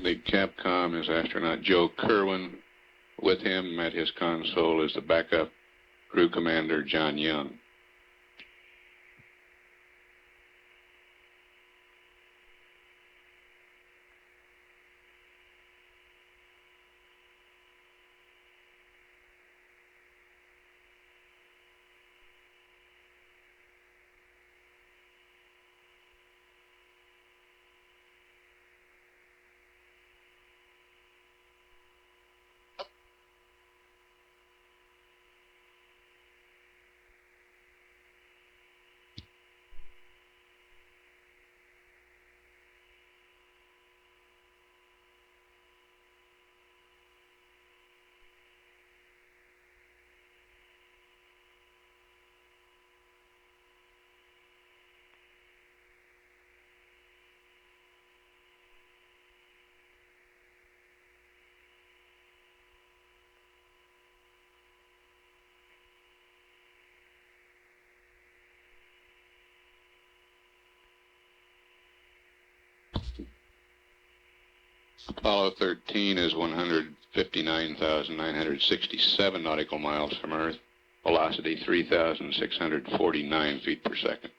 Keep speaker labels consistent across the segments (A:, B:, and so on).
A: The Capcom is astronaut Joe Kerwin. With him at his console is the backup crew commander John Young. Apollo 13 is 159,967 nautical miles from Earth, velocity 3,649 feet per second.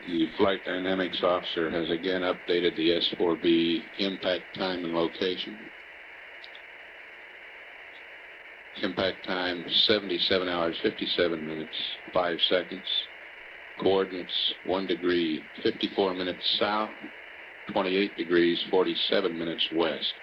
A: The flight dynamics officer has again updated the S-4B impact time and location. Impact time 77 hours 57 minutes 5 seconds. Coordinates 1 degree 54 minutes south, 28 degrees 47 minutes west.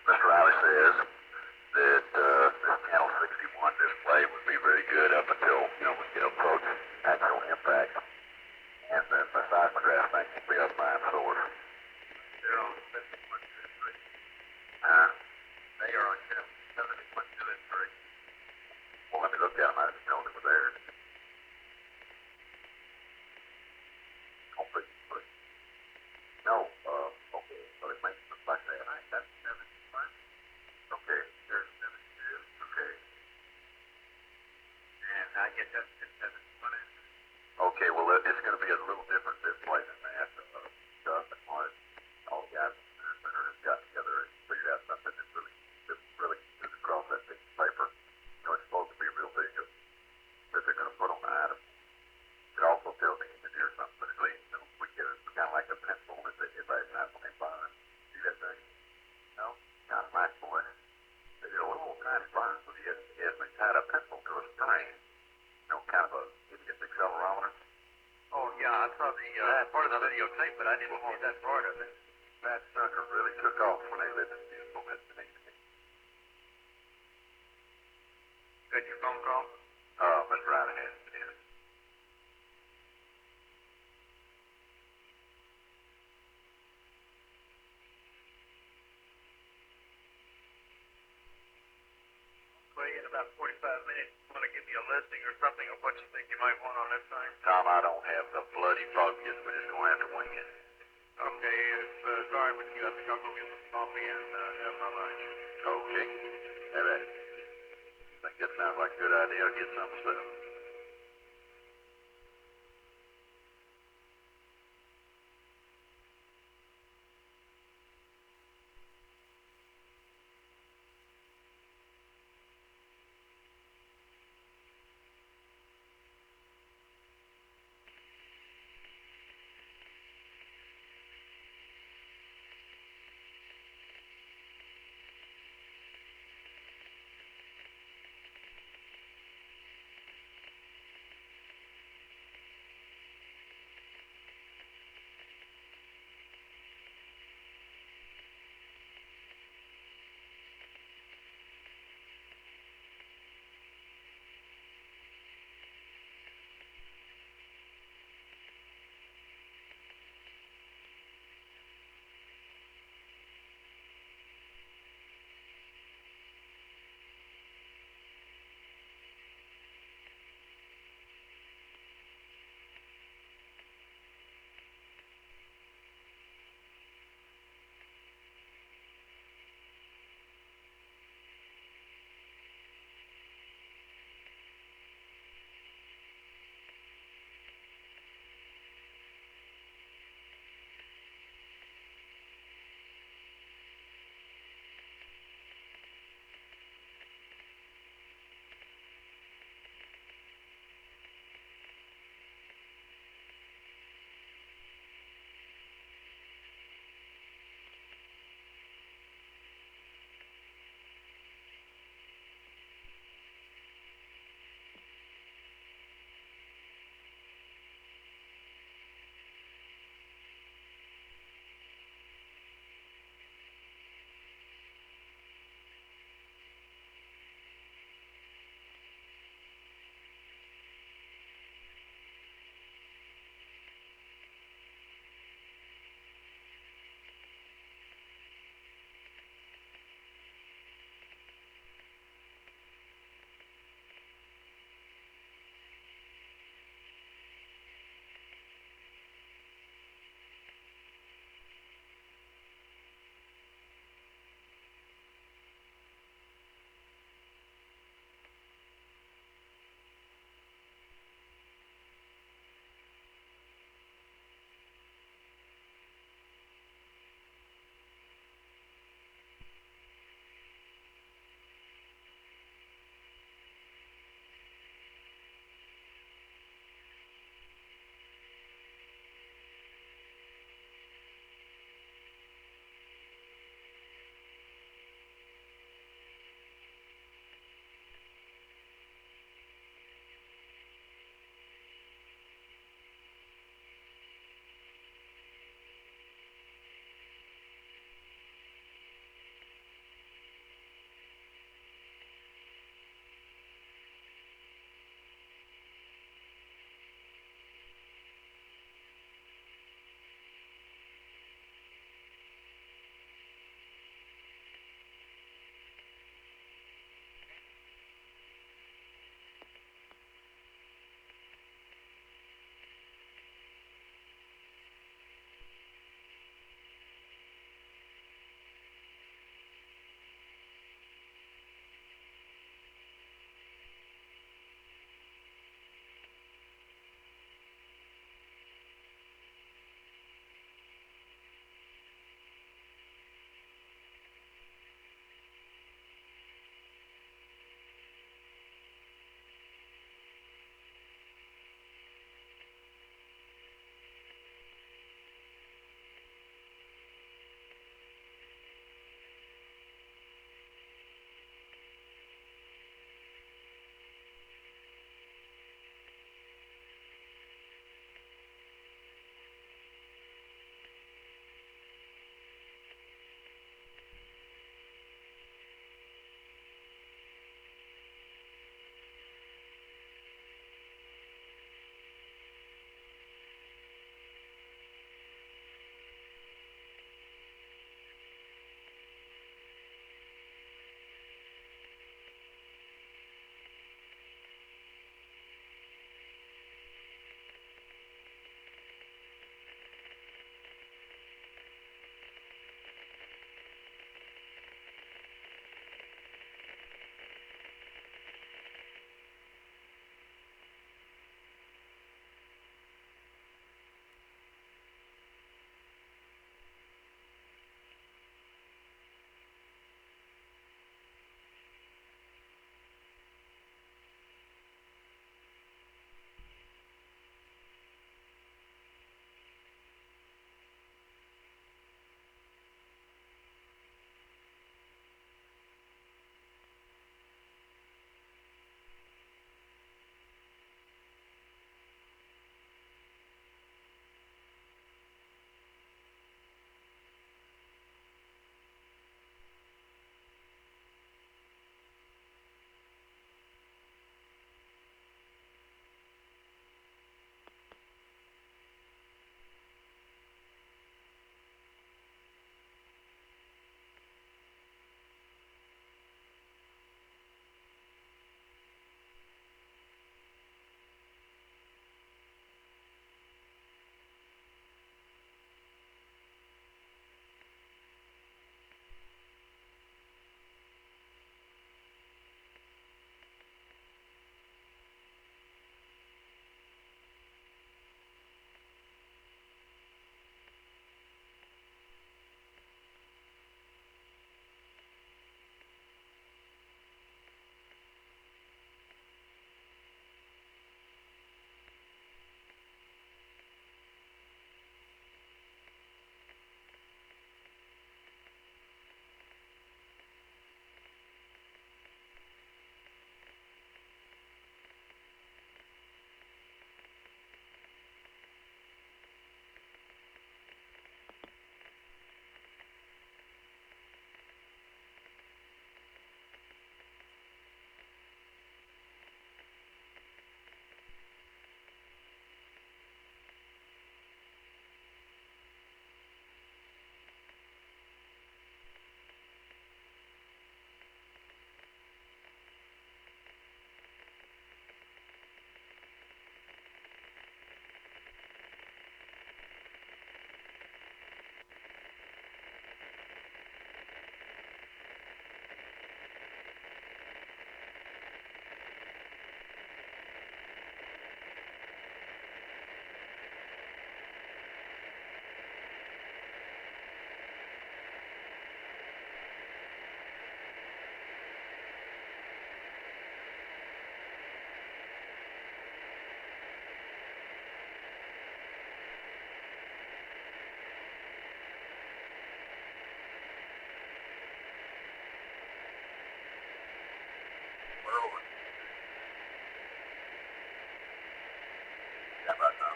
B: Mr. Riley says that this channel 61 display would be very good up until, we get approach actual impact. And then the seismograph thing will be a fine source. They're on 71.23. They are on 71.23. Well, let me look down. I didn't know they were there. No, okay, so it makes look like that. I got 71. Okay, there's 72. Okay. And I get that 71. Okay, well, it's going to be a little different display than that. All the guys got together and figured out something that really goes across that big paper. It's supposed to be real big that they're going to put on the item. It also tells the engineer something, but at least we get it kind of like a pencil that they get back now when they find. See that thing? No? Kind of nice boy. They did a little tiny fine, so they tied a pencil to a string. Kind of a idiot accelerometer. Oh, yeah, I saw the part of the videotape, but I didn't see that part of it. That sucker really took off when they lit the vehicle. Good, your phone call? Mr. Riley has it. In about 45 minutes, want to give you a listing or something of what you think you might want on this thing? Tom, I don't have the bloody focus. We're just going to have to wing it. Okay, sorry, but you have to go get some coffee and have my lunch. Okay. Have at it. Think that sounds like a good idea. I'll get something set up. We're over. Stand by now.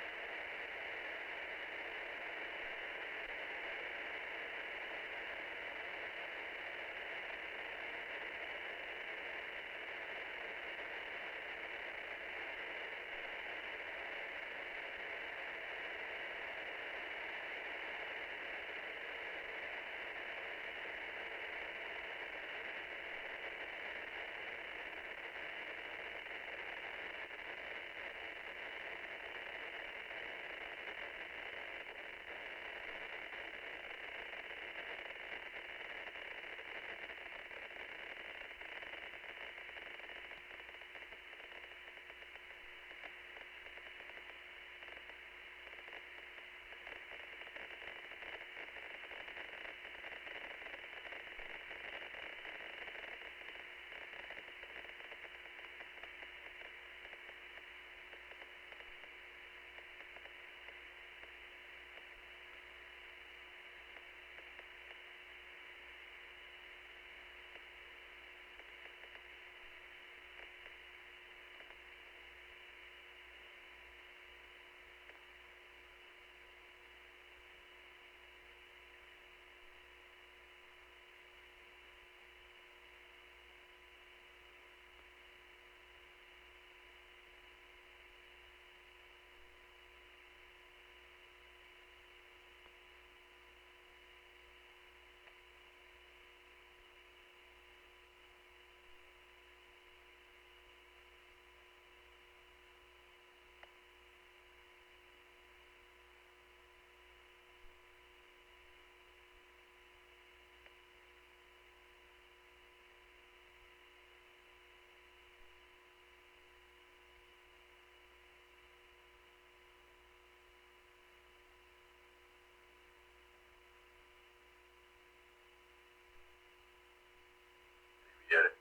B: Get it?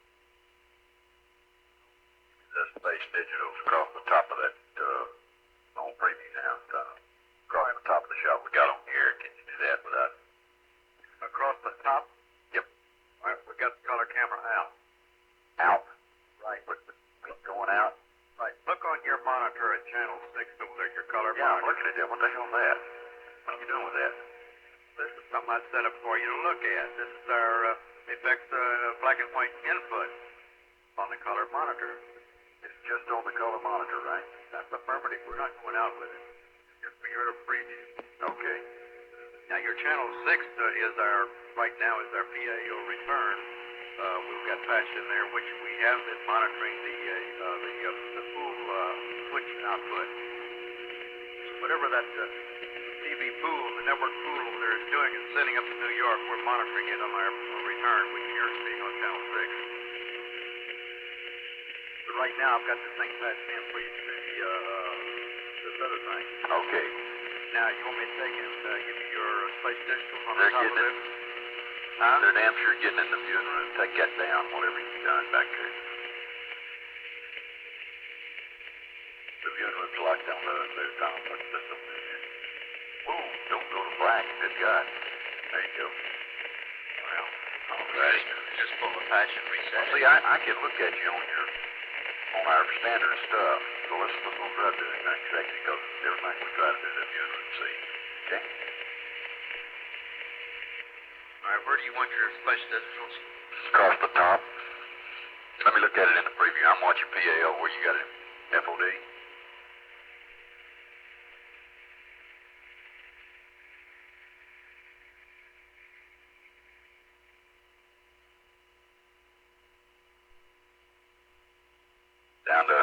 B: The space digitals across the top of that, on preview now, across the top of the shot we got on here. Can you do that without? Across the top? Yep. All right, we got the color camera out. Out? Right. What's going out? Right. Look on your monitor at channel 6 over there, your color monitor. Yeah, I'm looking at that. What the hell is that? What are you doing with that? This is something I set up for you to look at. This is our effects black and white input on the color monitor. It's just on the color monitor, right? That's affirmative. We're not going out with it. Just for your preview. Okay. Now your channel 6 is our, right now is our PAO return. We've got patched in there, which we have been monitoring the full switch output. So whatever that TV pool, the network pool over there is doing and setting up in New York, we're monitoring it on our return, which you're seeing on channel 6. But right now, I've got this thing patched in for you to see this other thing. Okay. Now, you want me to take and give you your space digitals on the top of this? Huh? They're damn sure getting in the viewing room. Take that down, whatever you've done back there. The viewing room's locked down there, Tom. What's this up there? Whoa, don't go to black. Good God. There you go. Well, all right. Just pull the patch and reset. See, I can look at you on our standard stuff. So let's try to do anything sexy because everything we try to do that viewing room see. Okay? All right, where do you want your space digitals? Across the top. Let me look at it in the preview. I'm watching PAO. Where you got it? FOD? Down to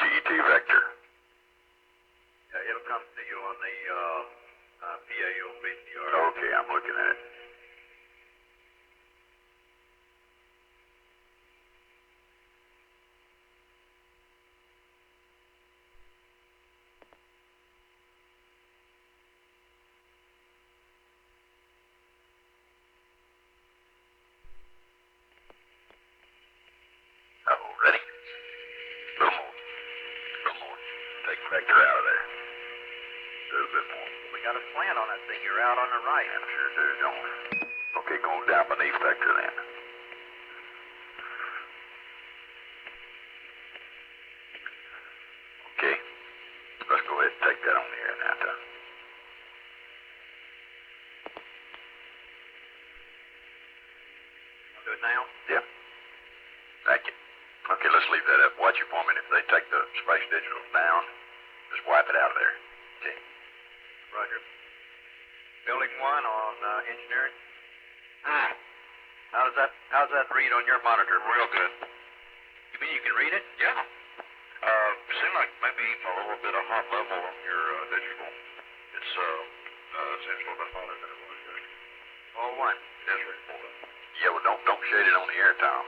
B: GET vector. Yeah, it'll come to you on the PAO VCR. Okay, I'm looking at it. Ready? A little more. Take vector out of there. Do a bit more. We got a slant on that thing. You're out on the right. I sure do, don't we? Okay, going down beneath vector then. time.
C: Do it now?
B: Yeah. Thank you. Okay, let's leave that up. Watch it for me, and if they take the space digital down, just wipe it out of there. Okay.
C: Roger. Building 1 on engineering. How's that read on your monitor?
B: Real good.
C: You mean you can read it?
B: Yeah. Seemed like maybe a little bit of hot level on your digital. It's seems a little bit hotter than it was yesterday.
C: All one.
B: Yes, sir. Yeah, well, don't shade it on the air, Tom.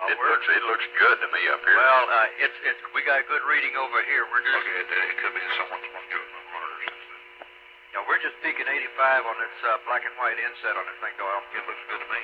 B: It looks good to me up here.
C: Well, we got a good reading over here. We're just
B: it could be someone's doing the monitor since then.
C: we're just peaking 85 on this black and white inset on this thing, Doyle.
B: It looks good to me.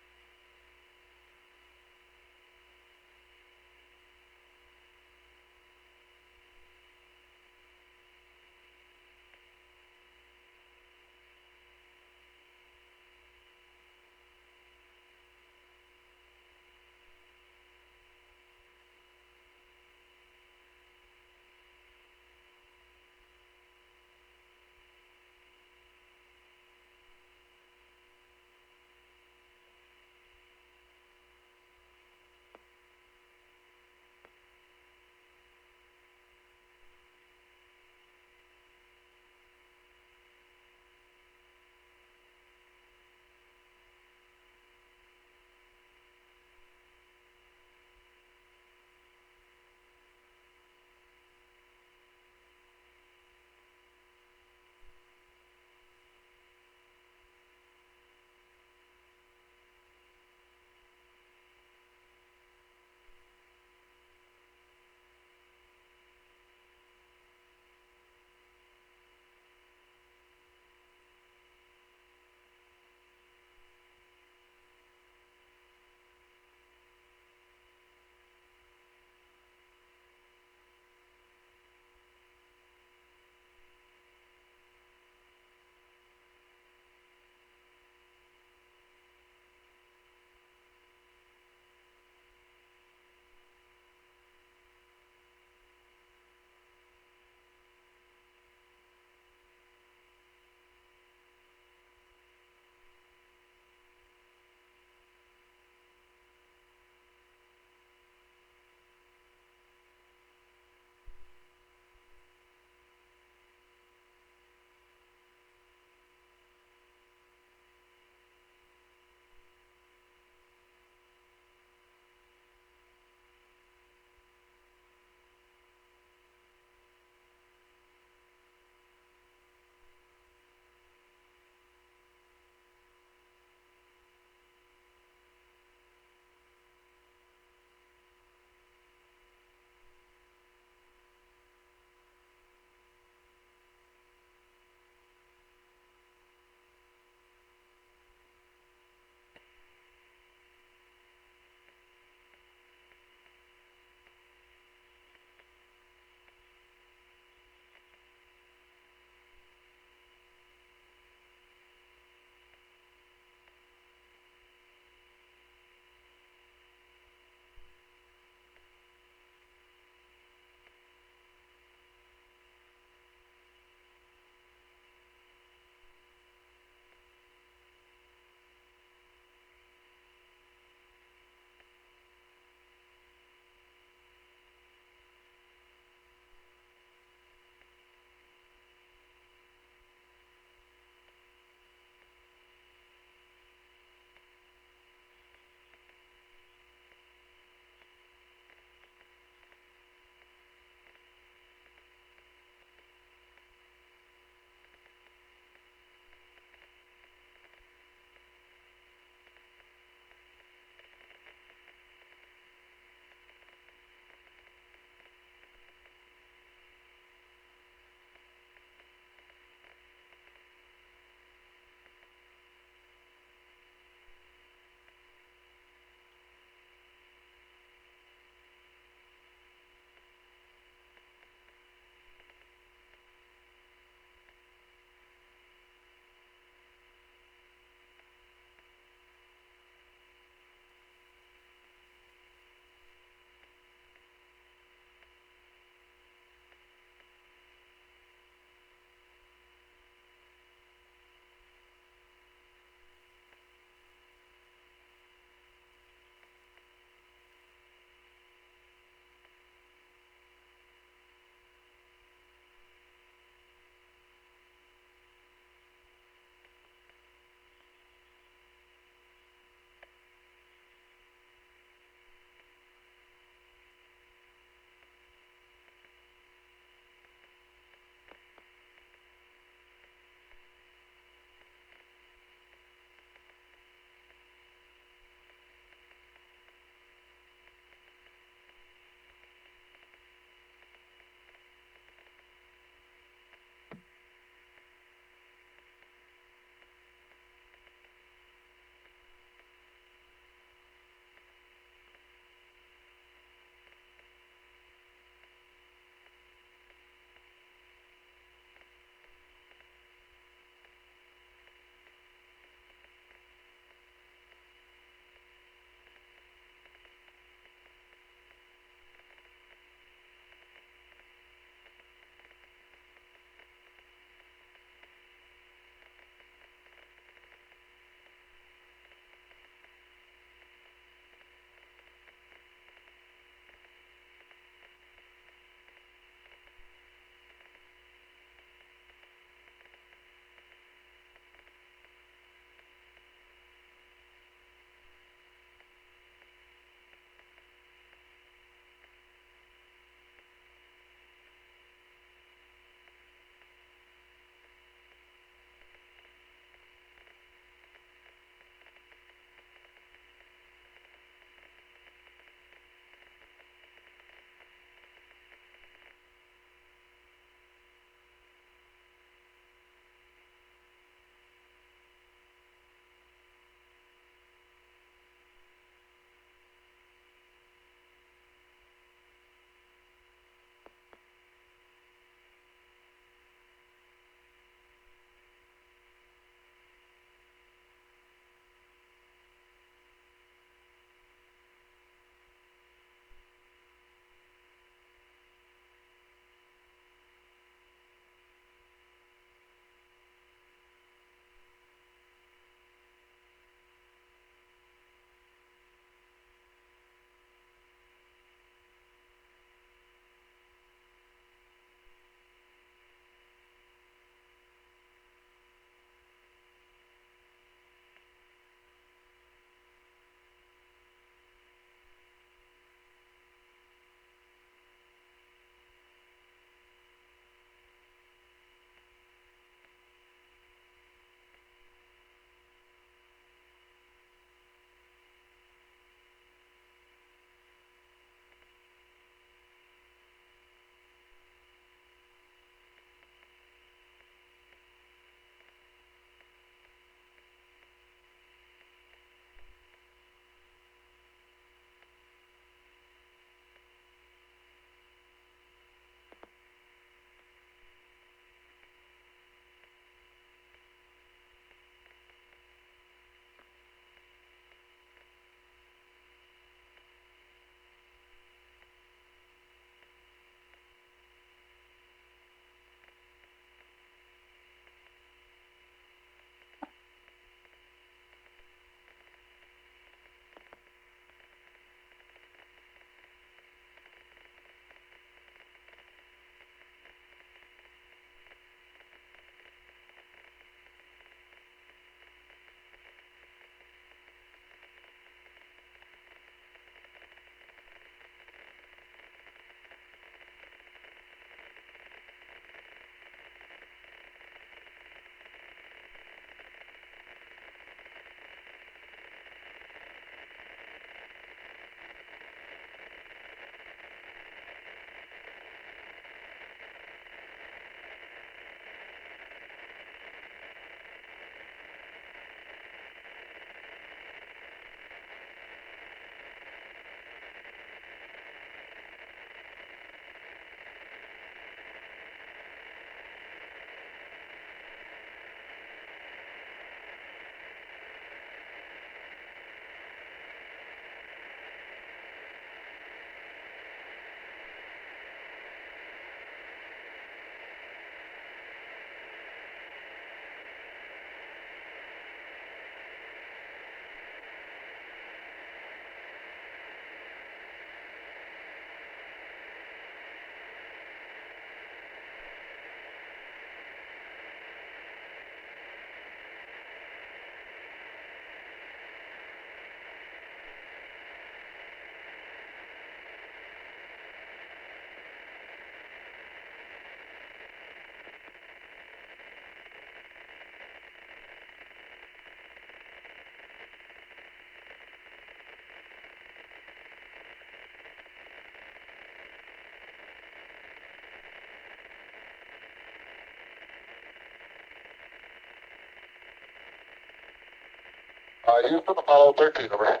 B: Houston, Apollo 13, over.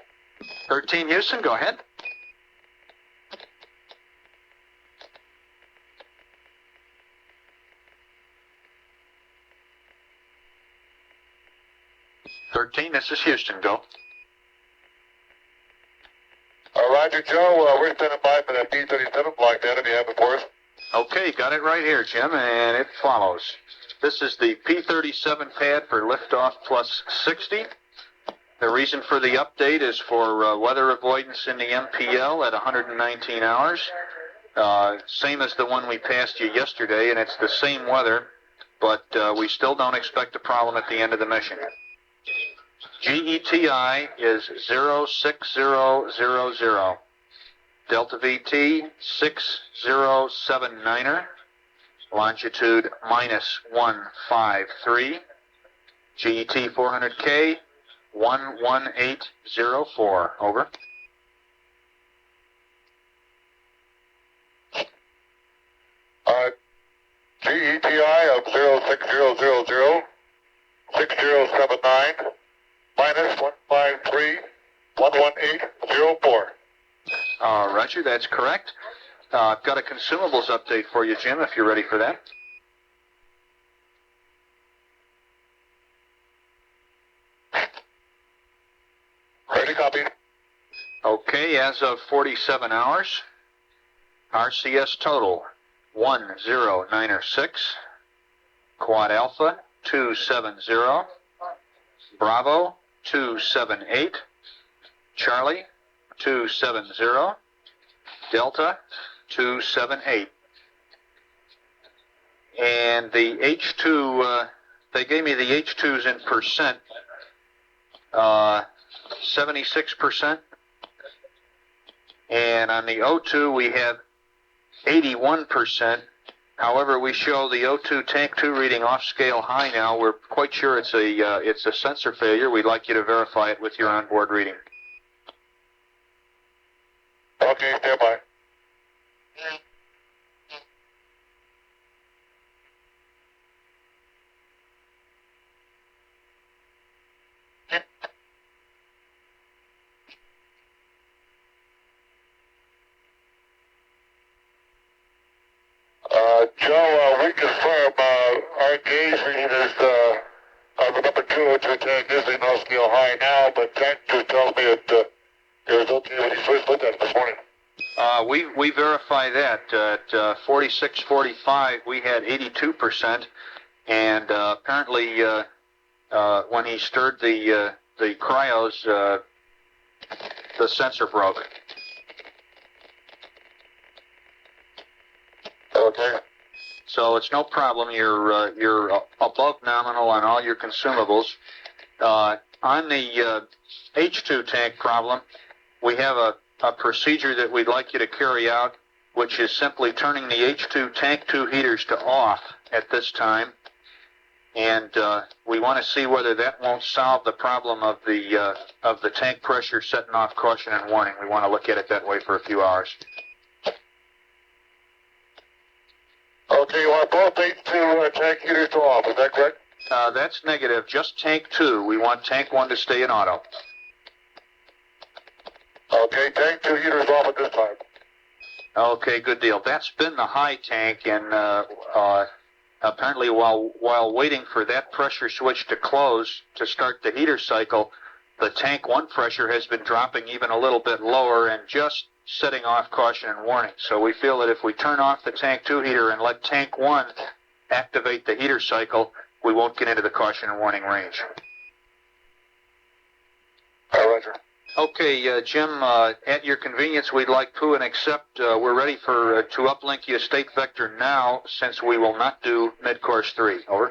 D: 13 Houston, go ahead. This is Houston, go.
B: Roger, Joe. We're standing by for that P-37 block data. Do you have it for us?
D: Okay, got it right here, Jim, and it follows. This is the P-37 pad for liftoff plus 60. The reason for the update is for weather avoidance in the MPL at 119 hours. Same as the one we passed you yesterday, and it's the same weather, but we still don't expect a problem at the end of the mission. GETI is 06000. Delta VT 6079er. Longitude -153. GET 400K 11804. Over.
B: GETI of 06000, 6079, -153, 11804.
D: Roger, that's correct. I've got a consumables update for you, Jim, if you're ready for that.
B: Ready, copy.
D: Okay, as of 47 hours, RCS total 1096, Quad Alpha 270, Bravo 278, Charlie 270, Delta 278. And the H2, they gave me the H2s in percent, 76%. And on the O2 we have 81%. However, we show the O2 tank 2 reading off scale high now. We're quite sure it's a sensor failure. We'd like you to verify it with your onboard reading.
B: Okay, stand by. Joe, we confirm our gauge reading is of the number 202 tank is in off scale high now, but tank 2 tells me it was okay when he first looked at it this morning.
D: We verify that at 46:45 we had 82%, and apparently when he stirred the cryos, the sensor broke.
B: Okay.
D: So it's no problem. You're above nominal on all your consumables. On the H2 tank problem, we have a procedure that we'd like you to carry out, which is simply turning the H2 tank 2 heaters to off at this time. And we want to see whether that won't solve the problem of the tank pressure setting off caution and warning. We want to look at it that way for a few hours.
B: Okay, you want both H2 tank heaters to off, is that correct?
D: That's negative. Just tank 2. We want tank 1 to stay in auto.
B: Okay, tank 2 heaters off at this time.
D: Okay, good deal. That's been the high tank, and apparently while waiting for that pressure switch to close to start the heater cycle, the tank 1 pressure has been dropping even a little bit lower and just setting off caution and warning. So we feel that if we turn off the tank 2 heater and let tank 1 activate the heater cycle, we won't get into the caution and warning range.
B: Roger.
D: Okay, Jim, at your convenience, we'd like to and accept. We're ready to uplink you a state vector now, since we will not do mid-course 3. Over.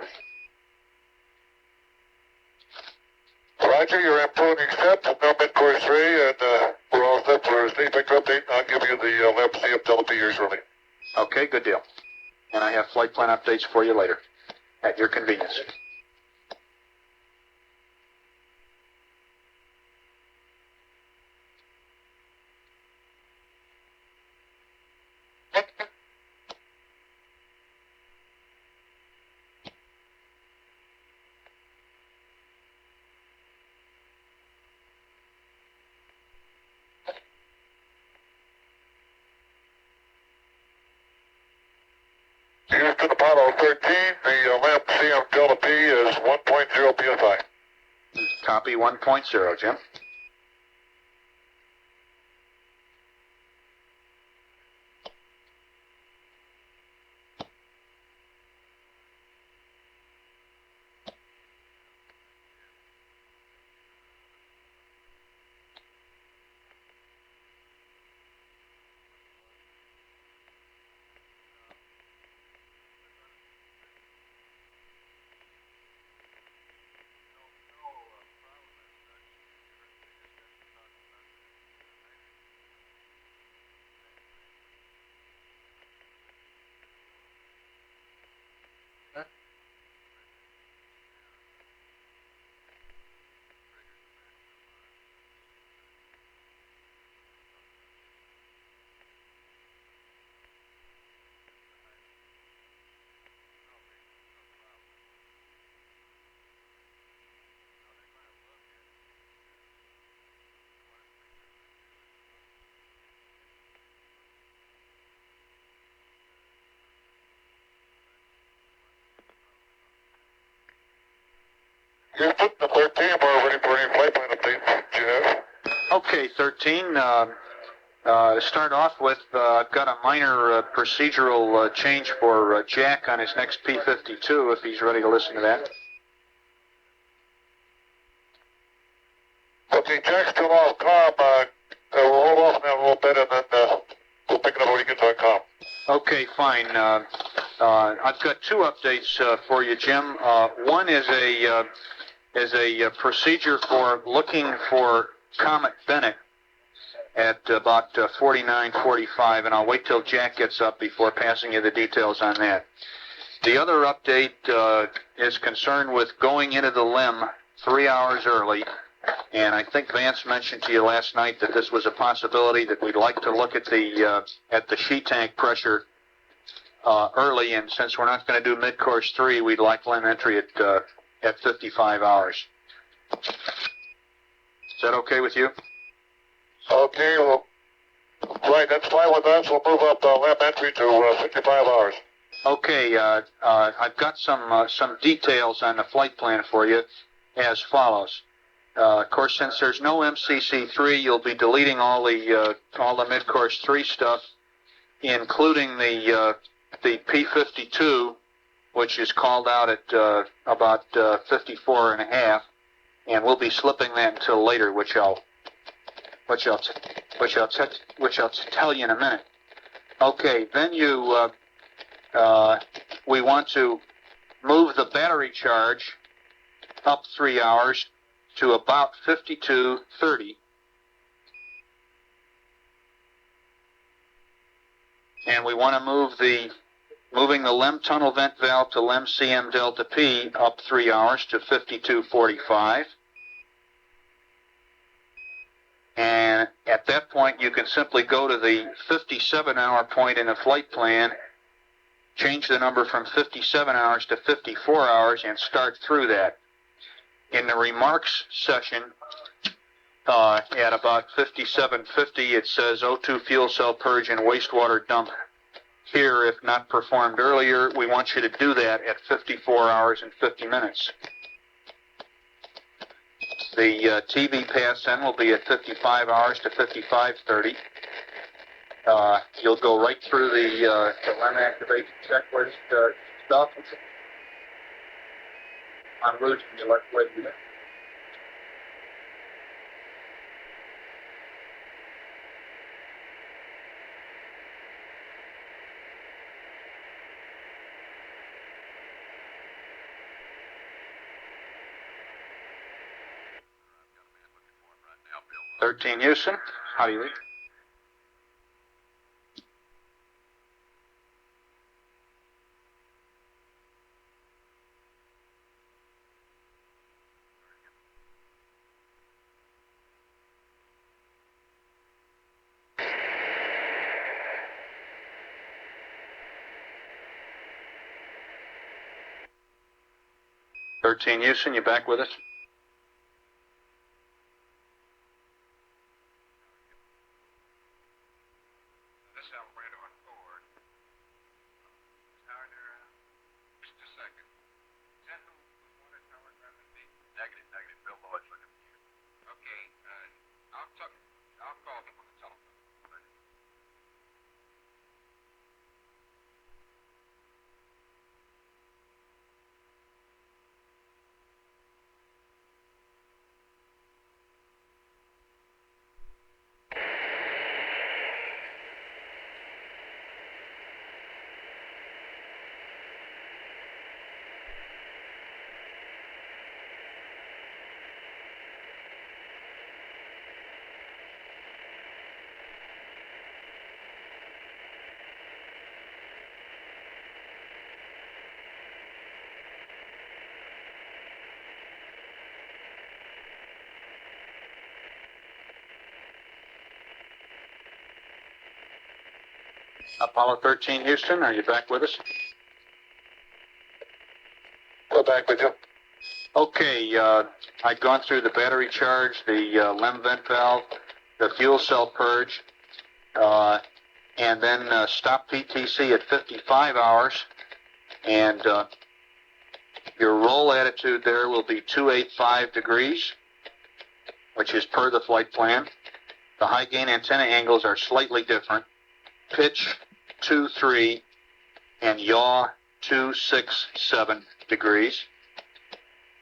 B: Roger, you're in full accept, no mid-course 3, and we're all set for a state vector update. I'll give you the lab CFW here shortly.
D: Okay, good deal. And I have flight plan updates for you later, at your convenience.
B: Houston, Apollo 13, the LAMP CM delta P is 1.0 psi.
D: Copy 1.0, Jim.
B: Houston, the 13, we're ready for any flight plan updates, Jeff.
D: Okay, 13. To start off with, I've got a minor procedural change for Jack on his next P-52, if he's ready to listen to that.
B: Okay, Jack's still off comm. We'll hold off on that a little bit, and then we'll pick it up when he gets on comm.
D: Okay, fine. I've got two updates for you, Jim. One is a procedure for looking for Comet Bennett at about 49:45, and I'll wait till Jack gets up before passing you the details on that. The other update is concerned with going into the limb 3 hours early, and I think Vance mentioned to you last night that this was a possibility, that we'd like to look at the sheet tank pressure early, and since we're not going to do mid-course 3, we'd like limb entry at 55 hours. Is that okay with you?
B: Okay, well, right, that's fine with us. We'll move up lap entry to 55 hours.
D: Okay, I've got some details on the flight plan for you as follows. Of course, since there's no MCC3, you'll be deleting all the mid-course 3 stuff, including the P-52, which is called out at about 54 and a half, and we'll be slipping that until later, which I'll tell you in a minute. Okay, then we want to move the battery charge up 3 hours to about 52:30. And we want to moving the LEM tunnel vent valve to LEM CM delta P up 3 hours to 52:45. And at that point, you can simply go to the 57-hour point in the flight plan, change the number from 57 hours to 54 hours, and start through that. In the remarks session, at about 57:50, it says O2 fuel cell purge and wastewater dump here if not performed earlier. We want you to do that at 54 hours and 50 minutes. The TV pass-in will be at 55 hours to 55:30. You'll go right through the LEM activation checklist stuff. En route, and you let wait a minute.
B: Now, Bill.
D: 13 Houston, how do you leave? Houston, you back with us?
C: This is Alfredo on board. How are there
B: Negative, negative. Bill Lloyd's looking for you.
C: Okay, I'll call him on the telephone.
D: Apollo 13, Houston, are you back with us?
B: We're back with you.
D: Okay, I'd gone through the battery charge, the LEM vent valve, the fuel cell purge, and then stop PTC at 55 hours, and your roll attitude there will be 285 degrees, which is per the flight plan. The high gain antenna angles are slightly different. Pitch 2-3 and yaw 2-6-7 degrees.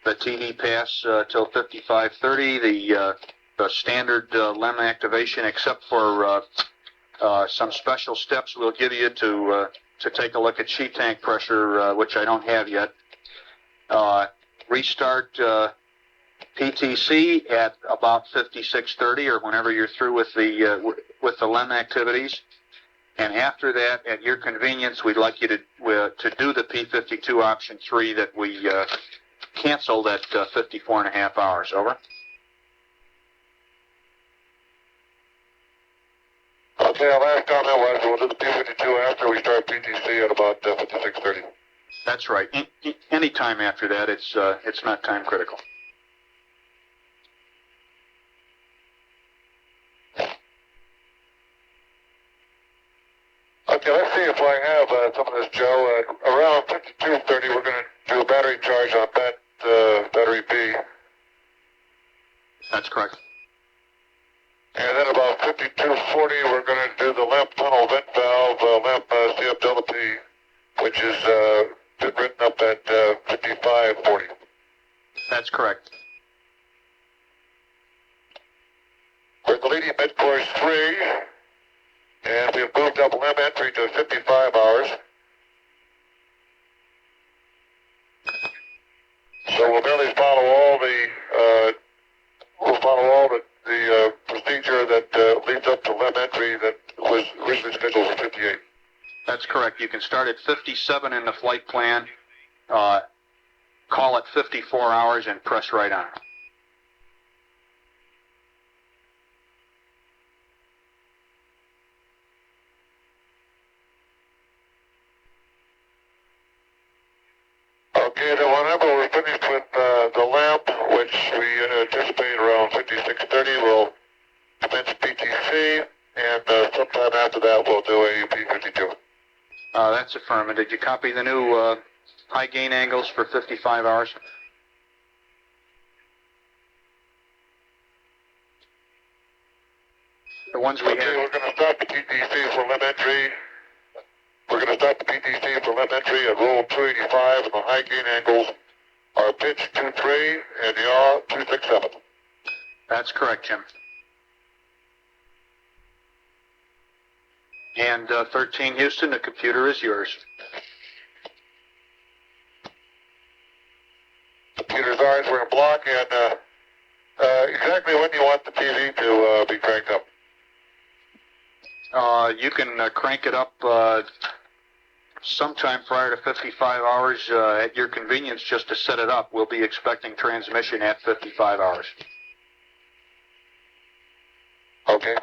D: The TD pass till 55:30. The standard LEM activation, except for some special steps we'll give you to take a look at sheet tank pressure, which I don't have yet. Restart PTC at about 56:30 or whenever you're through with the LEM activities. And after that, at your convenience, we'd like you to do the P52 option 3 that we canceled at 54.5 hours. Over.
B: Okay, our last comment was we'll do the P52 after we start PTC at about 56:30.
D: That's right. Any time after that, it's not time critical.
B: Okay, let's see if I have some of this, Joe. Around 52:30, we're going to do a battery charge on battery B.
D: That's correct.
B: And then about 52:40, we're going to do the LEM tunnel vent valve, LEM CFWP, which is been written up at 55:40.
D: That's correct.
B: We're deleting mid-course 3, and we've moved up LEM entry to 55 hours. So we'll merely follow all the procedure that leads up to LEM entry that was originally scheduled for 58.
D: That's correct. You can start at 57 in the flight plan, call it 54 hours, and press right on.
B: Okay, then whenever we're finished with the lamp, which we anticipate around 56:30, we'll commence PTC, and sometime after that we'll do a P52.
D: That's affirmative. Did you copy the new high gain angles for 55 hours? The ones we
B: Okay,
D: have.
B: we're going to start the PTC for LEM entry. We're going to start the PTC for LEM entry at roll 285, and the high gain angles are pitch 2-3 and yaw 2-6-7.
D: That's correct, Jim. And 13 Houston, the computer is yours.
B: Computer's ours, we're in block, and exactly when do you want the TV to be cranked up?
D: You can crank it up sometime prior to 55 hours at your convenience just to set it up. We'll be expecting transmission at 55 hours.
B: Okay.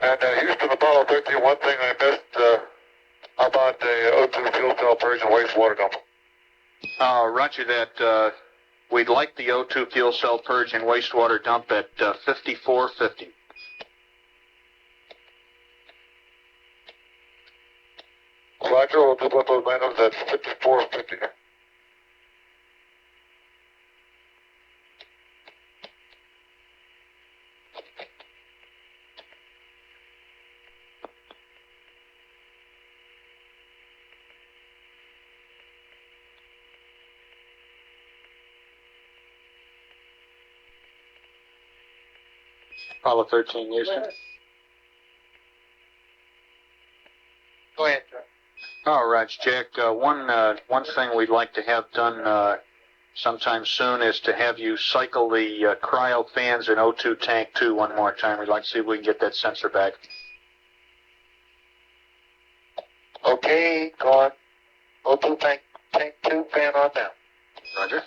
B: And Houston, Apollo 13, one thing I missed about the O2 fuel cell purge and wastewater dump.
D: Roger that. We'd like the O2 fuel cell purge and wastewater dump at 5450.
B: Roger, we'll do both those items at 5450.
D: Apollo 13, Houston.
B: Go ahead, sir.
D: All right, Jack. One thing we'd like to have done sometime soon is to have you cycle the cryo fans in O2 tank 2 one more time. We'd like to see if we can get that sensor back.
B: Okay, go on. O2 tank 2, fan on now.
D: Roger.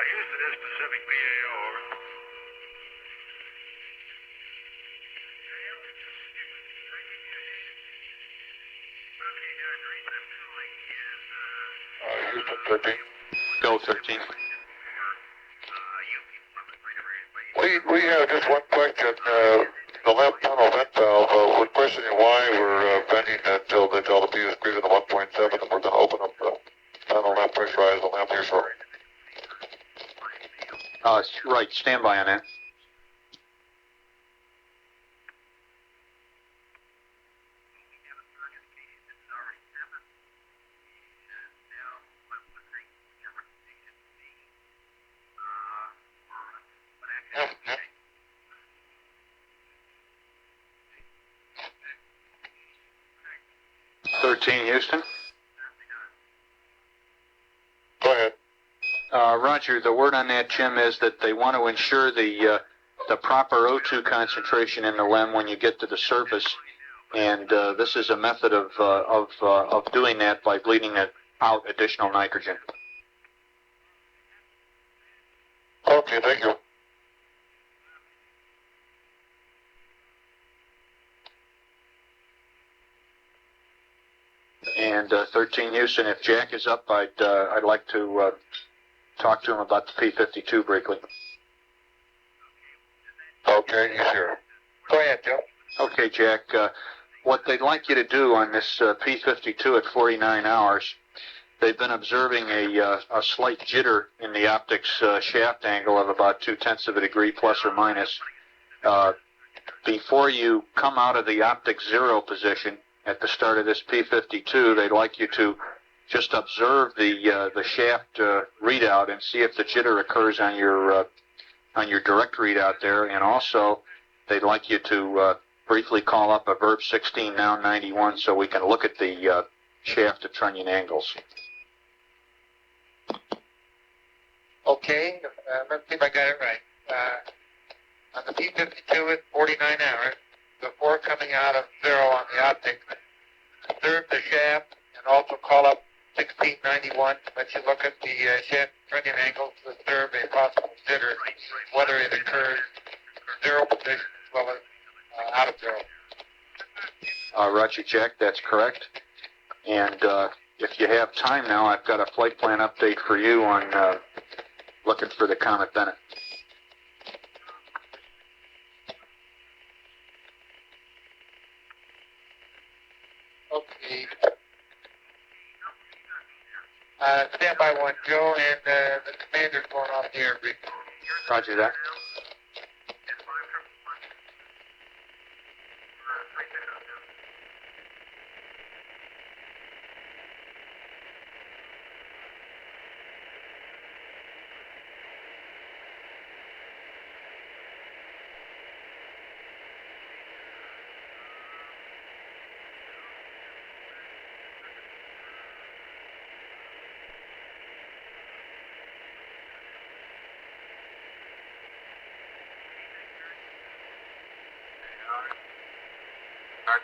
B: Houston is Pacific PAO, over. Houston 13.
D: Go 13.
B: We have just one question. The left tunnel vent valve, we're questioning why we're venting until the P is greater than 1.7, and we're going to open up the tunnel lamp, pressurize the lamp here shortly.
D: Right, stand by on that.
B: Yep.
D: 13, Houston.
B: Go ahead.
D: Roger, the word on that, Jim, is that they want to ensure the proper O2 concentration in the LEM when you get to the surface, and this is a method of doing that by bleeding out additional nitrogen.
B: Okay, thank you.
D: And 13, Houston, if Jack is up, I'd like to talk to him about the P-52 briefly.
B: Okay, you sure. Go ahead, Joe.
D: Okay, Jack. What they'd like you to do on this P-52 at 49 hours, they've been observing a slight jitter in the optics shaft angle of about 0.2 of a degree plus or minus. Before you come out of the optic zero position at the start of this P-52, they'd like you to just observe the shaft readout and see if the jitter occurs on your direct readout there, and also they'd like you to briefly call up a Verb 16 now 91 so we can look at the shaft to trunnion angles.
E: Okay, let's see if I got it right. On the P-52 at 49 hours, before coming out of zero on the optic, observe the shaft and also call up 1691 to let you look at the shaft trunnion angle to observe a possible jitter, whether it occurs zero position as well as out of zero.
D: Roger, Jack, that's correct. And if you have time now, I've got a flight plan update for you on looking for the Comet Bennett.
E: stand by one, Joe, and the commander's going off the air briefly.
D: Roger that.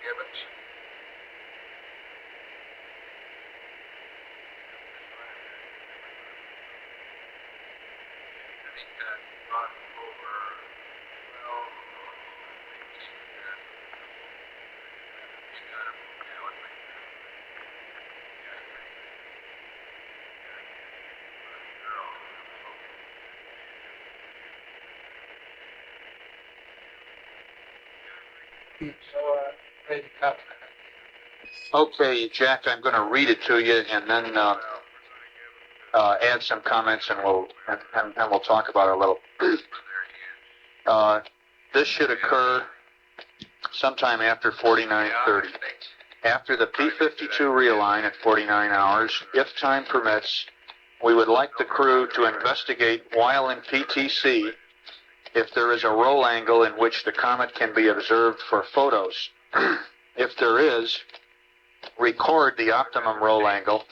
C: Gibbons.
E: So, ready to copy.
D: Okay, Jack, I'm going to read it to you and then add some comments, and we'll talk about it a little. This should occur sometime after 49:30. After the P-52 realign at 49 hours, if time permits, we would like the crew to investigate while in PTC if there is a roll angle in which the comet can be observed for photos. If there is, record the optimum roll angle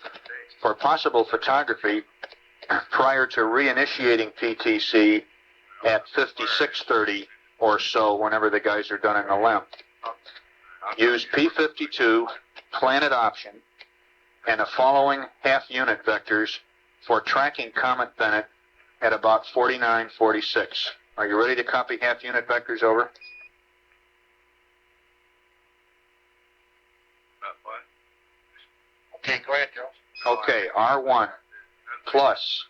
D: for possible photography prior to reinitiating PTC at 56:30 or so, whenever the guys are done in the LEM. Use P-52 planet option and the following half-unit vectors for tracking Comet Bennett at about 49:46. Are you ready to copy half-unit vectors over?
E: Okay, go ahead, Joe.
D: Okay, R1 plus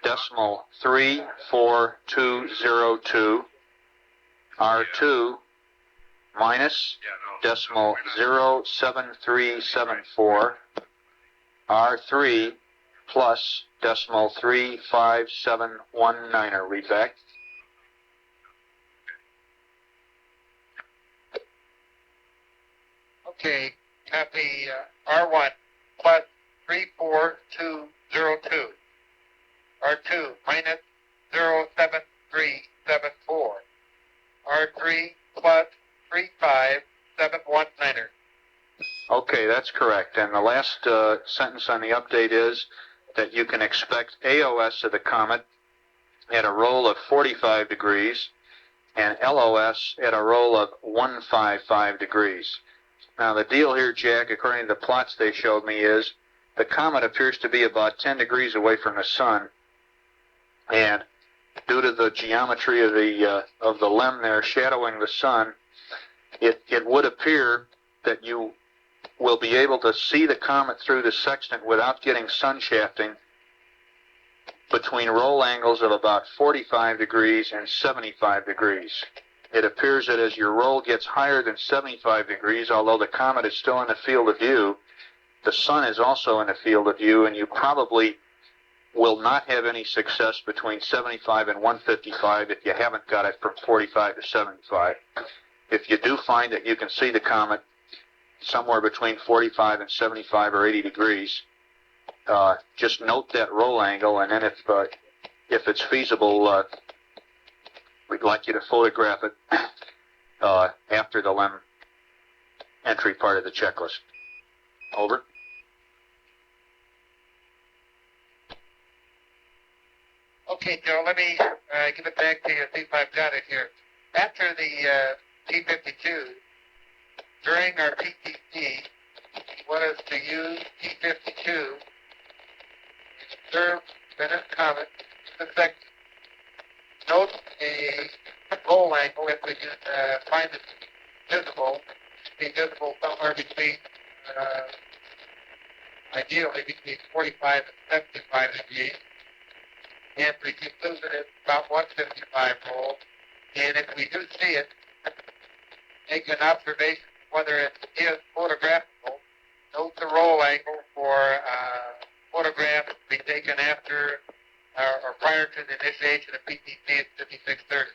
D: decimal 34202, R2 minus decimal 07374, R3 plus decimal 35719. Read back.
E: Okay, copy R1 plus 34202, R2 minus 07374, R3 plus 35719.
D: Okay, that's correct. And the last sentence on the update is that you can expect AOS of the comet at a roll of 45 degrees and LOS at a roll of 155 degrees. Now, the deal here, Jack, according to the plots they showed me, is the comet appears to be about 10 degrees away from the sun, and due to the geometry of the LEM there shadowing the sun, it would appear that you will be able to see the comet through the sextant without getting sun shafting between roll angles of about 45 degrees and 75 degrees. It appears that as your roll gets higher than 75 degrees, although the comet is still in the field of view, the sun is also in the field of view, and you probably will not have any success between 75 and 155 if you haven't got it from 45 to 75. If you do find that you can see the comet somewhere between 45 and 75 or 80 degrees, just note that roll angle, and then if it's feasible, we'd like you to photograph it after the LEM entry part of the checklist. Over.
E: Okay, Joe, let me give it back to you, see if I've got it here. After the P-52, during our PTC, you want us to use P-52 to observe Bennett Comet in the section. Note a roll angle if we can find it visible. Be visible somewhere between, ideally between 45 and 75 degrees. And we can lose it at about 155 roll. And if we do see it, make an observation whether it is photographable. Note the roll angle for photograph to be taken after or prior to the initiation of PTT at 5630.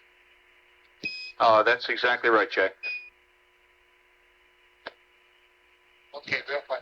D: That's exactly right, Jack.
E: Okay, real fine.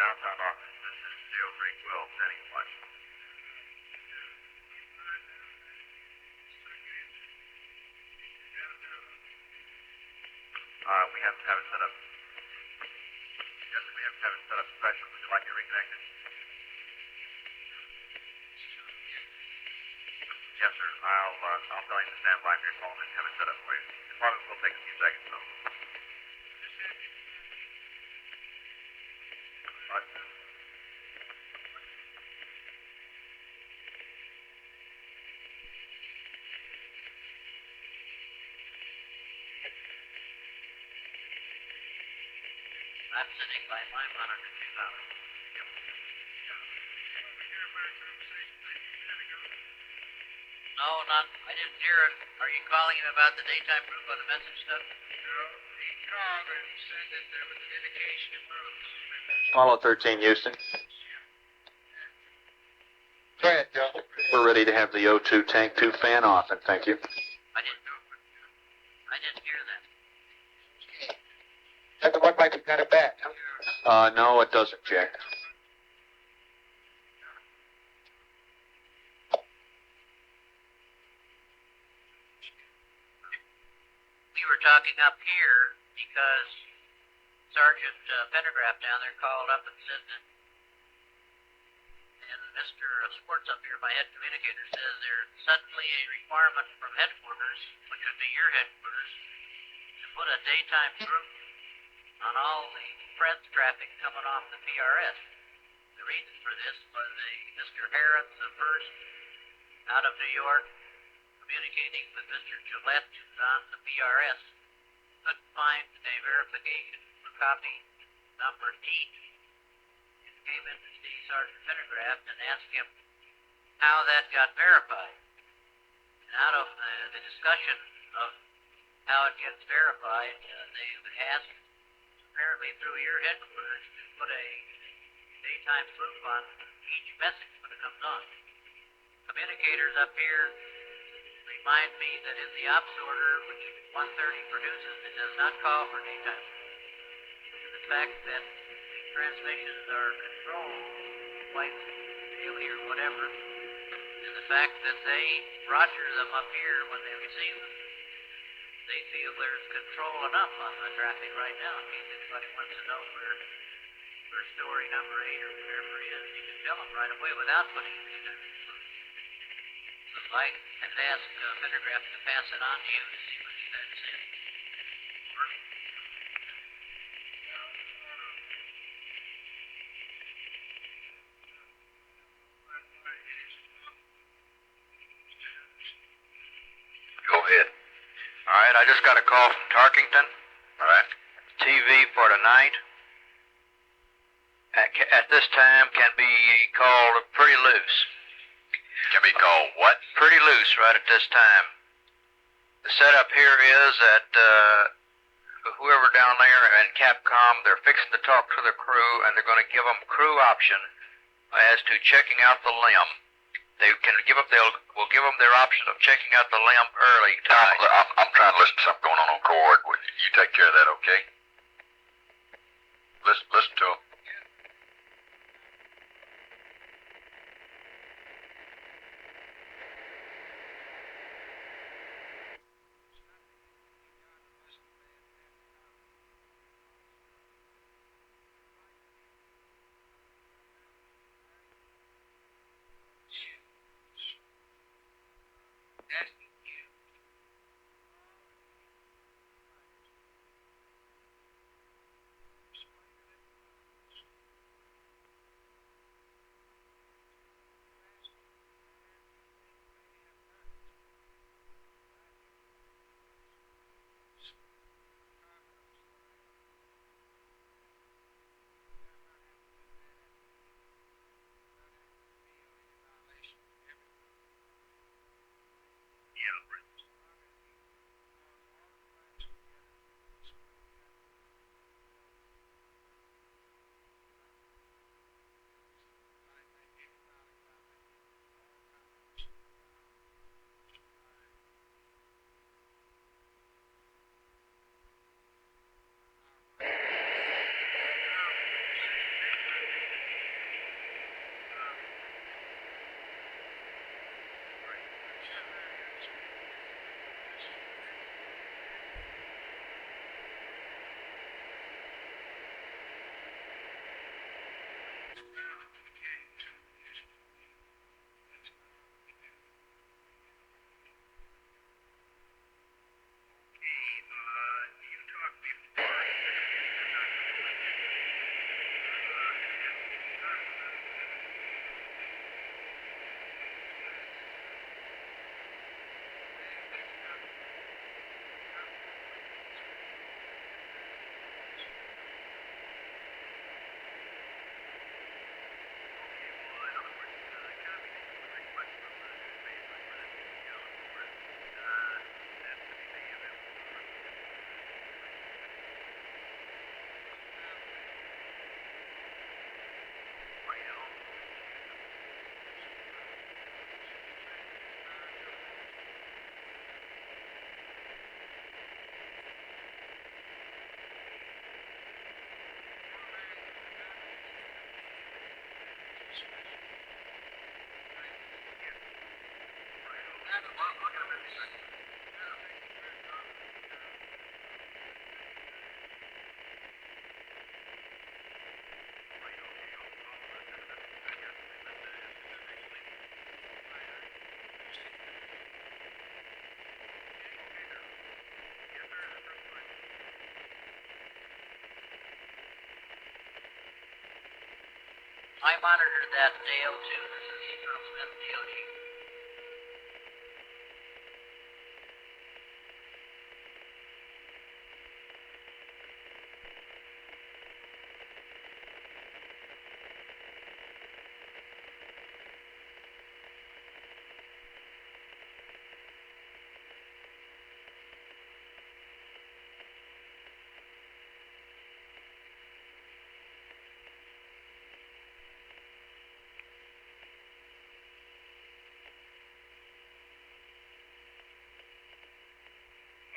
B: Downtown office. This is 0312 Denny Watch. We have to have it set up. Yes, we have to have it set up special. Would you like it reconnected? Yes, sir. I'll tell you to stand by for your phone and have it set up for you. It probably will take a few seconds, though. Right.
F: I'm sitting by my monitor too loud. No, not. I didn't hear it. Are you calling him about the daytime group on the message stuff? No, he called and he said that there was an indication of groups.
D: Apollo 13, Houston.
E: Go ahead, Joe.
D: We're ready to have the O2 tank 2 fan off, and thank you.
F: I didn't hear that.
E: Doesn't look like we've got it back, huh?
D: No, it doesn't, Jack.
F: We were talking up here because Sergeant Pendergraft down there called up and said that, and Mr. Sports up here, my head communicator, says there's suddenly a requirement from headquarters, which would be your headquarters, to put a daytime group on all the friends traffic coming off the PRS. The reason for this was Mr. Harris, the first out of New York, communicating with Mr. Gillette, who's on the PRS, couldn't find a verification for copy number 8. It came in to see Sergeant Pendergraft and asked him how that got verified. And out of the discussion of how it gets verified, they asked, apparently through your headquarters, to put a daytime group on each message when it comes on. Communicators up here remind me that in the ops order, which 130 produces, it does not call for daytime. The fact that the transmissions are controlled quite daily or whatever, and the fact that they roger them up here when they receive them, they feel there's control enough on the traffic right now. I mean, if anybody wants to know where story number 8 or whatever it is, you can tell them right away without putting it in. I have asked Pendergraft to pass it on to you to see what you guys say.
C: Go ahead. All right, I just got a call from Tarkington. All right. TV for tonight. At this time can be called pretty loose.
B: Can be called what?
C: Pretty loose right at this time. The setup here is that whoever down there and Capcom, they're fixing to talk to the crew, and they're going to give them crew option as to checking out the limb. They can give up. We'll give them their option of checking out the limb early tonight.
B: I'm trying to listen to something going on Cord. You take care of that, okay? Listen to him.
F: I monitored that Dale too. This is Colonel Smith, DOG.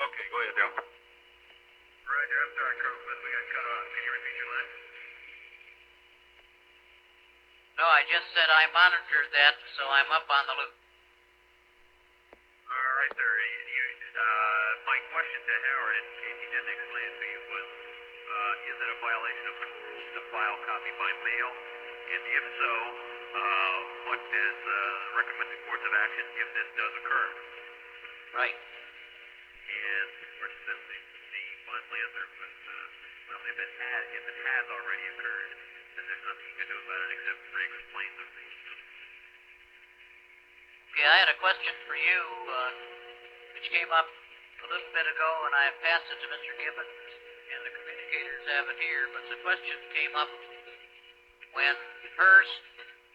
B: Okay, go ahead, Dale. Roger, I'm sorry, Colonel Smith, we got cut off. Can you repeat your line?
F: No, I just said I monitored that, so I'm up on the loop.
B: All right, sir. My question to Howard, in case he didn't explain it to you, was, is it a violation of the rules to file copy by mail? And if so, what is recommended course of action if this does occur?
F: Right.
B: And of course, then the final answer was, well, if it has already occurred, then there's nothing you can do about it except re-explain the rules.
F: Okay, I had a question for you, which came up a little bit ago, and I passed it to Mr. Gibbons, and the communicators have it here, but the question came up when Hearst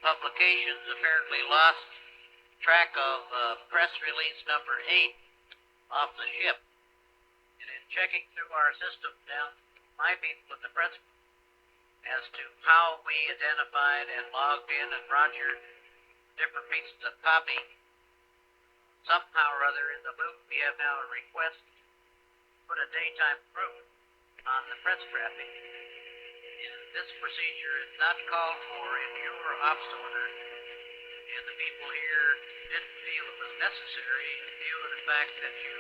F: Publications apparently lost track of press release number 8 off the ship. And it checking through our system down my people at the press as to how we identified and logged in and rogered different pieces of copy. Somehow or other in the loop, we have now a request to put a daytime crew on the press traffic. And this procedure is not called for in your ops order, and the people here didn't feel it was necessary in view of the fact that you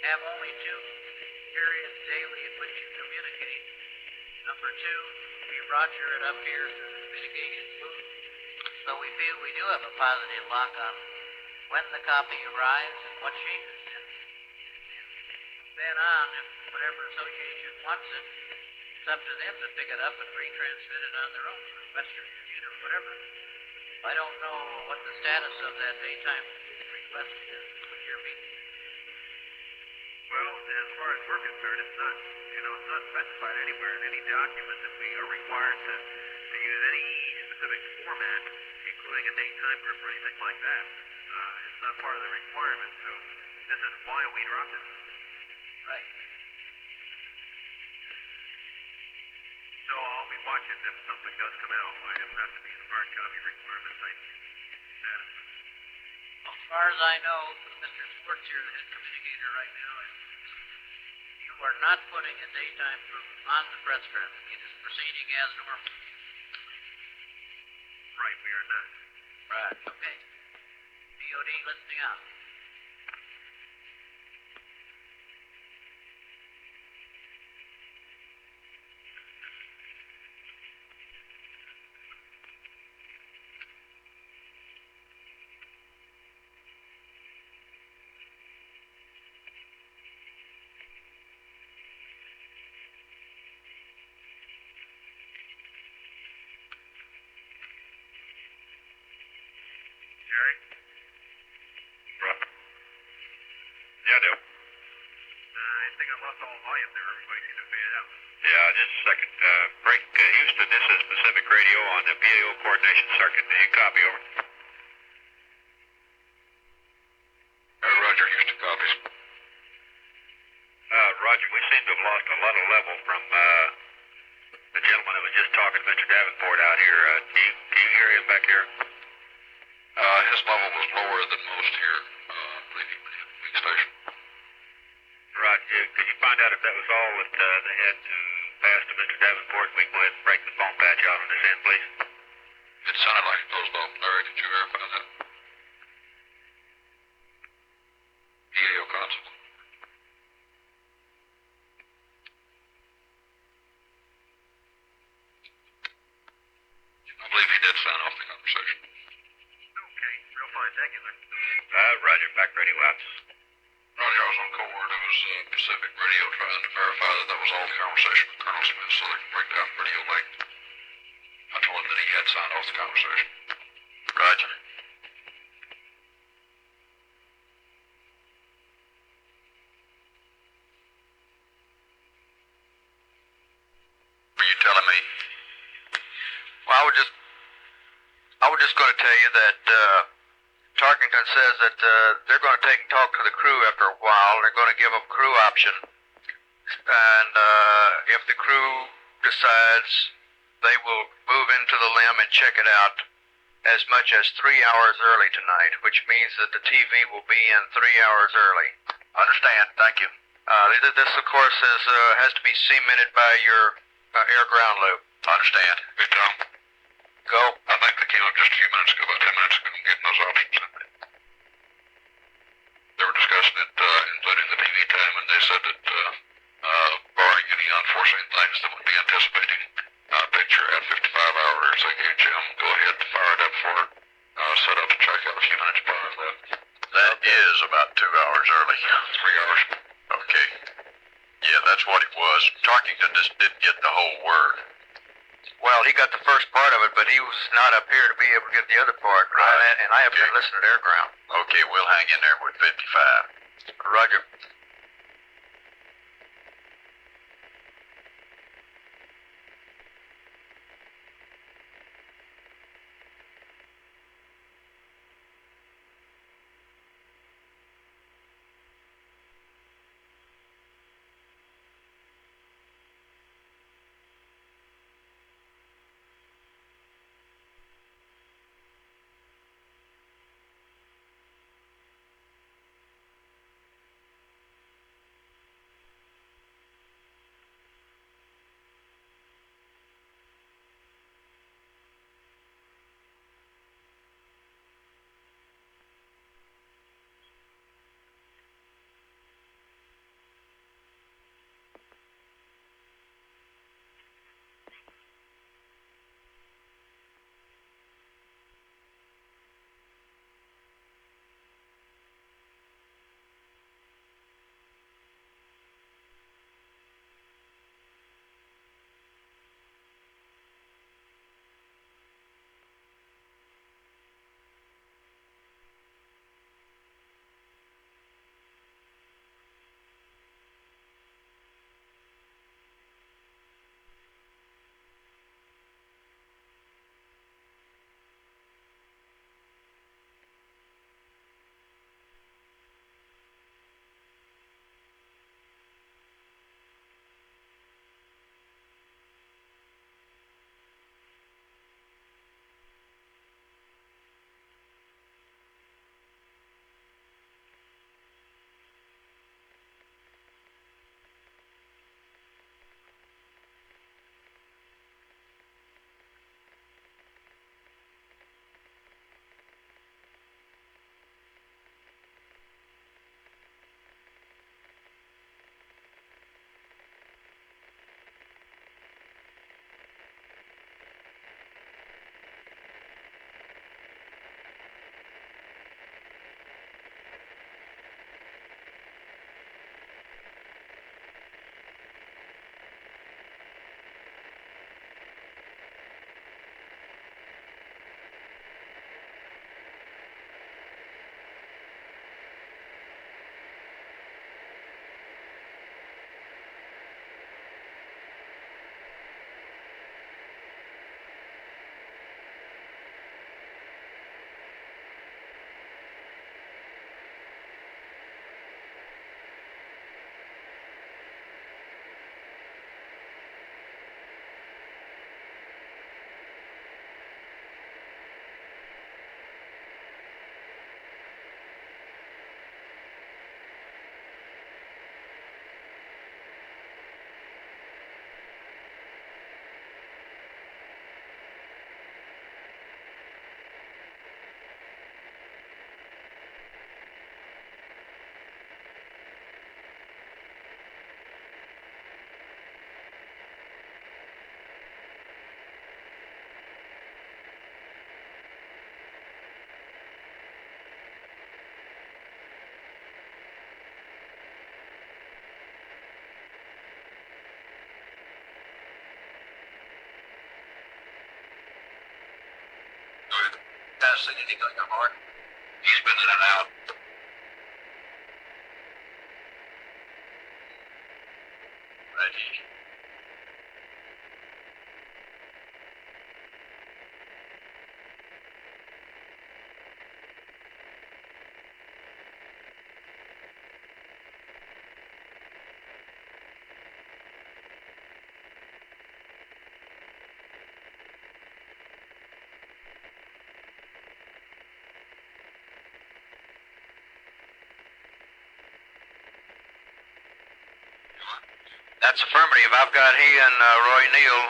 F: have only 2 periods daily in which you communicate. Number 2, we roger it up here through the communication booth. So we feel we do have a positive lock on when the copy arrives and what shape it's in. And then on, if whatever association wants it, it's up to them to pick it up and retransmit it on their own, Western Union or whatever. I don't know what the status of that daytime request is with your meeting.
B: Well, as far as we're concerned, it's not, it's not specified anywhere in any document that we are required to use any specific format, including a daytime group or anything like that. It's not part of the requirement, so this is why we dropped it.
F: Right.
B: So I'll be watching if something does come out. I have not to be in hard copy requirements.
F: As far as I know, Mr. Sports here, the head communicator right now, you are not putting a daytime group on the press traffic. It is proceeding as normal.
B: Right, we are not.
F: Right. Okay. DOD listening out.
B: Jerry? Right. Yeah, I do. I think I lost all volume there. Everybody seemed to fade out. Yeah, just a second. Break, Houston, this is Pacific Radio on the PAO coordination circuit. Do you copy, over?
A: Roger, Houston copies.
B: Roger, we seem to have lost a lot of level from, the gentleman that was just talking to Mr. Davenport out here. Do you hear him back here?
A: His level was lower than most here, leaving the station.
B: Roger, could you find out if that was all that they had to pass to Mr. Davenport? We can go ahead and break the phone patch out on this end, please.
A: It sounded like it closed off. Larry, did you verify that? PAO console. I believe he did sign off the conversation.
B: Okay, real fine. Thank you, sir. Roger, back radio out.
A: Roger, I was on Coord. It was Pacific Radio trying to verify that that was all the conversation with Colonel Smith so they can break down radio link. I told him that he had signed off the conversation.
B: Roger.
A: What are you telling me?
C: Well, I was just going to tell you that Tarkington says that they're going to take and talk to the crew after a while. They're going to give them crew option, and if the crew decides, they will move into the limb and check it out as much as 3 hours early tonight, which means that the TV will be in 3 hours early.
B: Understand. Thank you.
C: This, of course, has to be cemented by your air-ground loop.
A: Understand. Hey, Tom.
C: Go.
A: I think they came up just a few minutes ago, about 10 minutes ago, and getting those options in. They were discussing it, including the TV time, and they said that, barring any unforeseen things that would be anticipating a picture at 55 hours, they gave Jim go ahead to fire it up for set up to check out a few minutes prior to that.
G: That is about 2 hours early.
A: 3 hours.
G: Okay. Yeah, that's what it was. Tarkington just didn't get the whole word.
C: Well, he got the first part of it, but he was not up here to be able to get the other part.
G: Right.
C: And I have been listening to air-ground.
G: Okay, we'll hang in there with 55.
C: Roger.
G: guys seen anything of Mark? He's been in and out. Ready.
C: That's affirmative. I've got he and Roy Neal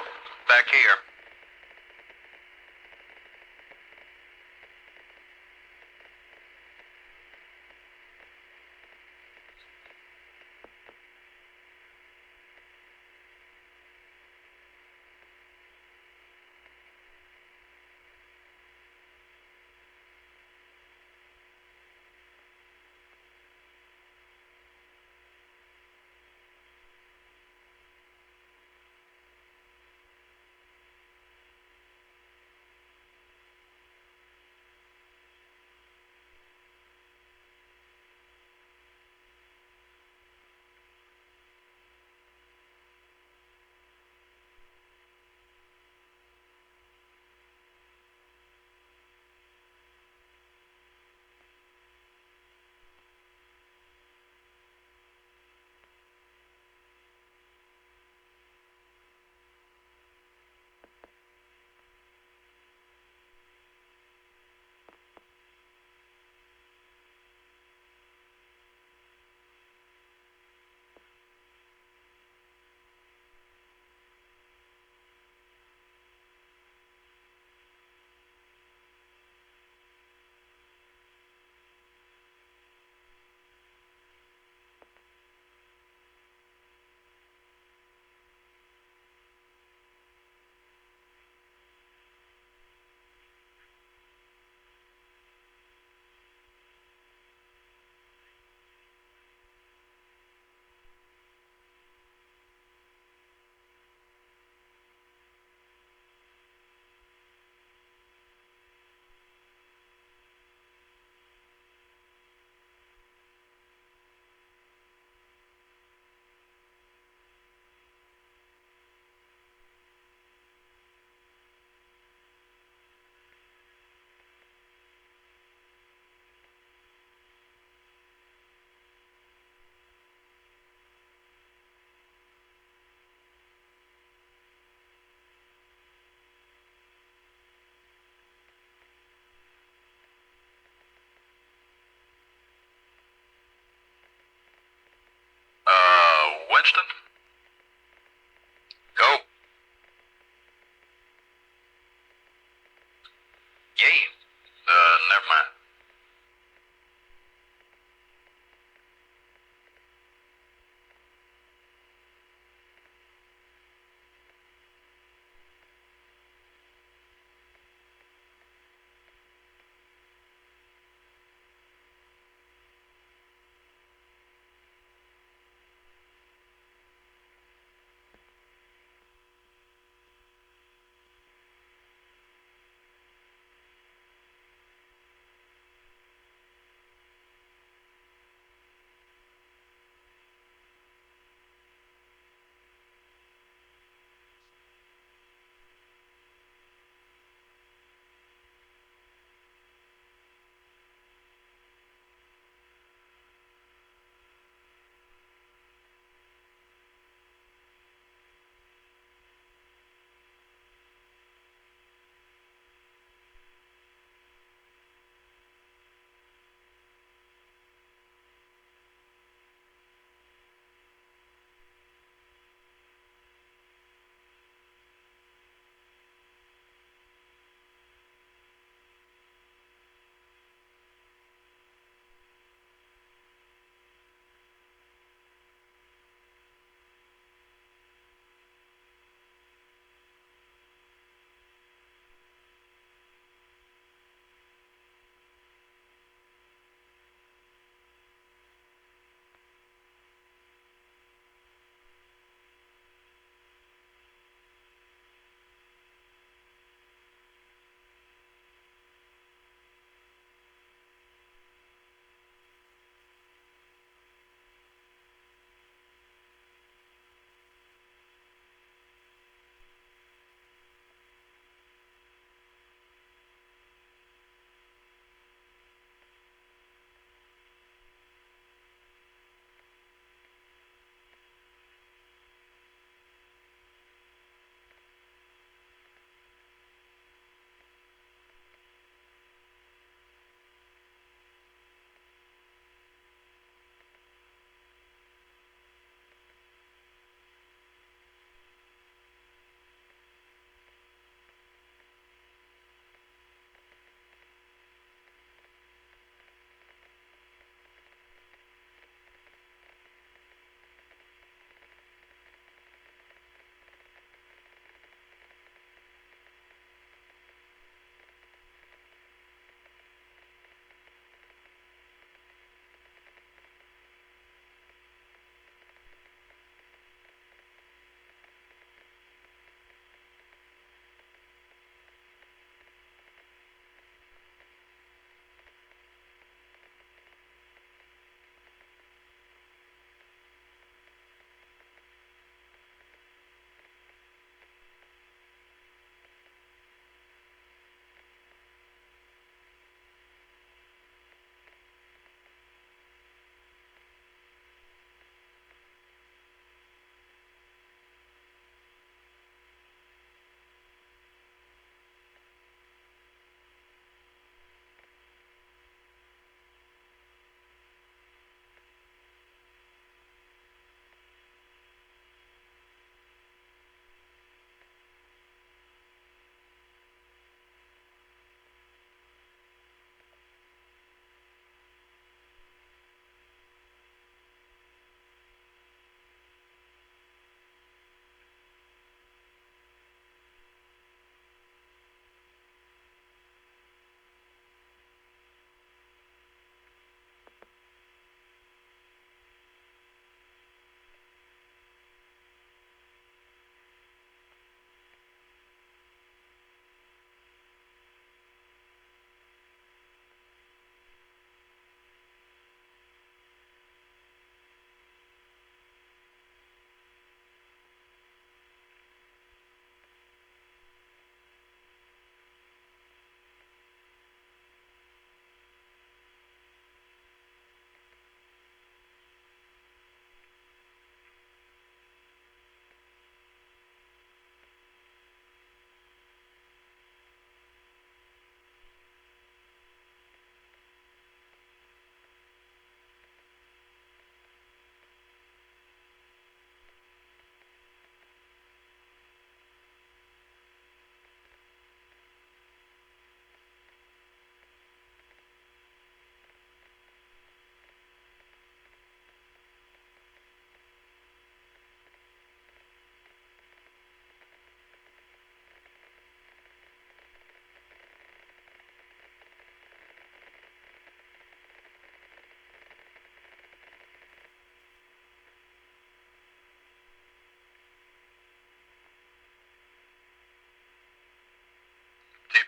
C: back here.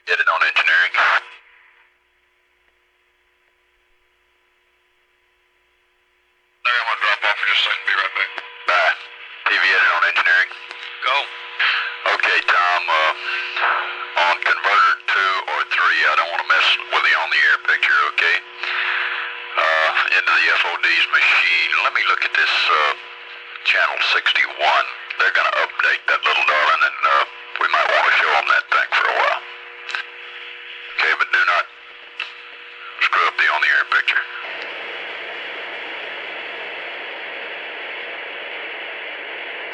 G: Get it on engineering. Larry, I'm gonna drop off for just a second. Be right back. Bye. TV edit on engineering. Go. Okay, Tom. On converter 2 or 3, I don't want to mess with the on-the-air picture, okay? Into the FOD's machine. Let me look at this channel 61. They're going to update that little darling, and we might want to show them that thing for a while. Okay, but do not screw up the on-the-air picture.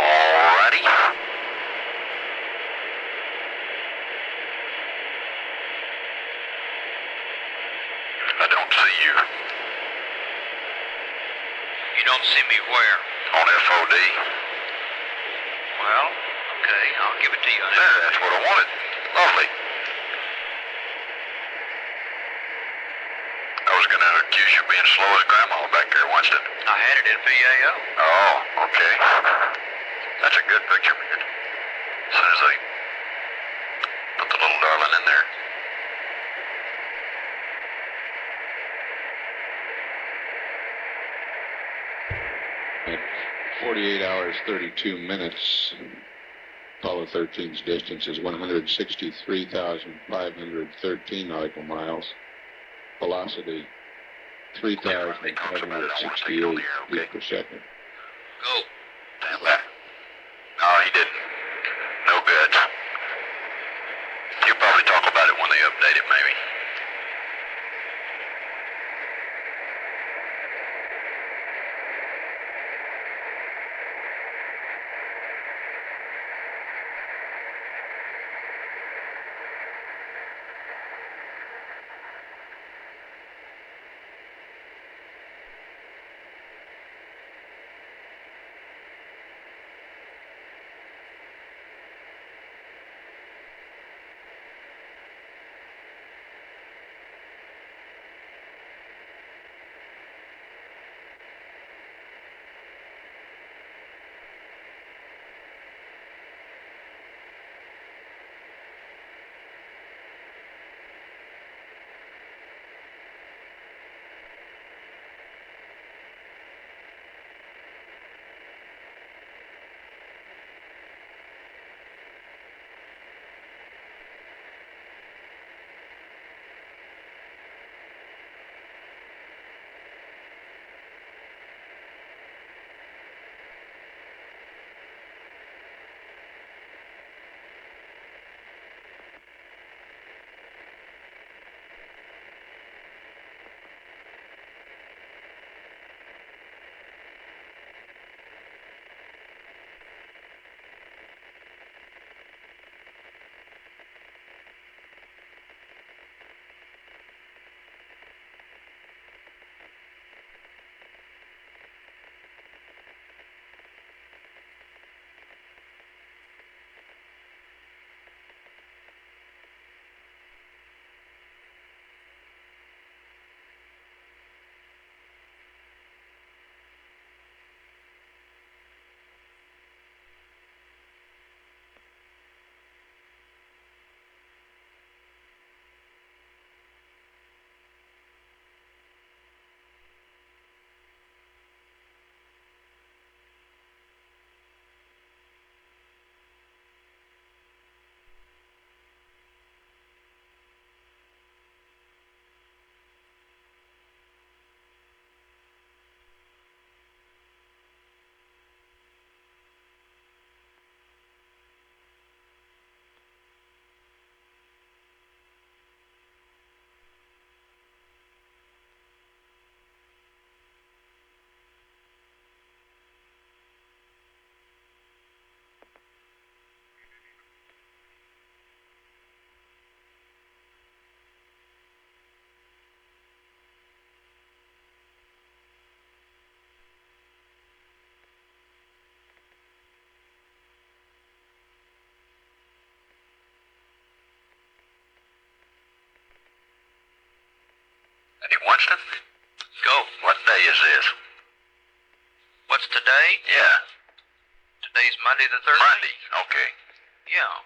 G: Alrighty. I don't see you.
C: You don't see me where?
G: On FOD.
C: Well, okay, I'll give it to you.
G: There, that's what I wanted. Lovely. I was going to accuse you of being slow as Grandma back there, Winston.
C: I had it in PAO.
G: Oh, okay. That's a good picture, man. As soon as I put the little darling in there.
A: At 48 hours, 32 minutes, Apollo 13's distance is 163,513 nautical miles. Velocity, 3,568 feet per second.
C: Go.
G: Stand back. No, he didn't. No good. You'll probably talk about it when they update it, maybe. Eddie Winston?
C: Go.
G: What day is this?
C: What's today?
G: Yeah.
C: Today's Monday the 13th.
G: Monday. Okay.
C: Yeah.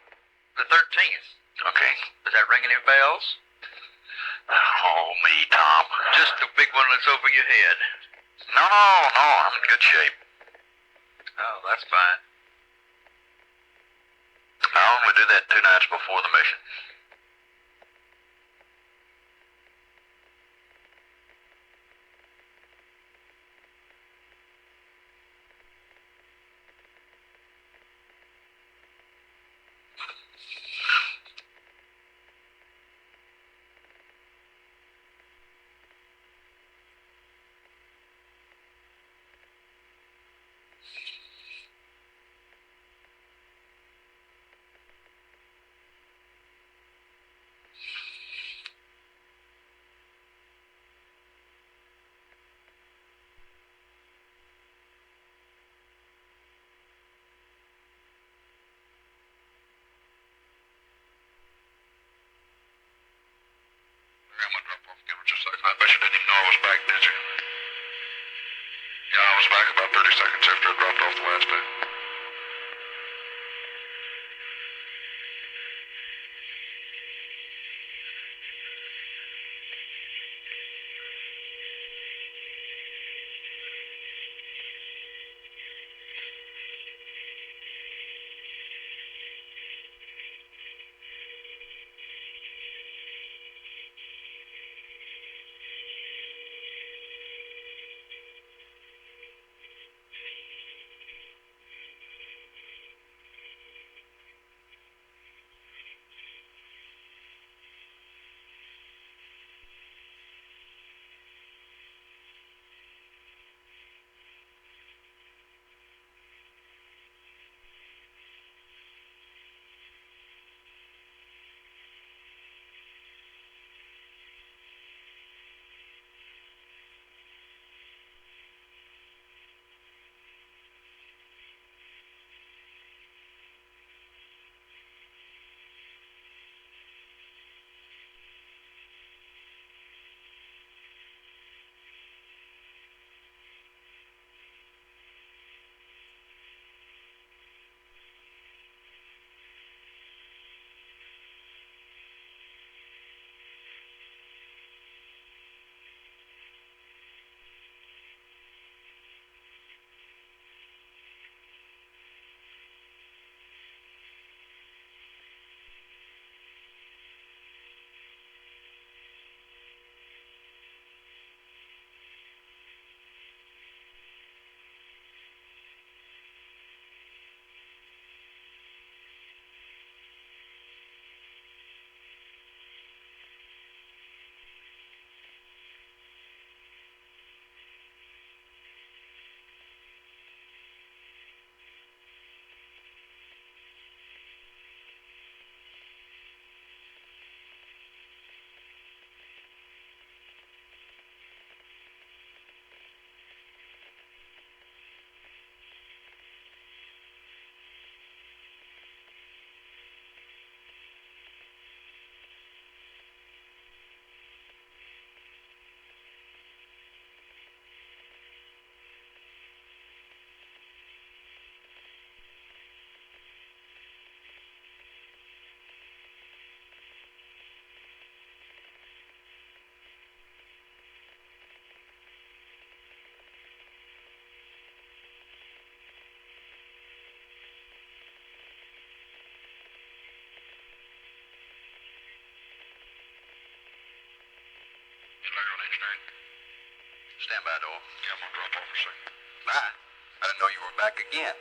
C: The 13th. Okay. Does that ring any bells? Oh, me, Tom. Just the big one that's over your head. No, I'm in good shape. Oh, that's fine. I only do that 2 nights before the mission. I'm gonna drop off again in just a second. I bet you didn't even know I was back, did you? Yeah, I was back about 30 seconds after I dropped off the last day. Engineering. Stand by, door. Yeah, I'm gonna drop off for a second. Bye. I didn't know you were back again.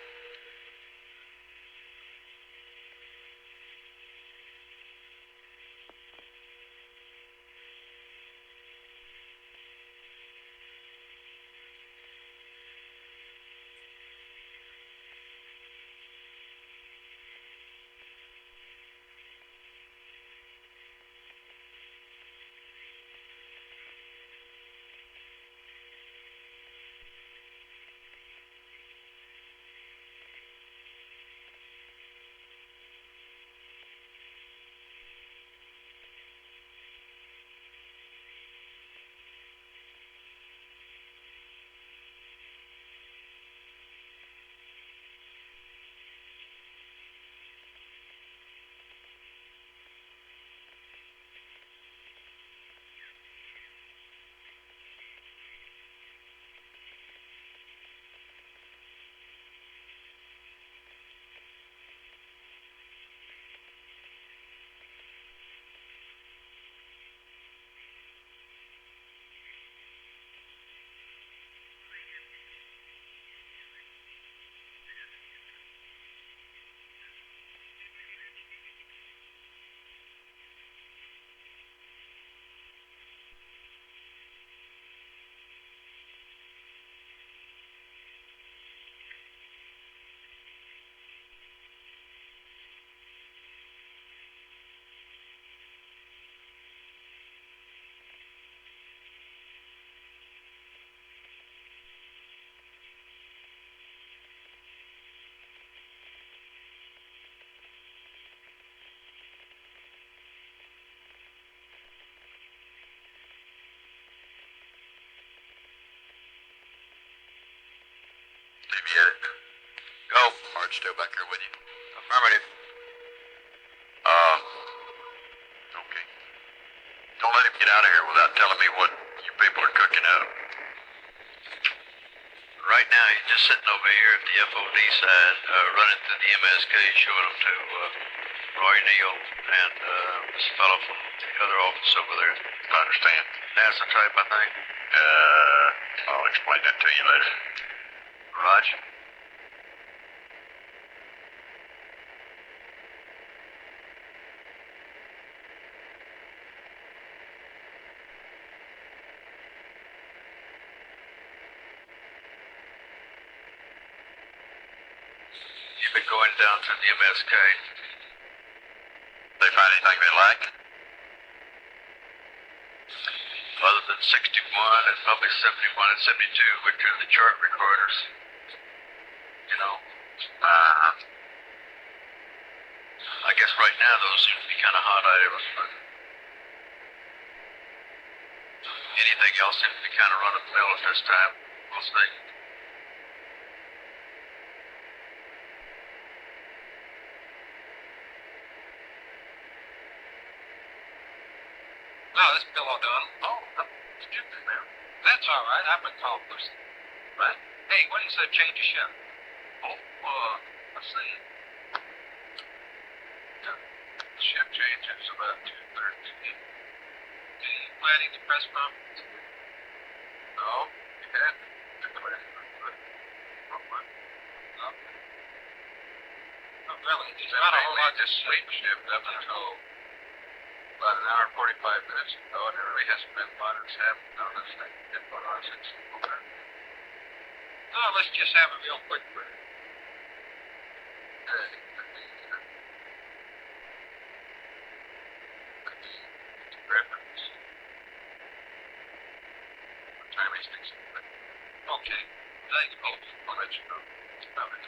G: guard still back there with you?
C: Affirmative.
G: Okay. Don't let him get out of here without telling me what you people are cooking up.
C: Right now, he's just sitting over here at the FOD side, running through the MSK, showing them to Roy Neal and this fellow from the other office over there.
G: I understand.
C: That's the type, I think.
G: I'll explain that to you later.
C: Raj? You've been going down to the MSK.
G: They find anything they like?
C: Other than 61 and probably 71 and 72, which are the chart recorders. You know. I guess right now those seem to be kind of hot items, but anything else seems to be kind of run of the mill at this time. We'll see.
H: No, this bill all done. Oh, I'm stupid now. That's all right. I've been called first. Right. Hey, what do you say change the chef? Oh, let's see. The shift change is about 2:30. Do you planning to press conference? No, you had to press conference. Not really. There's not a whole lot to sleep shift up until about an hour and 45 minutes ago, and there really hasn't been a lot that's happened on this thing. It's been on since okay. No, let's just have a real quick break. Reference. What time is this? Okay. Thanks, folks. I'll let you know. About it.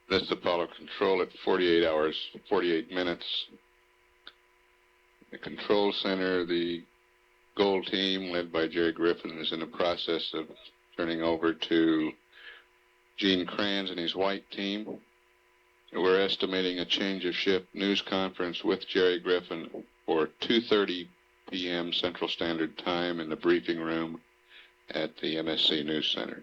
A: This is Apollo Control at 48 hours, 48 minutes. The control center, the gold team led by Jerry Griffin is in the process of turning over to Gene Kranz and his white team. We're estimating a change of ship news conference with Jerry Griffin for 2:30 p.m. Central Standard Time in the briefing room at the MSC News Center.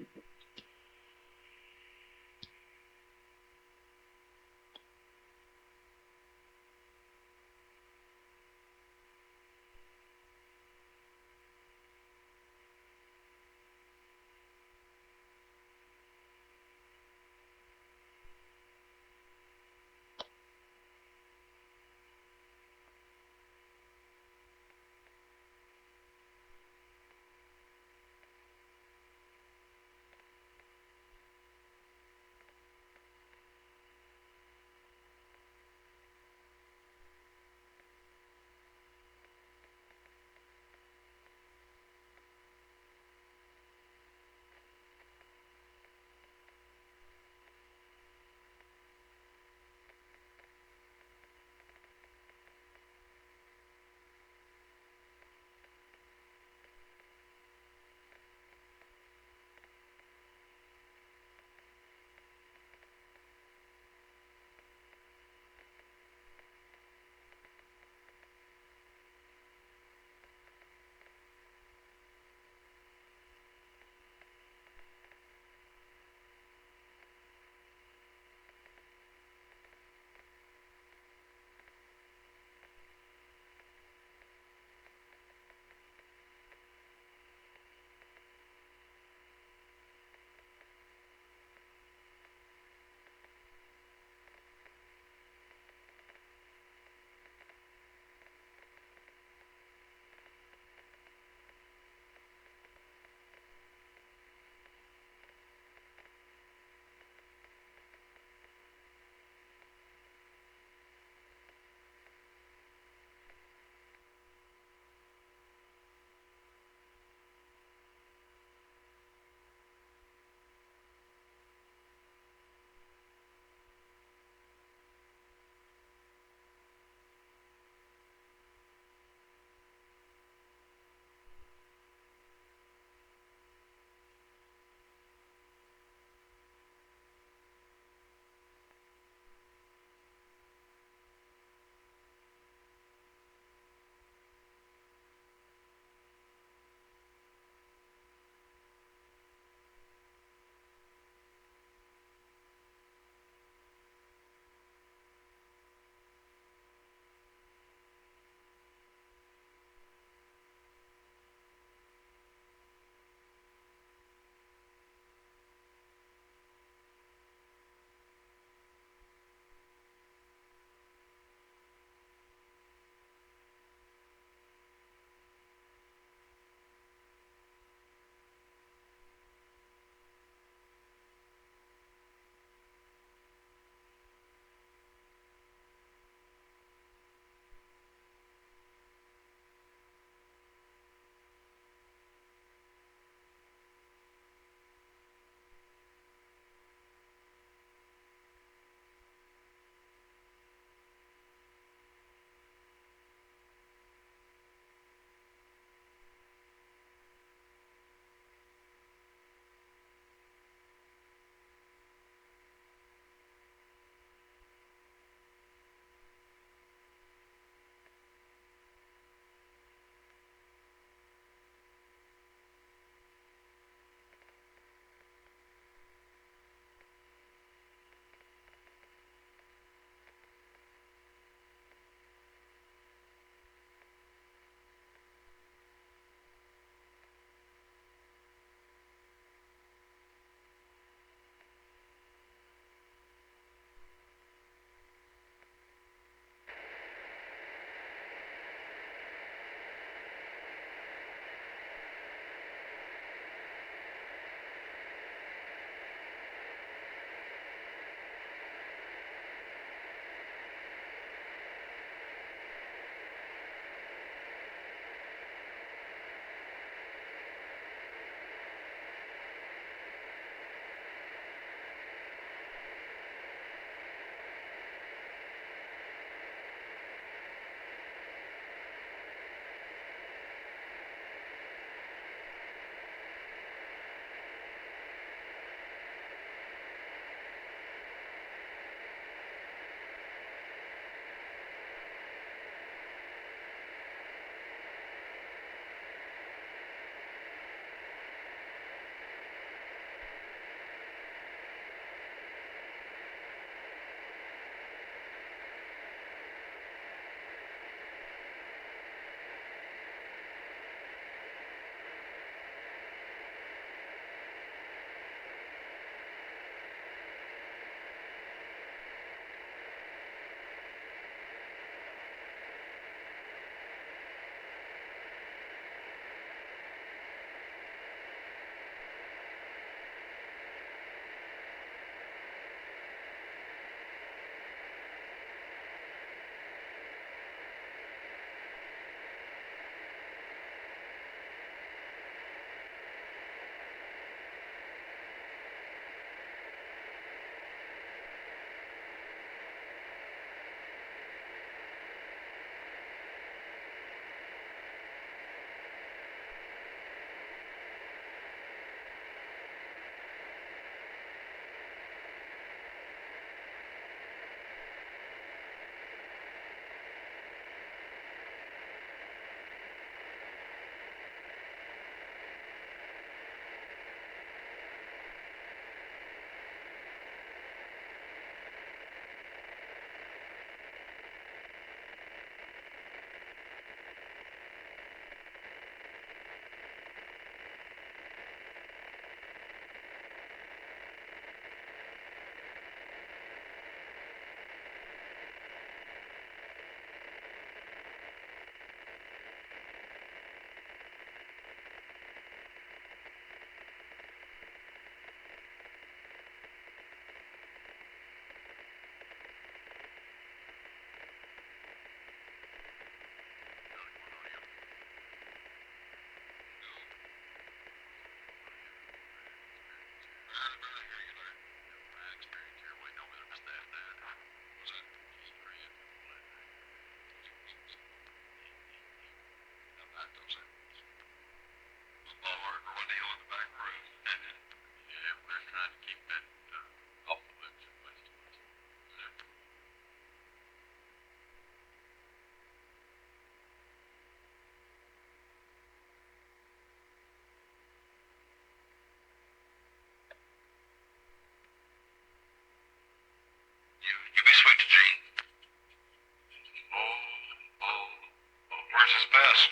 G: best?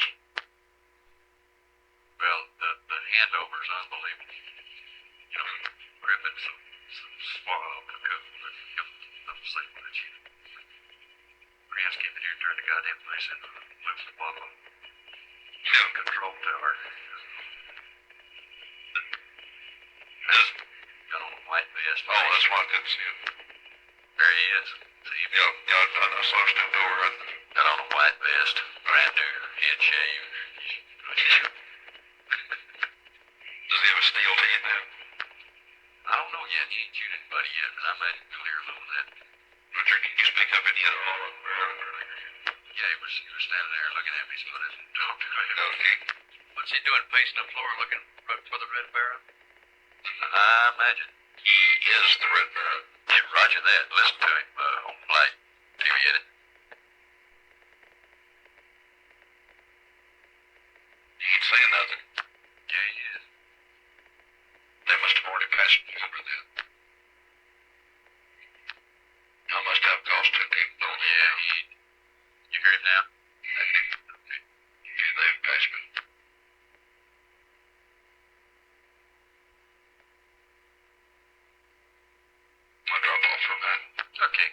C: Well, the handover's unbelievable. You know, gripping some swallow cocoon and don't say much. Grant's getting here and turn the goddamn place into a loose bubble. Control tower. Got on a white vest.
G: Oh, that's why I couldn't see him.
C: There he is. See him?
G: Yeah, I saw him stood over.
C: Got on a white vest, brand new, head shave.
G: Does he have a steel teeth now?
C: I don't know yet. He ain't chewed anybody yet, but I made it clear a little that.
G: Richard, can you speak up any at all?
C: Yeah, he was standing there looking at me, so I didn't talk to him.
G: Okay.
C: What's he doing, pacing the floor looking for the Red Baron? I imagine.
G: He is the Red Baron.
C: Yeah, roger that. Listen to him on flight. Deviate it.
G: He ain't saying nothing.
C: Yeah, he is.
G: They must have already passed me over then. I must have cause to keep on.
C: Yeah, you hear him now?
G: Yeah, they've passed me. I'll drop off for a minute.
C: Okay.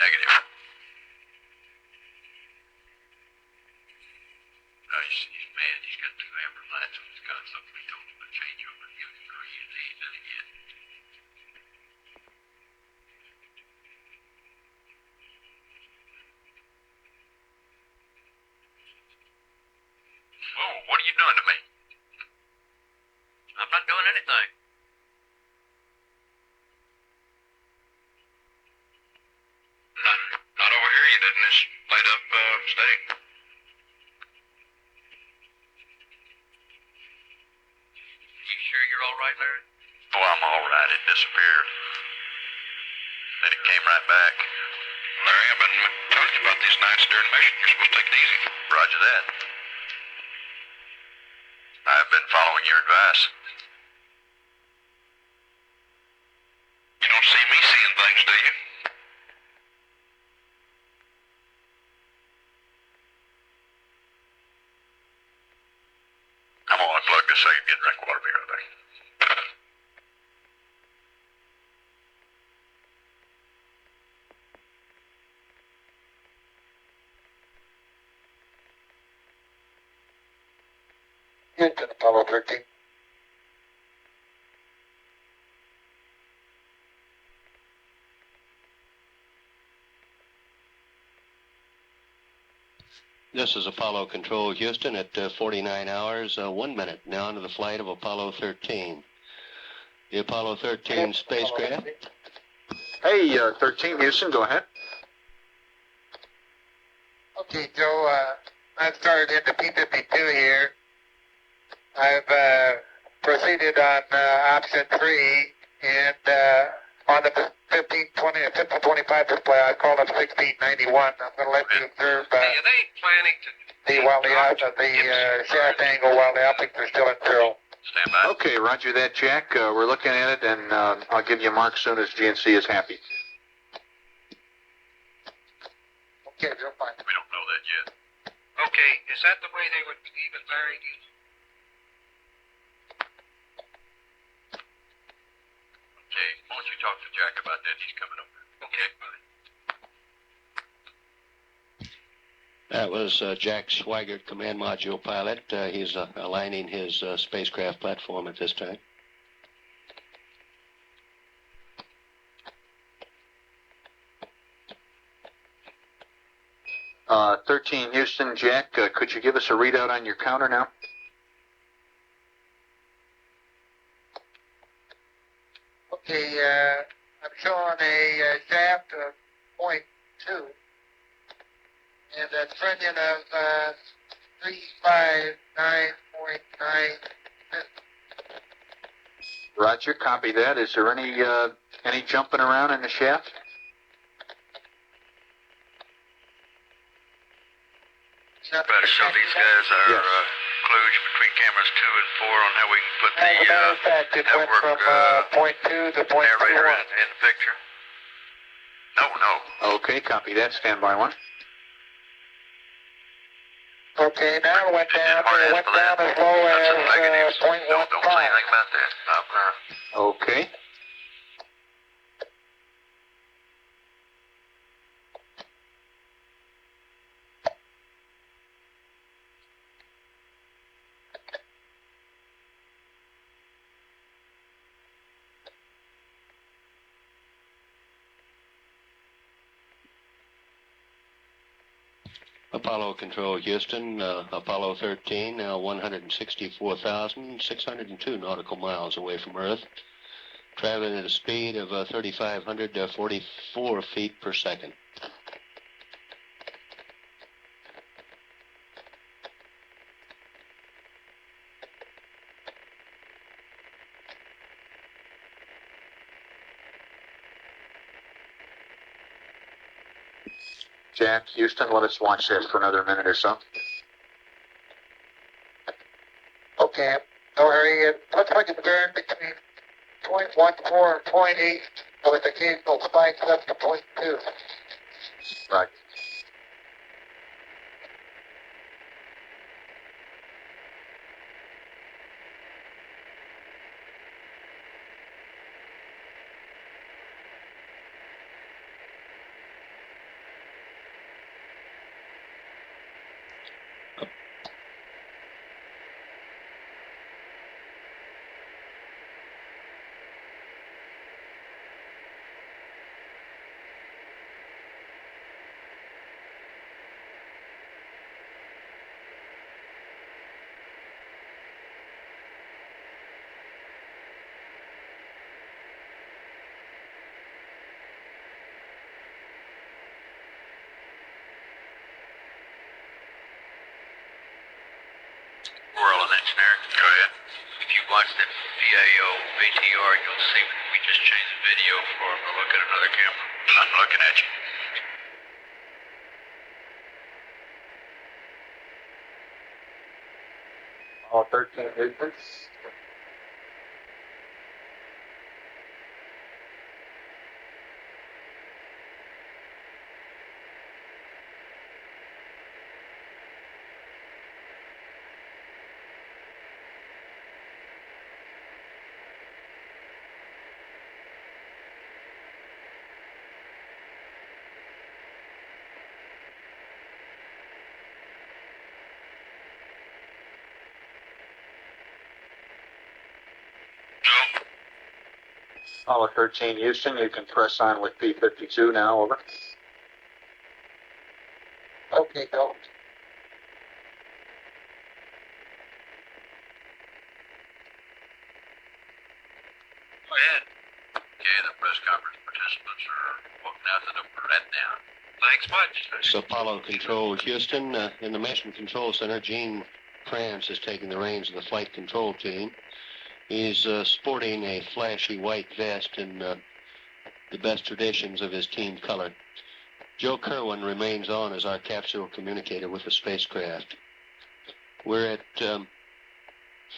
C: Negative. No, he's mad. He's got 2 amber lights on his gun. Somebody told him to change over and give him green, and he ain't done it yet. Whoa, what are you doing to me? I'm not doing anything.
G: Not over here, you didn't. This laid up steak.
C: You sure you're all right, Larry? Oh, I'm all right. It disappeared. Then it came right back.
G: Larry, I've been telling you about these nights during mission. You're supposed to take it easy.
C: Roger that. I've been following your advice.
G: You don't see me seeing things, do you?
C: I'm gonna unplug this second, get a drink of water, be right back.
E: Houston, Apollo 13.
I: This is Apollo Control Houston at 49 hours, 1 minute now into the flight of Apollo 13. The Apollo 13 spacecraft.
D: Hey, 13 Houston, go ahead.
E: Okay, Joe, I started into P-52 here. I've proceeded on option 3, and On the 1525 display, I called up 1691. I'm going to let you observe
H: Hey, are they planning to...
E: the shaft angle while the optics are still at zero.
H: Stand by.
D: Okay, roger that, Jack. We're looking at it, and I'll give you a mark soon as GNC is happy.
E: Okay, real fine.
H: We don't know that yet. Okay, is that the way they would even marry you? Okay, why don't you talk to Jack about that? He's coming over. Okay, bye.
I: That was Jack Swigert, command module pilot. He's aligning his spacecraft platform at this time.
D: Uh, 13 Houston, Jack, could you give us a readout on your counter now?
E: Okay, I'm showing a shaft of 0.2 and a trunnion of 359.9.
D: Roger, copy that. Is there any jumping around in the shaft?
C: Better show these guys our
D: Yes.
C: clues between cameras 2 and 4 on how we can put
E: As a matter of
C: the
E: fact, it went
C: network
E: from 0.2 to
C: narrator
E: 0.21.
C: in the picture. No.
D: Okay, copy that. Stand by one.
E: Okay, now it went down. It went down as low
C: That's
E: as
C: a negative. Don't say
E: 0.15.
C: anything about that. Stop there.
D: Okay.
I: Apollo Control, Houston. Apollo 13, now 164,602 nautical miles away from Earth, traveling at a speed of 3,500 to 44 feet per second.
D: Jack, Houston, let us watch this for another minute or so.
E: Okay, no hurry. It looks like it's burned between 0.14 and 0.8 with occasional spikes up to 0.2.
D: Right.
C: Whirling engineer. Go ahead. If you watch the VAO VTR, you'll see we just changed the video for him to look at another camera. I'm looking at you.
D: All 13 Houston. Apollo 13 Houston, you can press on with P-52 now, over.
E: Okay, go.
C: Go ahead. Okay, the press conference participants are walking out the door. Right now. Thanks much.
I: It's Apollo Control, Houston. In the Mission Control Center, Gene Kranz is taking the reins of the flight control team. He's sporting a flashy white vest and the best traditions of his team color. Joe Kerwin remains on as our capsule communicator with the spacecraft. We're at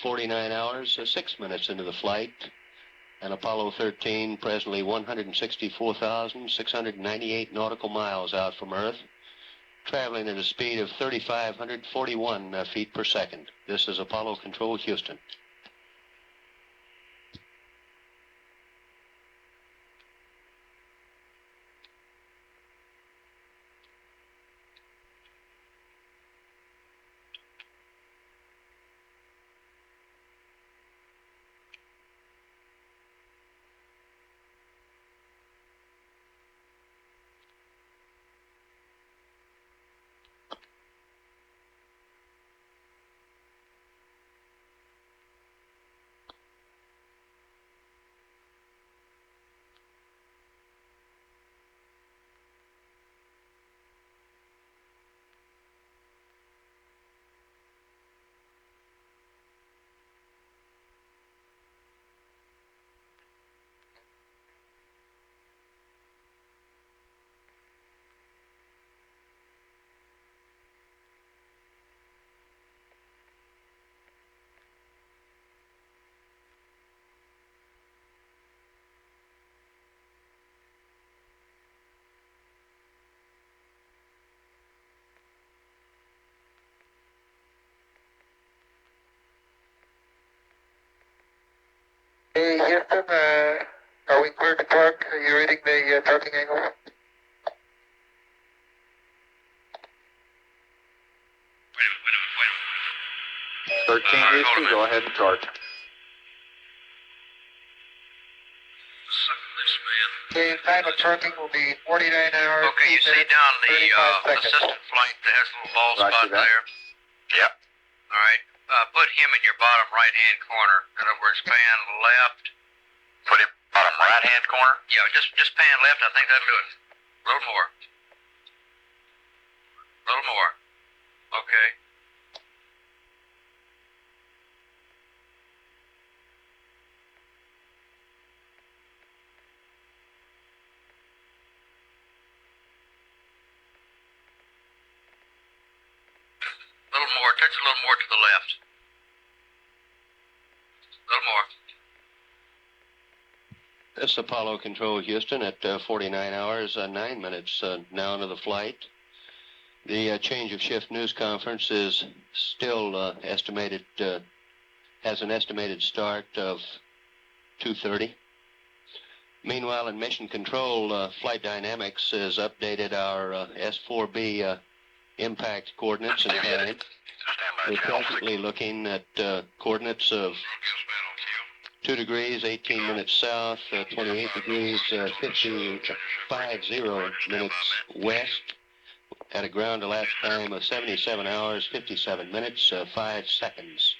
I: 49 hours, 6 minutes into the flight, and Apollo 13 presently 164,698 nautical miles out from Earth, traveling at a speed of 3,541 feet per second. This is Apollo Control, Houston.
E: Hey, Houston, are we clear to park? Are you reading the parking angle?
D: 13 Houston, go ahead and torque.
E: Okay, time of parking will be 49 hours.
C: Okay, you see down the assistant flight that has a little ball spot there?
G: Yep.
C: All right. Put him in your bottom right-hand corner. In other words, pan left.
G: Put him bottom right-hand corner?
C: Yeah, just pan left. I think that'll do it. A little more. A little more. Okay. A little more. Touch a little more to the left. A little more.
I: This is Apollo Control, Houston, at 49 hours, 9 minutes now into the flight. The change of shift news conference is still estimated, has an estimated start of 2:30. Meanwhile, in Mission Control, Flight Dynamics has updated our S4B impact coordinates and time. We're presently looking at coordinates of 2 degrees, 18 minutes south, 28 degrees, 50 minutes west, at a ground elapsed time of 77 hours, 57 minutes, 5 seconds.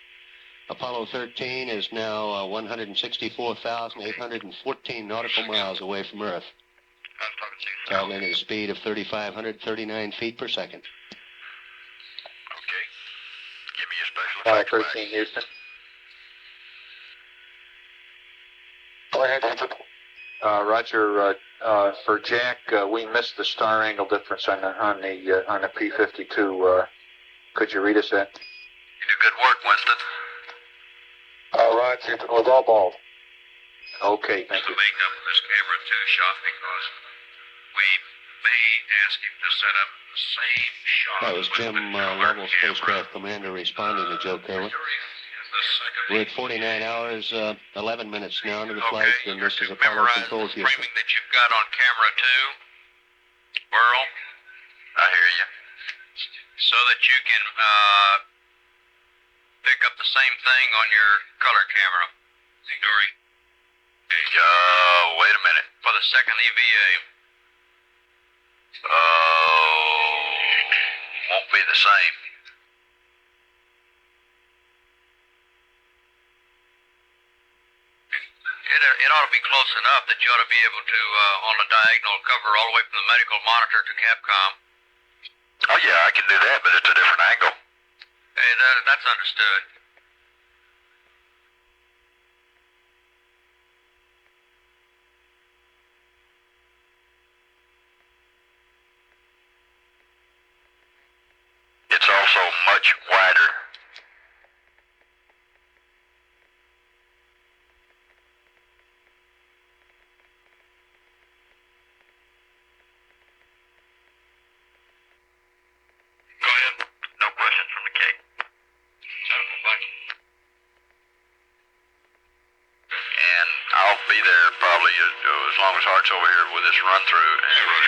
I: Apollo 13 is now 164,814 nautical miles away from Earth, traveling at a speed of 3,539 feet per second.
G: Okay. Give me your special
D: Flight
G: effects.
D: 13 Houston.
E: Go ahead, Houston.
D: Roger. For Jack, we missed the star angle difference on the P-52. Could you read us that?
G: You do good work, Winston.
E: Roger, it was all bald.
D: Okay, thank
H: The
D: you.
H: makeup of this camera too, shot, because we may ask him to set up the same shot.
I: That was
H: with
I: Jim
H: the color
I: Lovell,
H: camera.
I: spacecraft commander, responding to Joe Kerwin. We're at 49 hours, 11 minutes now into the flight,
C: Okay,
I: and
C: you're
I: this is
C: to
I: Apollo
C: memorize
I: Control,
C: the
I: Houston.
C: framing that you've got on camera too, Burl,
G: I hear you.
C: so that you can pick up the same thing on your color camera. Dory.
G: Wait a minute.
C: For the second EVA.
G: Won't be the same.
C: It ought to be close enough that you ought to be able to, on a diagonal, cover all the way from the medical monitor to Capcom.
G: Oh yeah, I can do that, but it's a different angle.
C: Hey, that's understood.
G: also much wider. Go ahead. No questions from the Cape. And I'll be there probably as long as Hart's over here with this run through.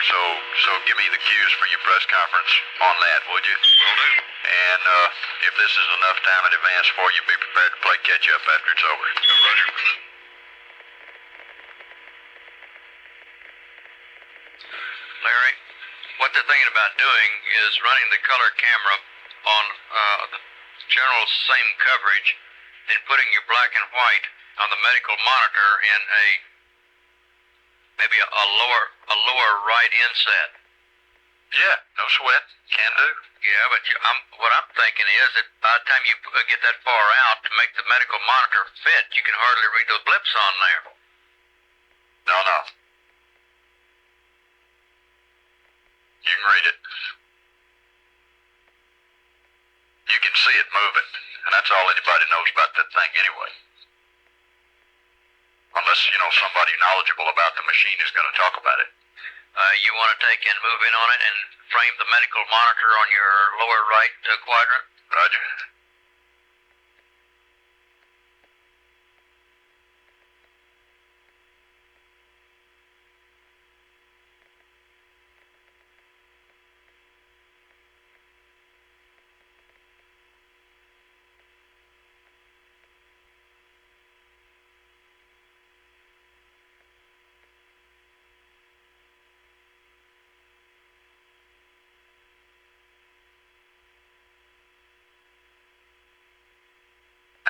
G: So give me the cues for your press conference on that, would you? Will do. And if this is enough time in advance for you, be prepared to play catch up after it's over. Roger.
C: Larry, what they're thinking about doing is running the color camera on the general same coverage and putting your black and white on the medical monitor in maybe a lower right inset.
G: Yeah, no sweat. Can do.
C: Yeah, but what I'm thinking is that by the time you get that far out to make the medical monitor fit, you can hardly read those blips on there.
G: No. You can read it. You can see it moving, and that's all anybody knows about that thing anyway. Unless, somebody knowledgeable about the machine is going to talk about it.
C: You want to take and move in on it and frame the medical monitor on your lower right quadrant?
G: Roger.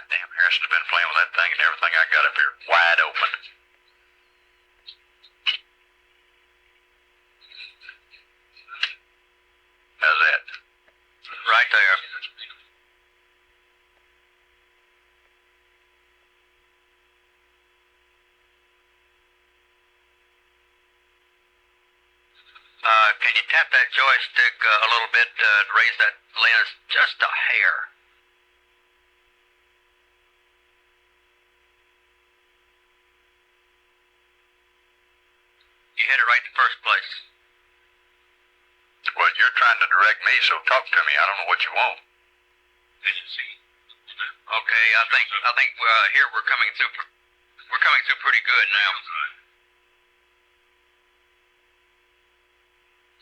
G: Damn, Harrison has been playing with that thing and everything I got up here wide open. How's that?
C: Right there. Can you tap that joystick a little bit to raise that lens just a hair? You hit it right in the first place.
G: Well, you're trying to direct me, so talk to me. I don't know what you want.
C: Okay, I think here we're coming through pretty good now.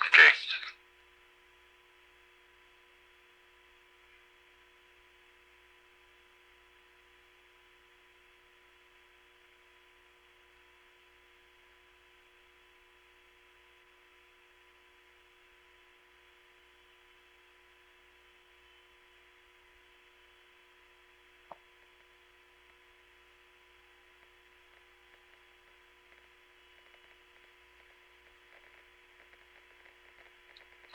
G: Okay.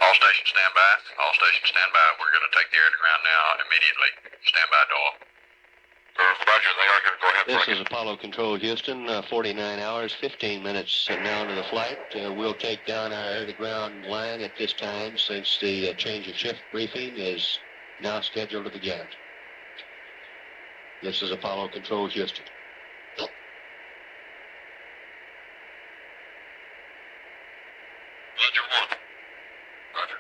G: All stations stand by. All stations stand by. We're going to take the air to ground now immediately. Stand by, Doyle. Roger, they are going to go ahead.
I: This is Apollo Control Houston, 49 hours, 15 minutes now into the flight. We'll take down our air-to-ground line at this time since the change of shift briefing is now scheduled to begin. This is Apollo Control Houston.
G: Roger, 1. Roger.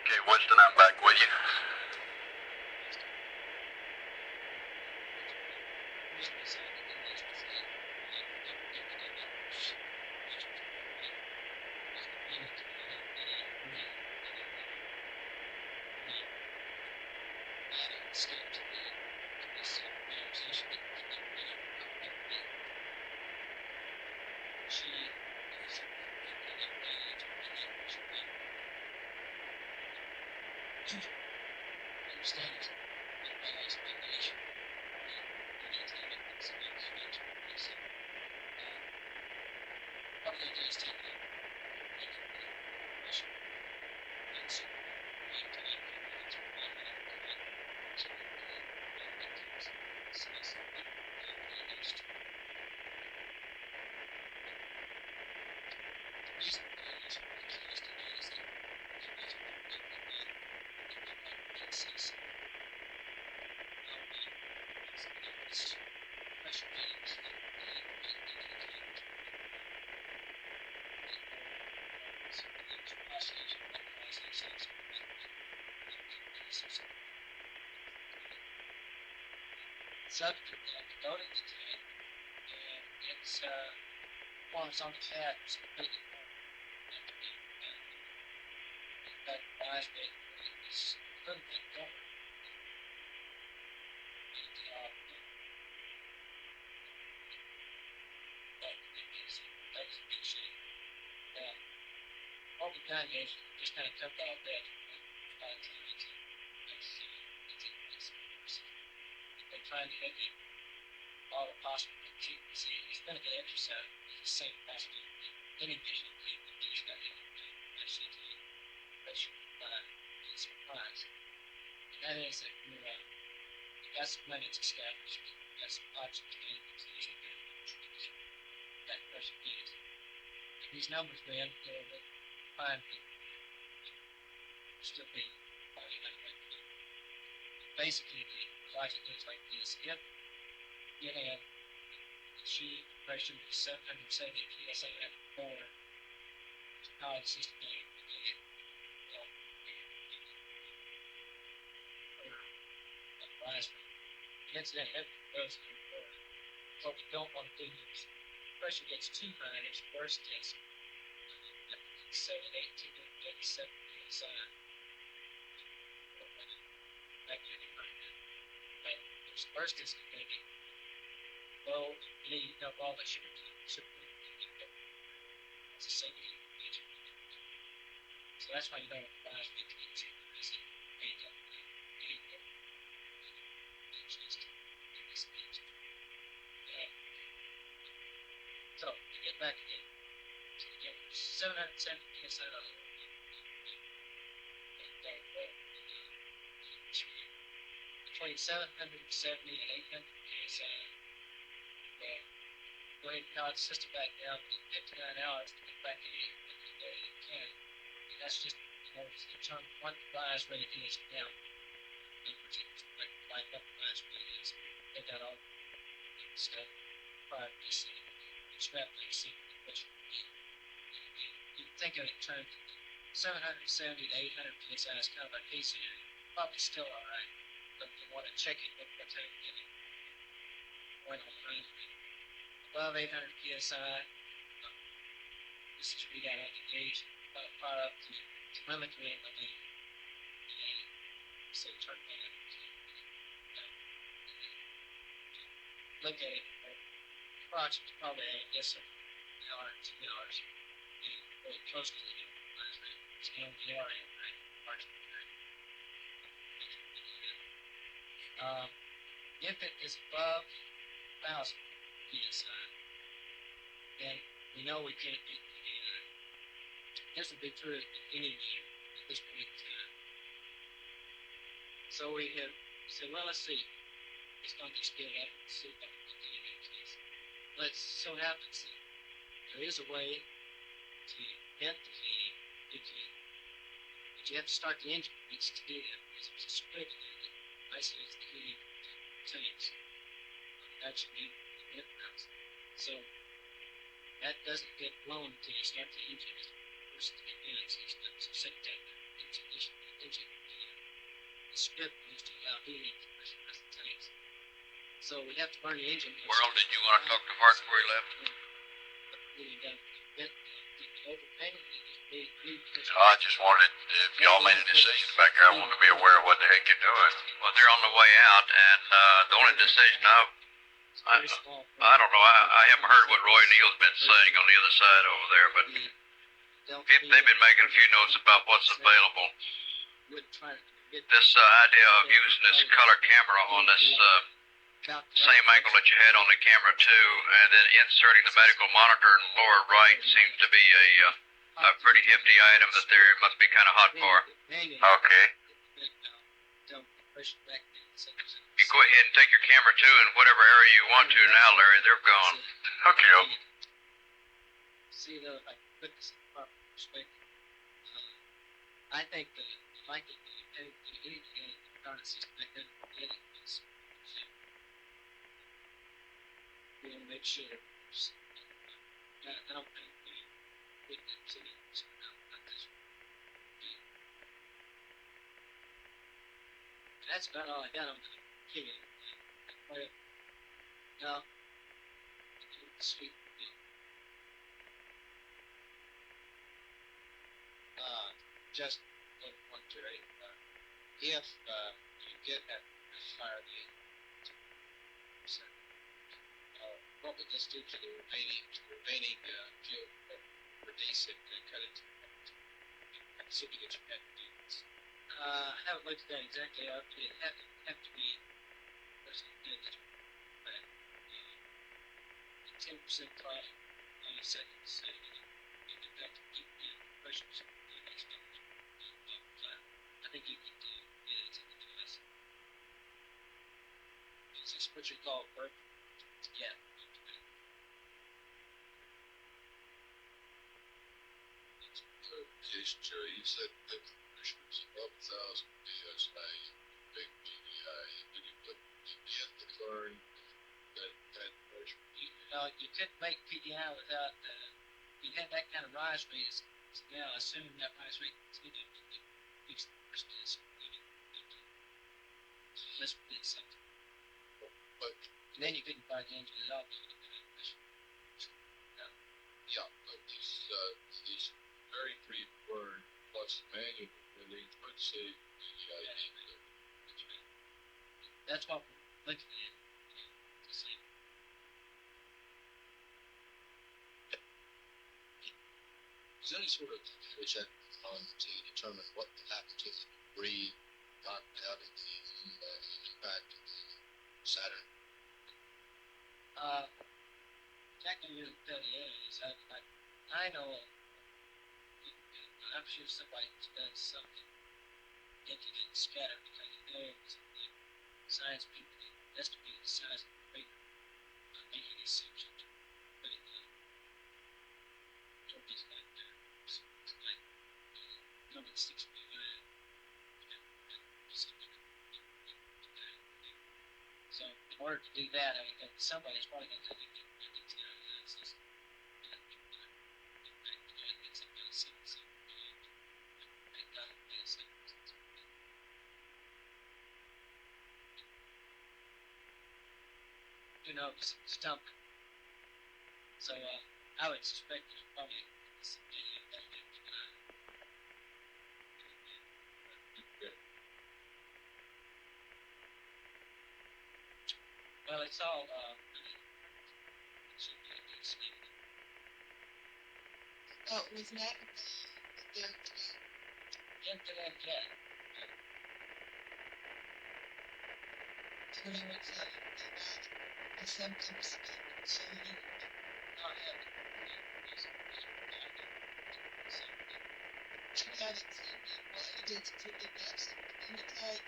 G: Okay, Winston, I'm back with you.
F: Subject devoted to it, and it's forms on the pad is completely that lies bit is a little bit lower. But it's in good shape. What we've done is just kind of took all that they're trying to hit it all the possible frequency. He's going to get exercise at the same possible any visual frequency. He's got to actually do pressure and surprise. And that is that you've got some limits established. You've got some options to get that pressure is. And these numbers we end up fine still be basically the logic is like this. If you have achieved pressure of 770 psi at 4, how the system incident goes to what we don't want to do is pressure gets too high, it's worst case. 78 to 57 psi. First is going to be low, lead up all the sugar. It's a safety feature. So that's why you don't advise me to get to this. So to get back again, to get 770 psi. Between 770 and 800 psi. Go ahead and count the system back down to 59 hours to get back to 800 you can. And that's just to determine what the bias rate is now. In other words, like what the bias rate is. They got all the stuff prior to this extrapolate see what you think of it in terms of 770 to 800 psi is kind of a case scenario. Probably still alright. But you want to check it one more time to get it point on line. Above 800 psi, this is where you got to engage fire up to telemetry and the so turn that look at it approximately probably I guess an hour, 2 hours, very close to the last rate. It's going to be alright, approximately. If it is above 1,000 psi, then we know we can't get the this will be true at any year at this point in time. So we have said, well, let's see. It's going to scale up and see what we can do in that case. But it so happens that there is a way to vent the heat if you, but you have to start the engine beats to do that because it's a split that isolates the heat tanks. That should be the vent. So that doesn't get blown until you start the engine. It's the first to get in, so it's not so set that it's addition to do. ship used to allow heating to push the rest of the tanks. So we have to burn the engine.
C: Well, did you want to talk to Hart before he left?
G: I just wanted, if y'all made a decision back there, I wanted to be aware of what the heck you're doing.
C: Well, they're on the way out, and the only decision I don't know. I haven't heard what Roy Neal's been saying on the other side over there, but they've been making a few notes about what's available. This idea of using this color camera on this same angle that you had on the camera too, and then inserting the medical monitor in the lower right seems to be a pretty hefty item that they must be kind of hot for.
G: Okay.
C: You go ahead and take your camera too in whatever area you want to now, Larry. They're gone.
G: Okay.
F: See, though, if I put this in proper perspective, I think that likely anything in the current system that could be is we want to make sure. I don't think we would consider this not this. That's about all I got on the opinion. No. Sweet. Just one theory. If you get that fire the what would this do to the remaining fuel release it and cut it? Assuming that you had to do this. I haven't looked at that exactly. It would have to be 10% cloud, 90 seconds. You get back to keep the pressures. I think you can get it to the device. Is this what you call work? Yeah.
H: Clarification, Jerry, you said that the pressure is above 1,000 psi, big PDI. Did you put PDI to learn that pressure?
F: You couldn't make PDI without, you had that kind of rise rate. Now, assuming that rise rate is going to fix the first bit. Let's put something.
H: But,
F: and then you couldn't fire the engine at all.
H: Yeah, but these very free burn plus manual really could save PDI.
F: That's what we're looking at.
H: Is there any sort of vision to determine what the application degree not having the impact of Saturn?
F: Technically, I know. I'm sure somebody does something that you get scattered because you know science people estimate the size of the crater, making a section, but it don't just like that. It's like number 6 million. So in order to do that, I mean, somebody's probably going to do these analysis. You know, stump. So I would suspect it's probably well, it's all
J: oh, was that the symptoms? So you not have it did to the best indicate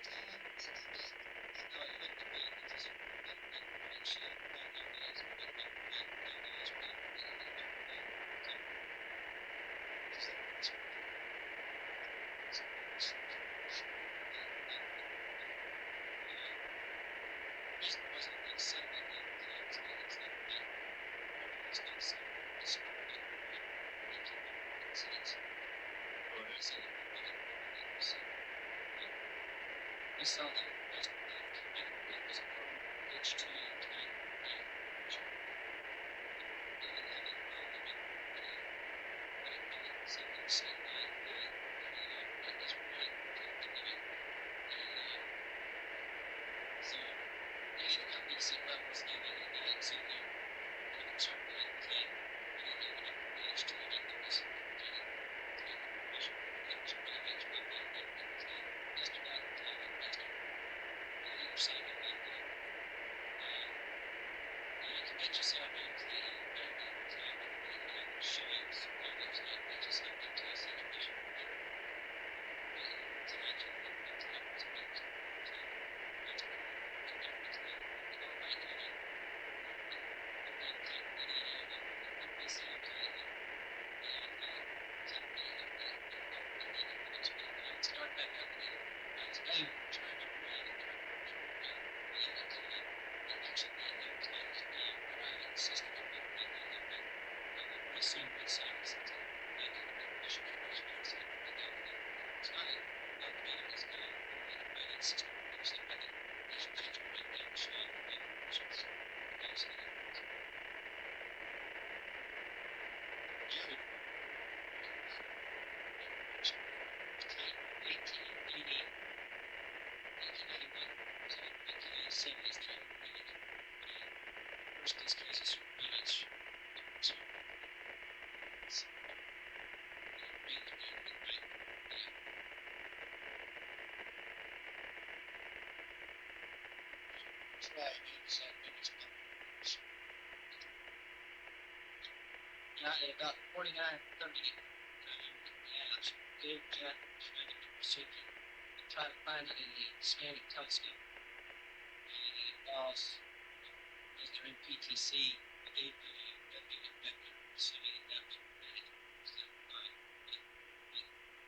J: I saw that yesterday. It was from H2 type. So, any competency levels given in that, so they're concerned with it. Okay. H2 yesterday. You can get yourself into the shapes, all those like that, just like that to a situation. Start back up again. Today we're trying to read and trying to actually be there times now private system of pretty soon with science and it's not like being as good but it's system of somebody these things are right down show First, these cases are pretty much at about 49:30, Dave Jack Swigert and try to find it in the scanning telescope. And it involves, as they're in PTC, they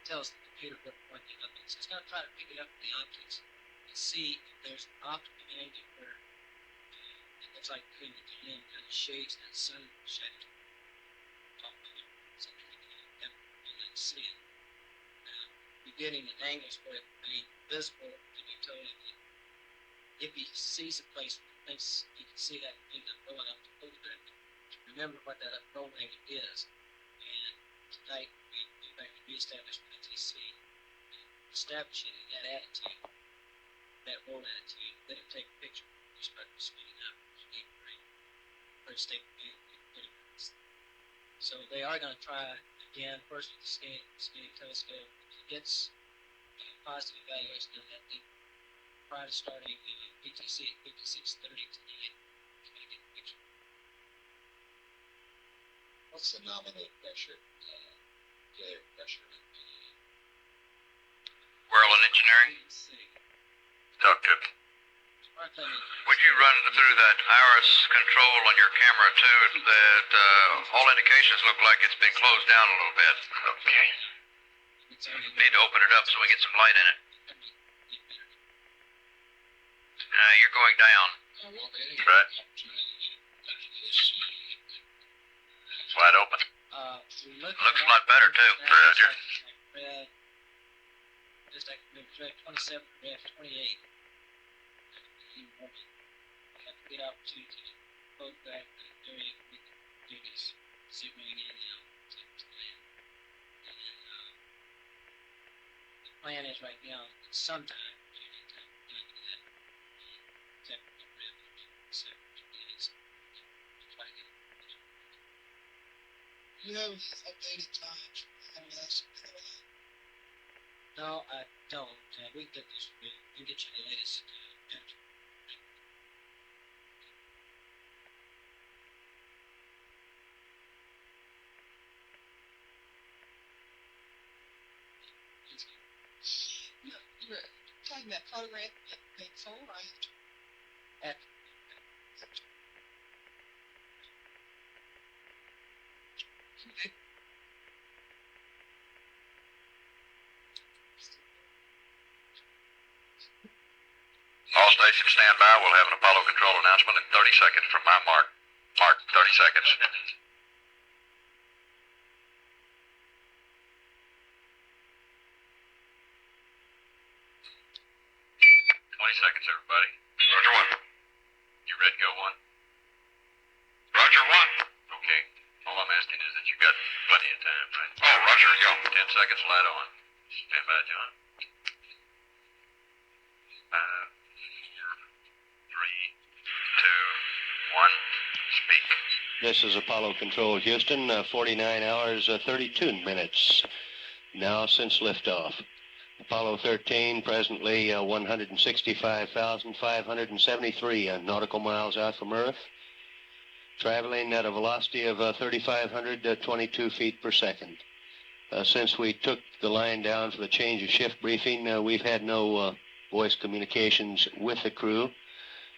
J: tells the computer what point the object is. So it's going to try to pick it up with the objects and see if there's an optical angle where it looks like the limb kind of shades that sun shape. So you can see it. Now, you're getting the angles where it may be visible, and you tell him that if he sees a place where he thinks you can see that thing rolling up the photograph, remember what that roll angle is. And tonight we might reestablish PTC, establishing that attitude, that roll attitude, then it take a picture, you start speeding up, first take a view, so they are going to try again, first with the scanning telescope. If it gets positive evaluation of that, they prior to starting PTC at 56:30 tonight, try to get a picture.
K: What's the nominal pressure? Air pressure.
C: Whirling engineering.
G: Talk to him. Would you run through that iris control on your camera too? That all indications look like it's been closed down a little bit. Okay. Need to open it up so we get some light in it. You're going down. Right. It's wide open. Looks a lot better too. Roger.
J: Red, just like red 27, red 28. You have a good opportunity to photograph the area we can do this zooming in and out. And the plan is right now that sometime during the time doing that, temperature red, so try to get it.
K: You have updated times for MLS.
J: No, I don't. We can get this. We can get you the latest temperature.
K: You're talking about photograph being full, right?
G: All stations stand by. We'll have an Apollo control announcement in 30 seconds from my mark. Mark, 30 seconds. seconds, everybody. Roger, 1. You ready to go, 1? Roger, 1. Okay. All I'm asking is that you got plenty of time, right? Oh, roger, go. 10 seconds, light on. Stand by, John. 5, 4, 3, 2, 1. Speak.
I: This is Apollo Control, Houston, 49 hours, 32 minutes now since liftoff. Apollo 13, presently 165,573 nautical miles out from Earth, traveling at a velocity of 3,522 feet per second. Since we took the line down for the change of shift briefing, we've had no voice communications with the crew.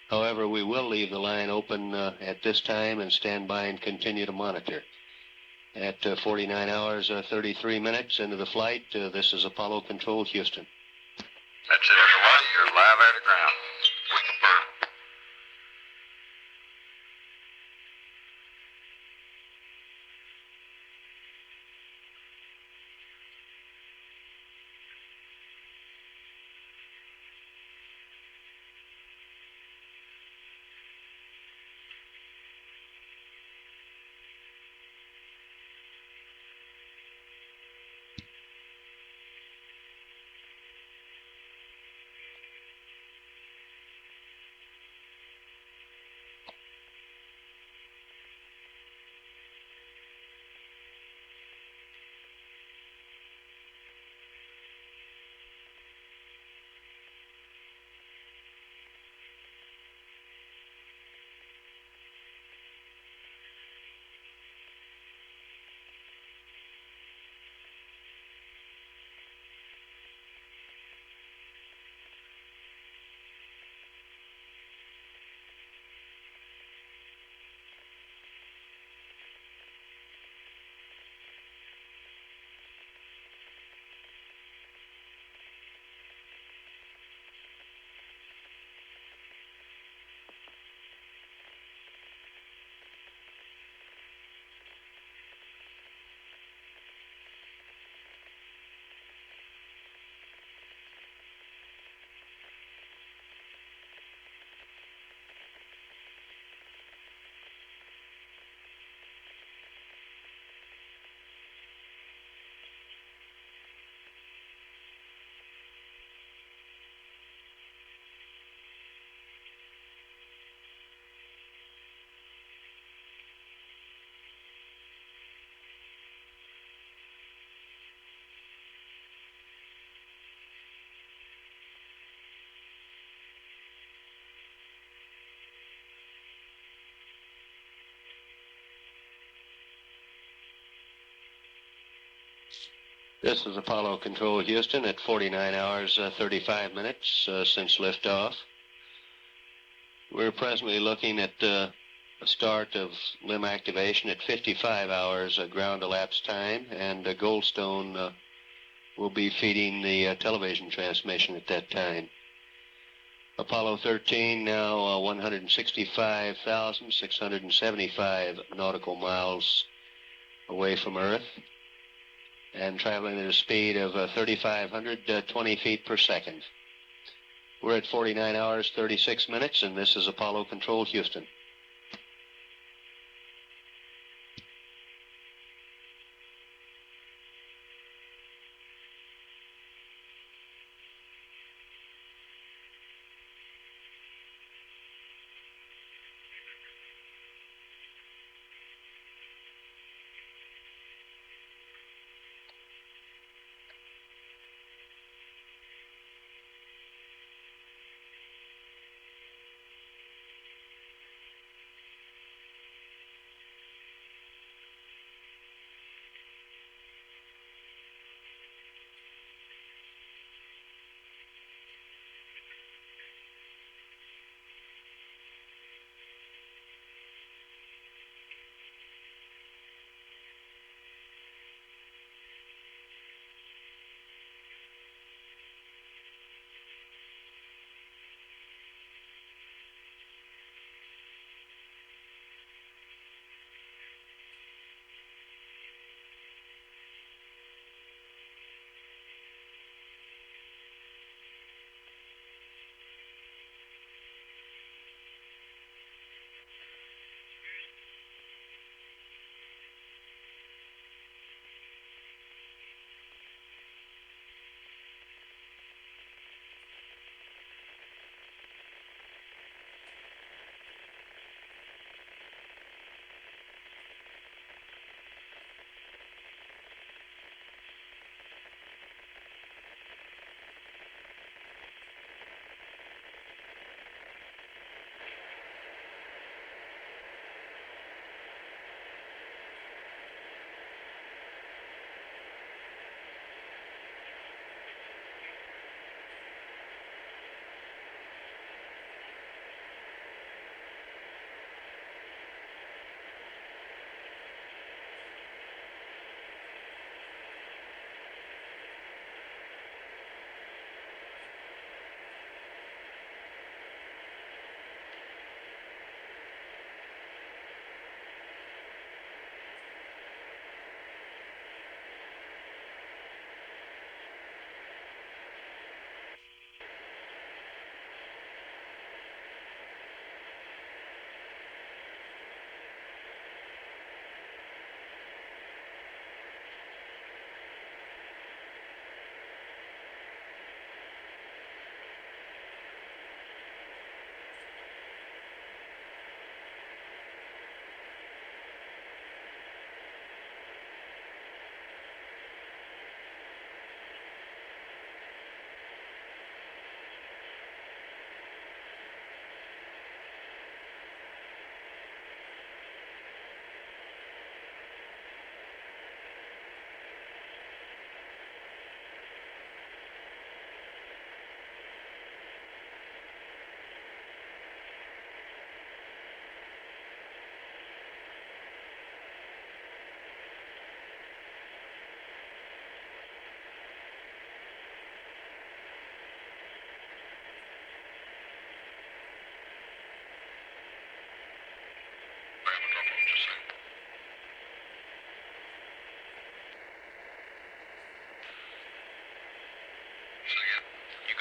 I: However, we will leave the line open at this time and stand by and continue to monitor. At 49 hours, 33 minutes into the flight, this is Apollo Control, Houston.
G: That's it, everybody. You're live out of the ground. We confirm.
I: This is Apollo Control, Houston, at 49 hours, 35 minutes since liftoff. We're presently looking at a start of limb activation at 55 hours ground elapsed time, and Goldstone will be feeding the television transmission at that time. Apollo 13 now 165,675 nautical miles away from Earth, and traveling at a speed of 3,520 feet per second. We're at 49 hours, 36 minutes, and this is Apollo Control, Houston.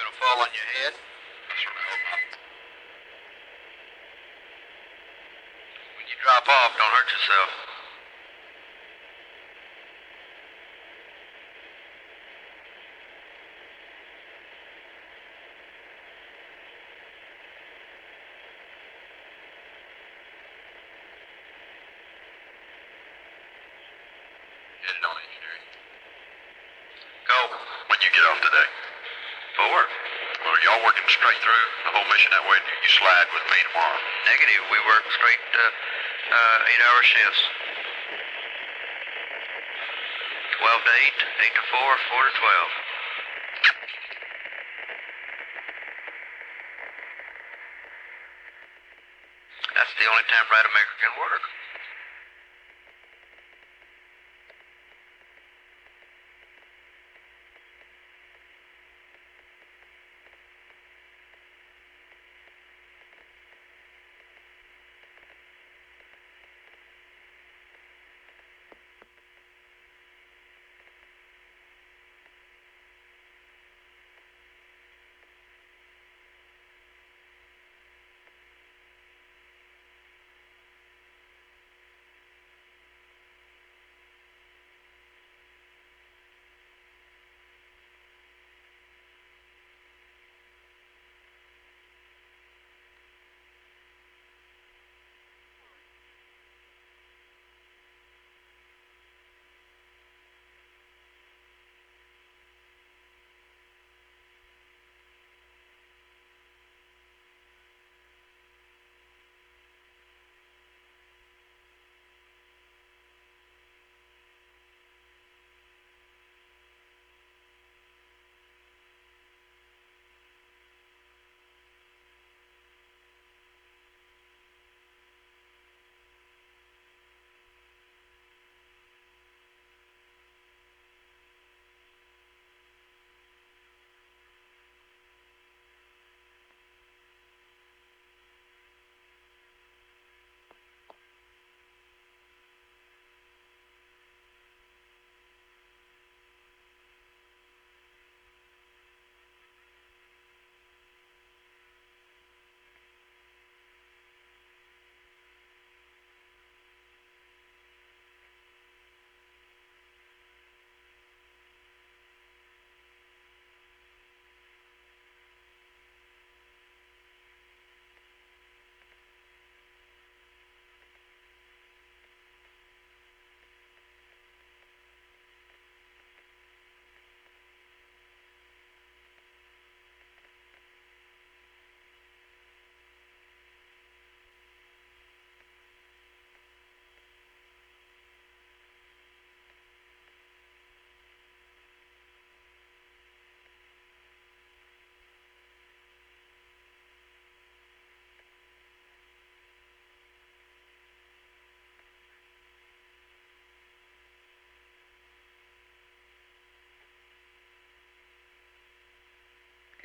C: gonna fall on your head? When you drop off, don't hurt yourself.
G: Headed on engineering. Go. When you get off today? For work. Well, y'all working straight through the whole mission that way? You slide with me tomorrow.
C: Negative. We work straight 8-hour shifts. 12 to 8, 8 to 4, 4 to 12. That's the only time right America can work.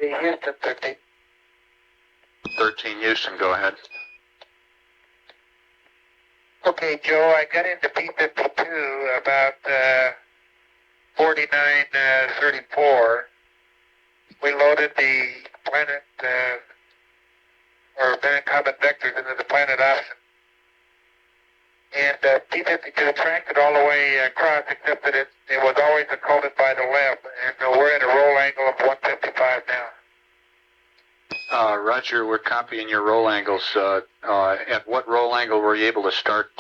E: Okay, Houston 13.
D: 13 Houston, go ahead.
E: Okay, Joe, I got into P-52 about 49:34. We loaded the planet, or Van Comet vectors into the planet option. And P-52 tracked it all the way across, except that it was always occulted by the left, and we're at a roll angle of 155 now.
D: Roger, we're copying your roll angles. At what roll angle were you able to start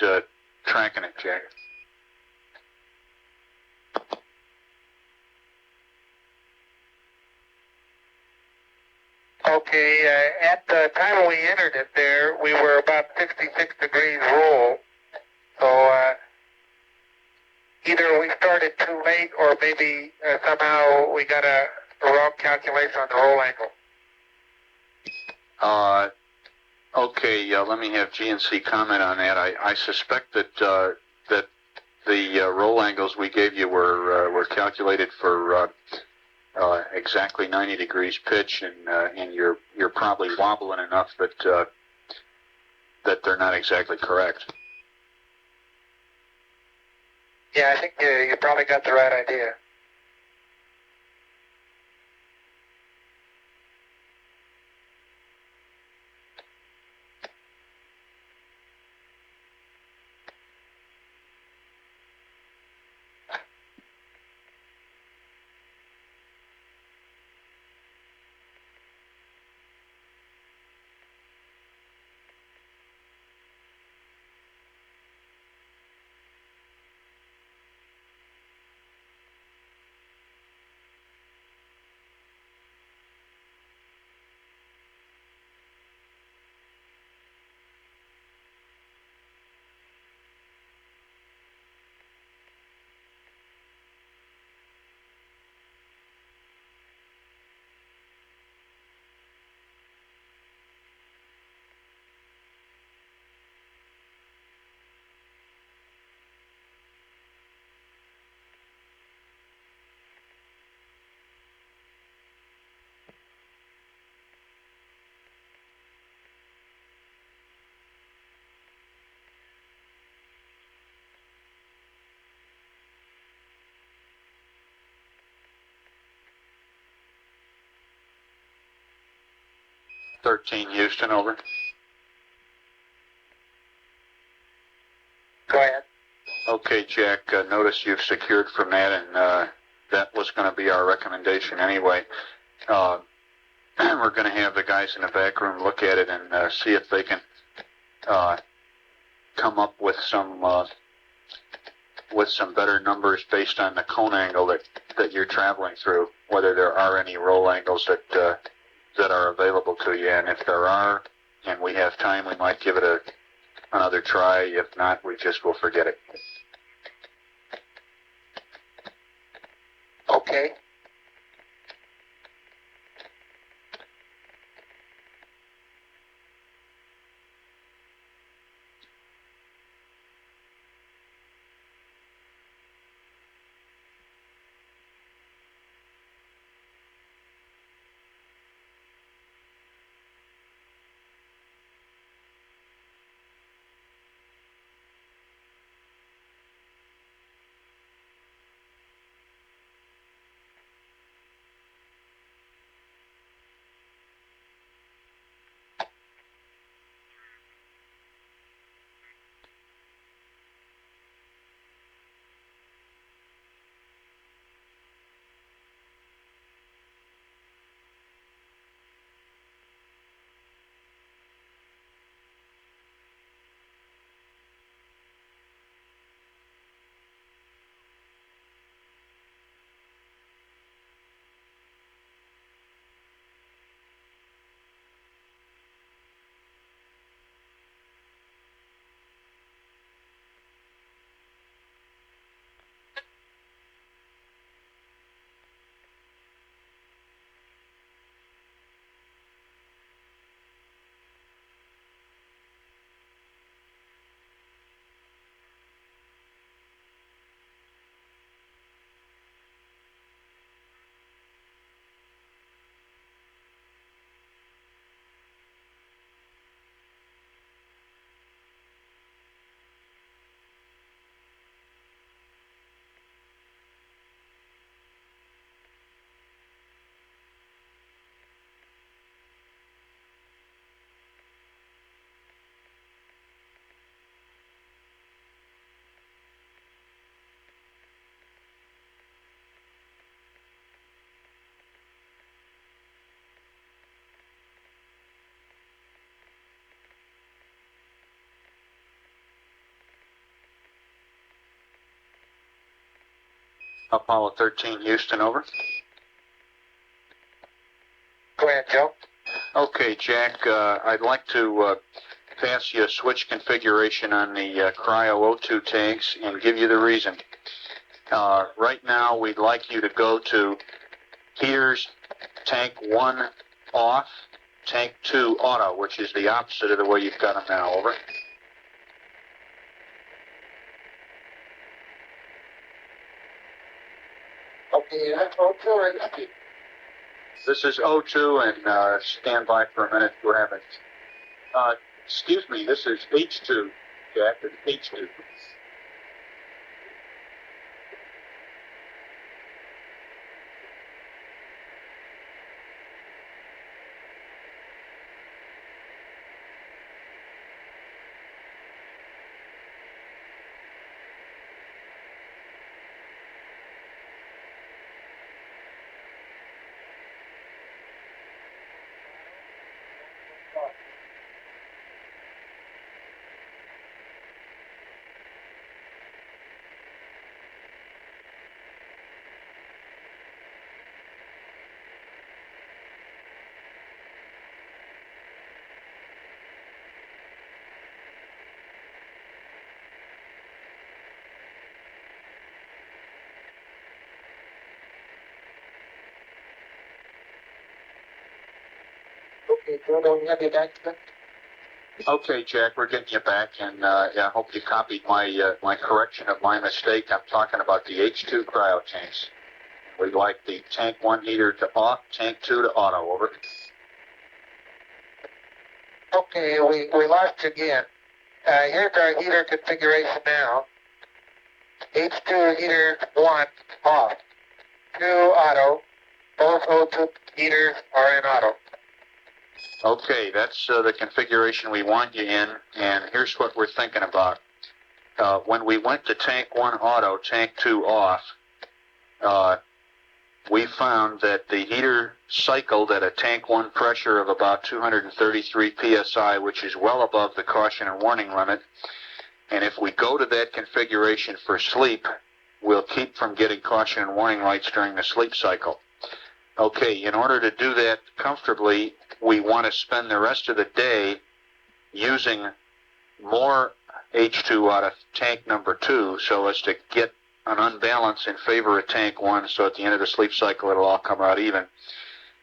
D: tracking it, Jack?
E: Okay, at the time we entered it there, we were about 66 degrees roll. So either we started too late or maybe somehow we got a wrong calculation on the roll angle.
D: Okay, let me have GNC comment on that. I suspect that that the roll angles we gave you were calculated for exactly 90 degrees pitch, and you're probably wobbling enough that that they're not exactly correct.
E: Yeah, I think you probably got the right idea.
D: 13 Houston, over.
E: Go ahead.
D: Okay, Jack, notice you've secured from that, and that was going to be our recommendation anyway. We're going to have the guys in the back room look at it and see if they can come up with some better numbers based on the cone angle that you're traveling through, whether there are any roll angles that are available to you. And if there are, and we have time, we might give it another try. If not, we just will forget it.
E: Okay.
D: Apollo 13 Houston, over.
E: Go ahead, Joe.
D: Okay, Jack, I'd like to pass you a switch configuration on the Cryo O2 tanks and give you the reason. Right now, we'd like you to go to heaters tank 1 off, tank 2 auto, which is the opposite of the way you've got them now, over.
E: Okay, that's O2 and empty.
D: This is O2, and stand by for a minute. We're having... excuse me, this is H2, Jack. It's H2.
E: Okay, Joe, don't have your back to it?
D: Okay, Jack, we're getting you back, and I hope you copied my correction of my mistake. I'm talking about the H2 cryo tanks. We'd like the tank 1 heater to off, tank 2 to auto, over.
E: Okay, we lost you again. Here's our heater configuration now. H2 heater 1 off, 2 auto. Both O2 heaters are in auto.
D: Okay, that's the configuration we want you in, and here's what we're thinking about. When we went to tank 1 auto, tank 2 off, we found that the heater cycled at a tank 1 pressure of about 233 psi, which is well above the caution and warning limit. And if we go to that configuration for sleep, we'll keep from getting caution and warning lights during the sleep cycle. Okay, in order to do that comfortably, we want to spend the rest of the day using more H2 out of tank number 2 so as to get an unbalance in favor of tank 1, so at the end of the sleep cycle it'll all come out even.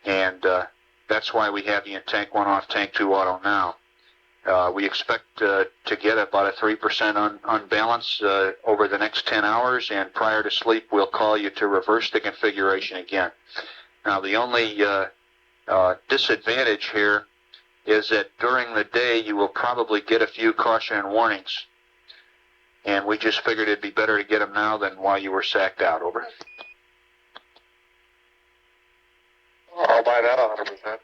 D: And that's why we have you in tank 1 off, tank 2 auto now. We expect to get about a 3% unbalance over the next 10 hours, and prior to sleep we'll call you to reverse the configuration again. Now the only disadvantage here is that during the day you will probably get a few caution and warnings, and we just figured it'd be better to get them now than while you were sacked out. Over.
B: I'll buy that 100%.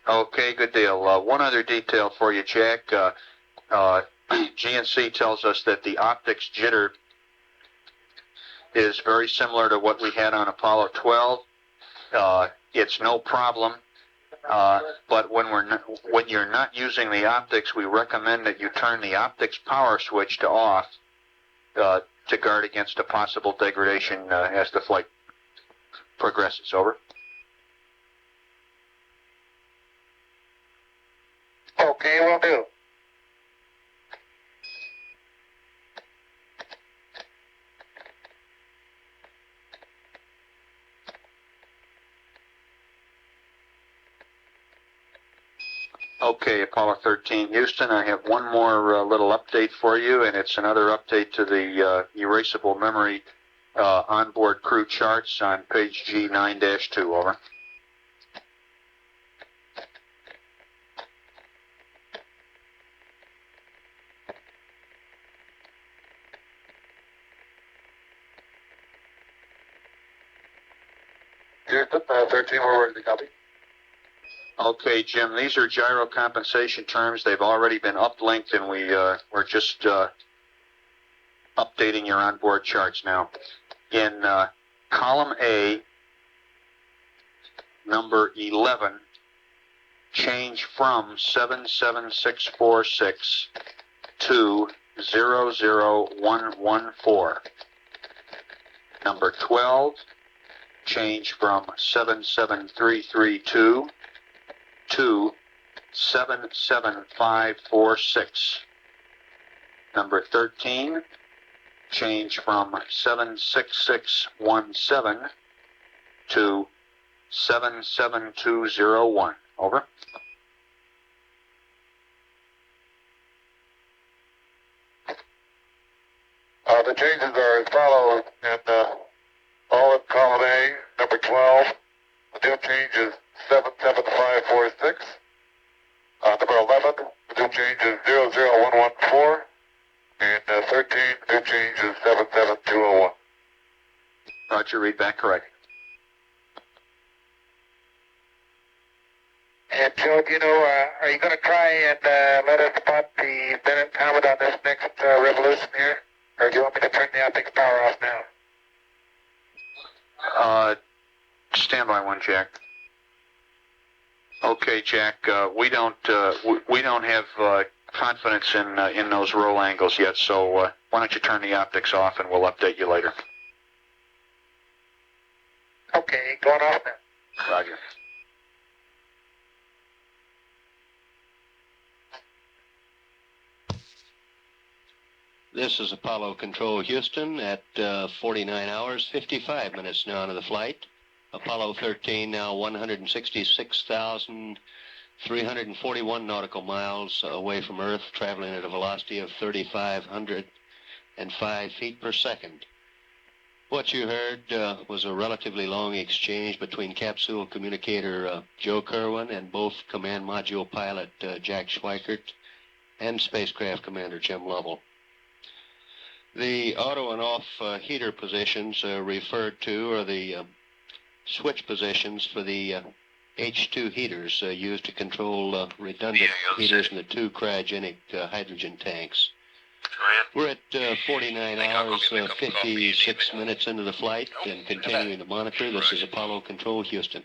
D: Okay, good deal. One other detail for you, Jack. GNC tells us that the optics jitter is very similar to what we had on Apollo 12. It's no problem, but when you're not using the optics, we recommend that you turn the optics power switch to off to guard against a possible degradation as the flight progresses. Over.
E: Okay, will do.
D: Okay, Apollo 13, Houston, I have one more little update for you, and it's another update to the erasable memory onboard crew charts on page G9-2, over.
B: Houston, 13, we're ready to copy.
D: Okay, Jim, these are gyro compensation terms. They've already been uplinked, and we're just updating your onboard charts now. In column A, number 11, change from 77646 to 00114. Number 12, change from 77332 to 77546. Number 13, change from 76617 to 77201. Over.
B: The changes are as follows. And all in column A, number 12, the new change is 77546. Number 11, the new change is 00114. And 13, the new change is 77201.
D: Roger, read back correct.
E: And Joe, do you know, are you going to try and let us spot the Bennett comet on this next revolution here? Or do you want me to turn the optics power off now?
D: Stand by one, Jack. Okay, Jack. We don't have confidence in those roll angles yet. So why don't you turn the optics off, and we'll update you later.
E: Okay, going off now.
D: Roger.
I: This is Apollo Control Houston at 49 hours, 55 minutes now into the flight. Apollo 13 now 166,341 nautical miles away from Earth, traveling at a velocity of 3,505 feet per second. What you heard was a relatively long exchange between capsule communicator Joe Kerwin and both command module pilot Jack Swigert and spacecraft commander Jim Lovell. The auto and off heater positions referred to are the switch positions for the H2 heaters used to control redundant heaters in the two cryogenic hydrogen tanks. We're at 49 hours, 56 minutes into the flight and continuing to monitor. This is Apollo Control, Houston.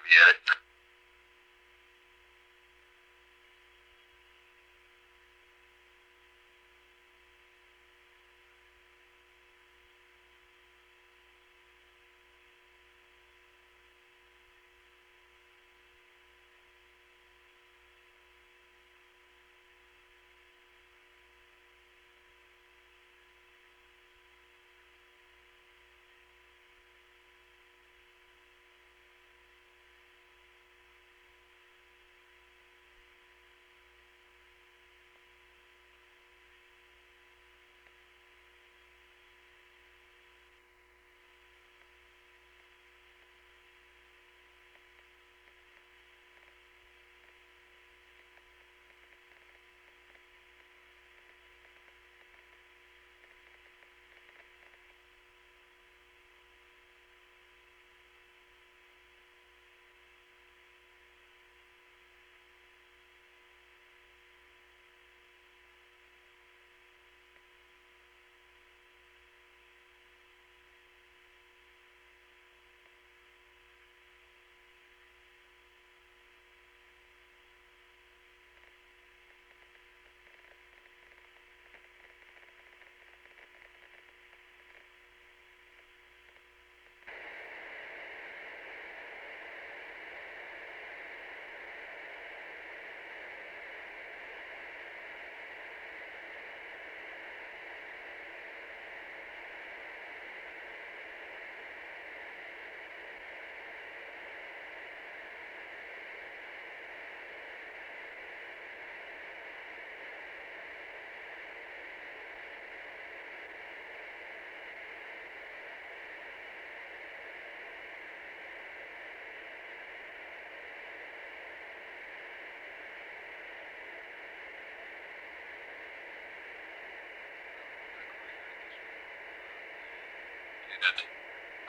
G: Get it?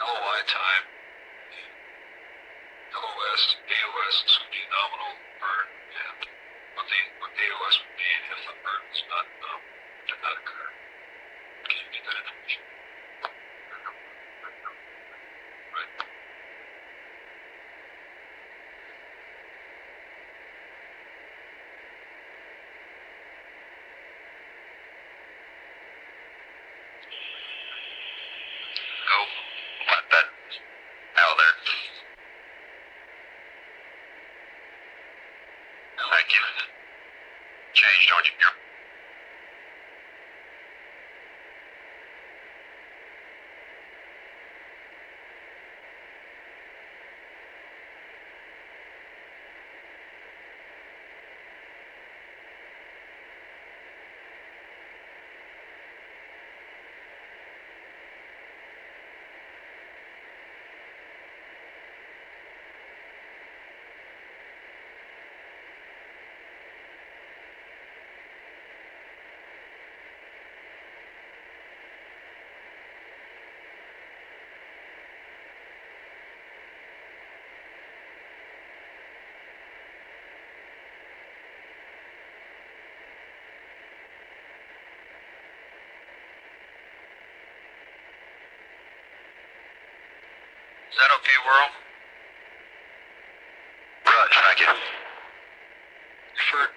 H: LOI time, LOS, AOS would be nominal burn, and what AOS would be if the burn was not, did not occur. Can you get that information? Right.
G: Go. Let that out there. Thank you. Change, don't you?
C: Is that okay, Whirl?
G: Roger, thank you.
H: Fred,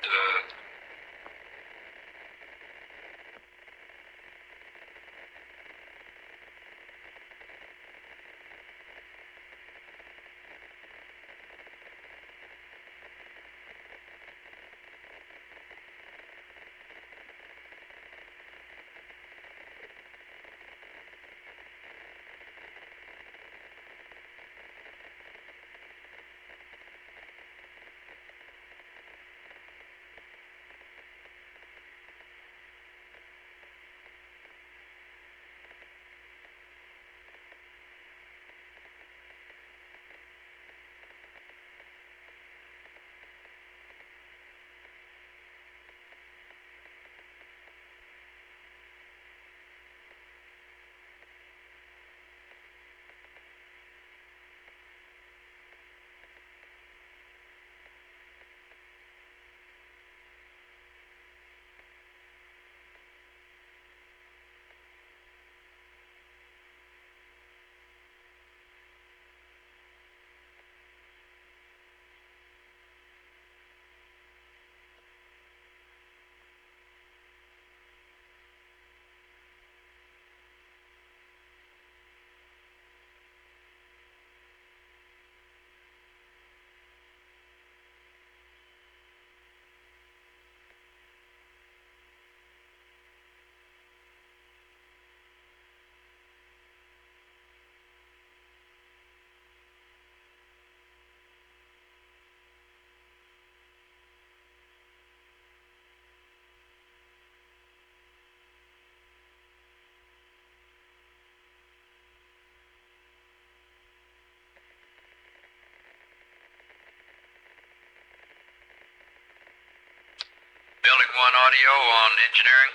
C: Building 1 audio on engineering.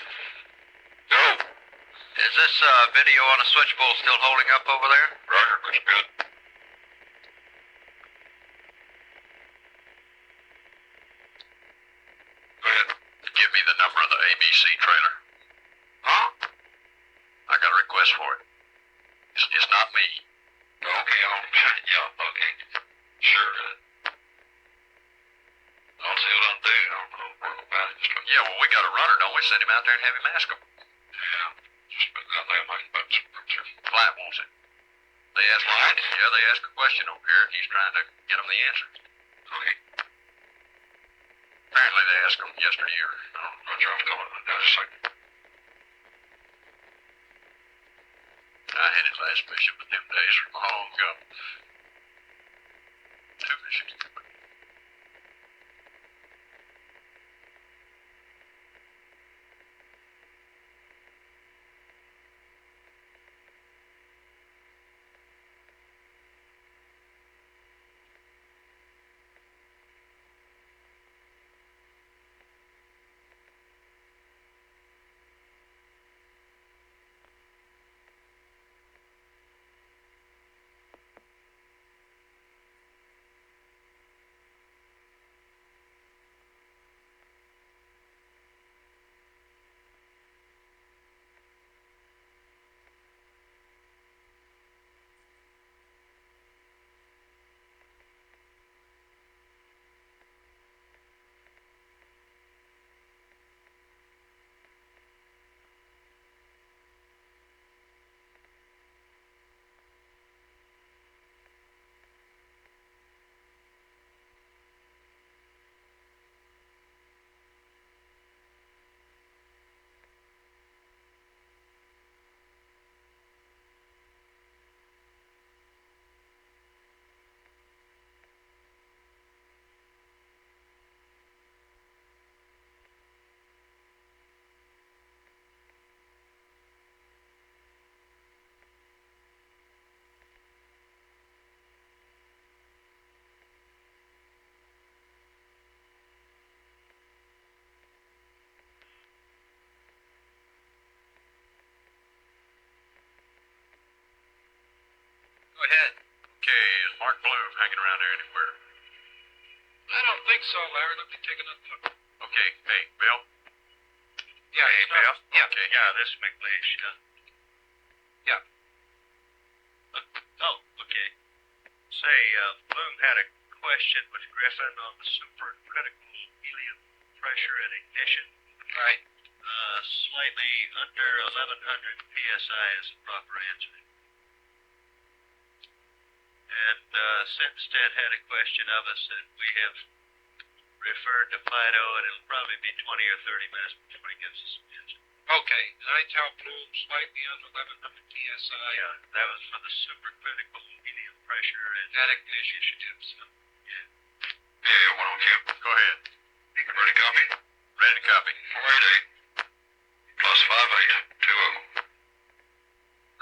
G: Go.
C: Is this video on a switchboard still holding up over there?
G: Roger, looks good. Go ahead.
C: Give me the number of the ABC trailer.
G: Huh?
C: I got a request for it. It's not me.
G: Okay, yeah, okay. Sure. I'll see what I'll do. I don't know about it.
C: Yeah, well, we got a runner, don't we? Send him out there and have him ask him.
G: Yeah. Just put that there, my butts.
C: Flight wants it. They asked they asked a question over here, and he's trying to get them the answer.
G: Okay.
C: Apparently they asked him yesterday or...
G: Roger, I'm coming. Now, just a second.
C: I had his last mission, but them days are long gone. 2 missions. Go ahead. Okay, is Mark Bloom hanging around there anywhere?
H: I don't think so, Larry. Let me take another look.
C: Okay, hey, Bill?
H: Yeah,
C: Hey, Bill?
H: Yeah,
C: Okay.
H: yeah, this McLeish. Yeah.
C: Yeah.
H: Oh, okay.
C: Say, Bloom had a question with Griffin on the supercritical helium pressure at ignition. Right. Slightly under 1100 psi is the proper answer. And Sinstead had a question of us, and we have referred to Fido, and it'll probably be 20 or 30 minutes before he gives us an answer. Okay, did I tell Bloom slightly under 1100 psi? Yeah, that was for the supercritical helium pressure and at ignition. Yeah.
G: Yeah, 102. Go ahead. Ready to copy? Ready to copy. 488. Plus 58. 20.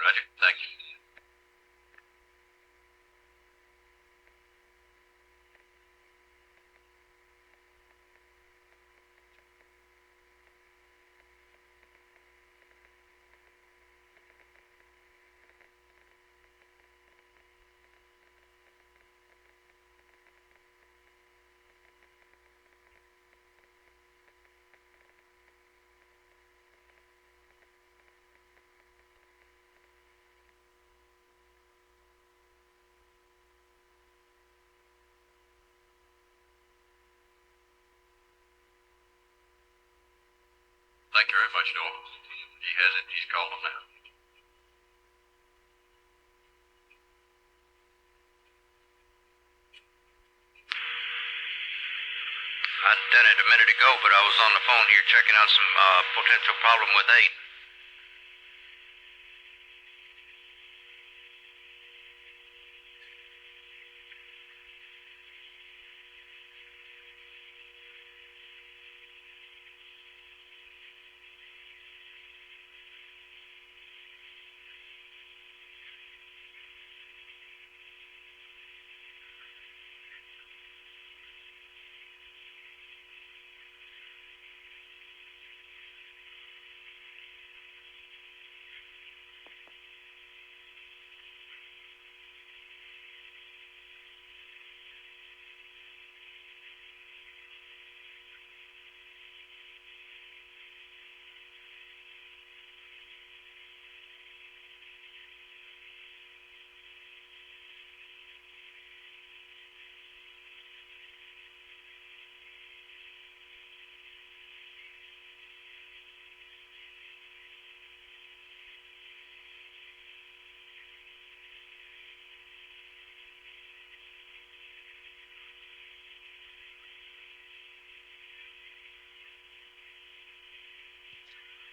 G: Roger. Thank you. Thank you very much, Noah. He has it. He's calling him now.
C: I done it a minute ago, but I was on the phone here checking out some potential problem with 8.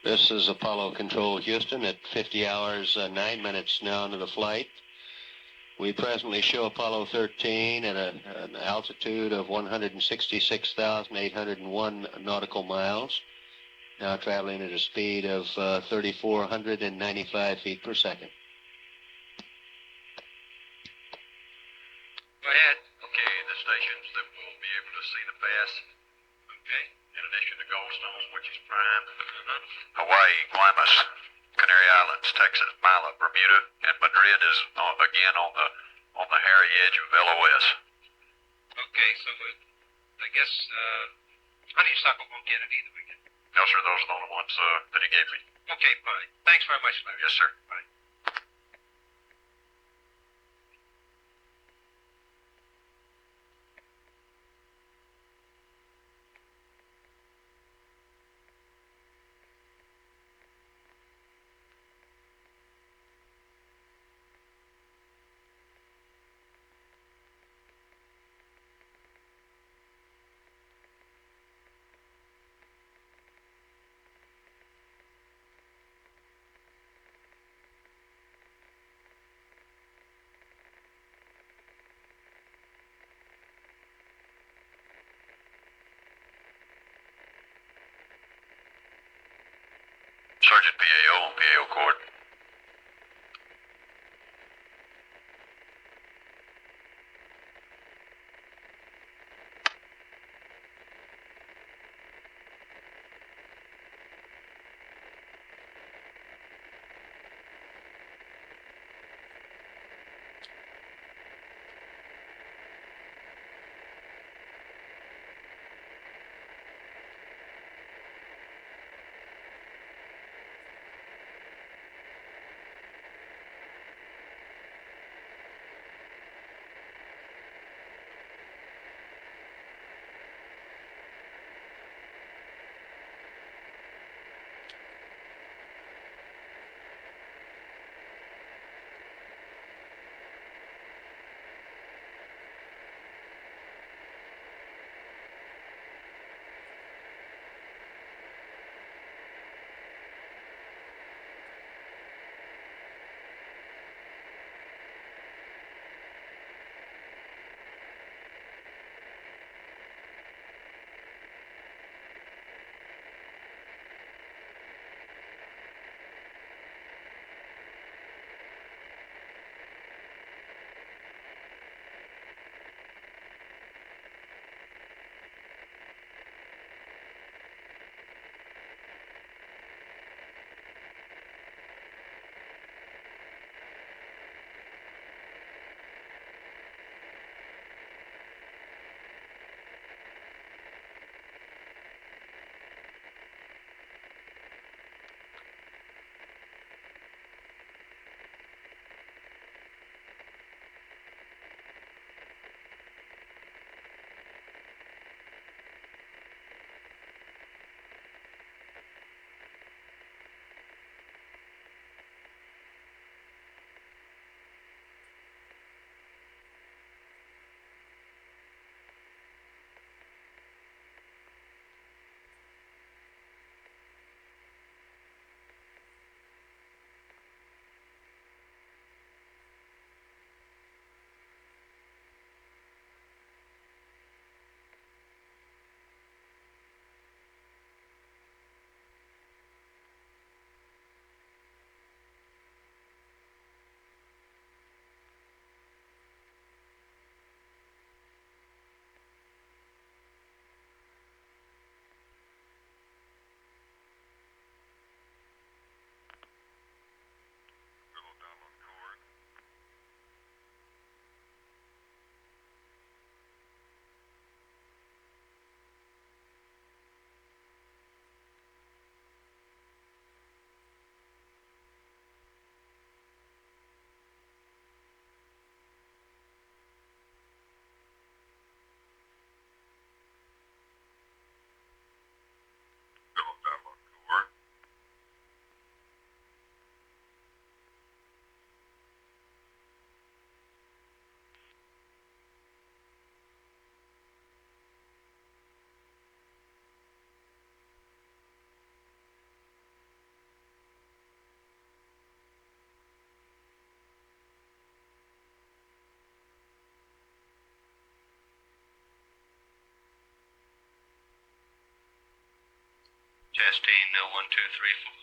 I: This is Apollo Control Houston at 50 hours, 9 minutes now into the flight. We presently show Apollo 13 at an altitude of 166,801 nautical miles, now traveling at a speed of 3,495 feet per second.
C: Go ahead.
G: Okay, the stations that will be able to see the pass. Okay. In addition to Goldstones, which is prime. Hawaii, Guaymas, Canary Islands, Texas, Mila, Bermuda, and Madrid is again on the hairy edge of LOS.
C: Okay, so I guess Honeysuckle won't get it either weekend.
G: No, sir, those are the only ones that he gave me.
C: Okay, fine. Thanks very much, Larry.
G: Yes, sir.
C: Bye.
G: Sergeant PAO on PAO court.
I: Testing, 1, 2, 3, 4.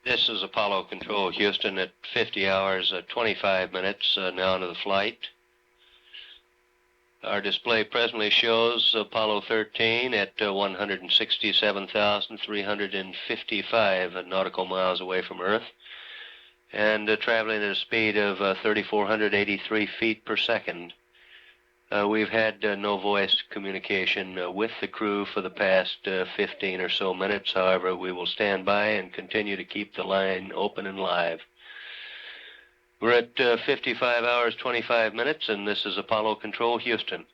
I: This is Apollo Control, Houston, at 50 hours, 25 minutes, now into the flight. Our display presently shows Apollo 13 at 167,355 nautical miles away from Earth, and traveling at a speed of 3,483 feet per second. We've had no voice communication with the crew for the past 15 or so minutes. However, we will stand by and continue to keep the line open and live. We're at 55 hours, 25 minutes, and this is Apollo Control, Houston.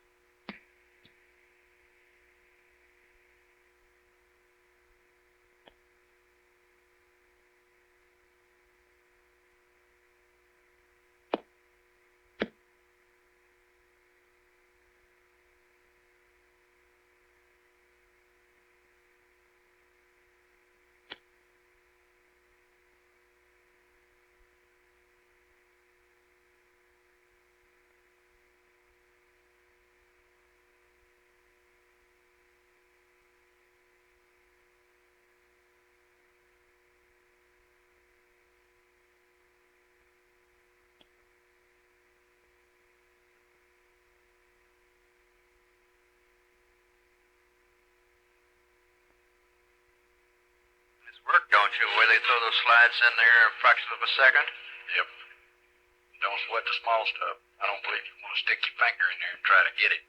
C: Work, don't you? Where they throw those slides in there a fraction of a second?
G: Yep. Don't sweat the small stuff. I don't believe you want to stick your finger in there and try to get it.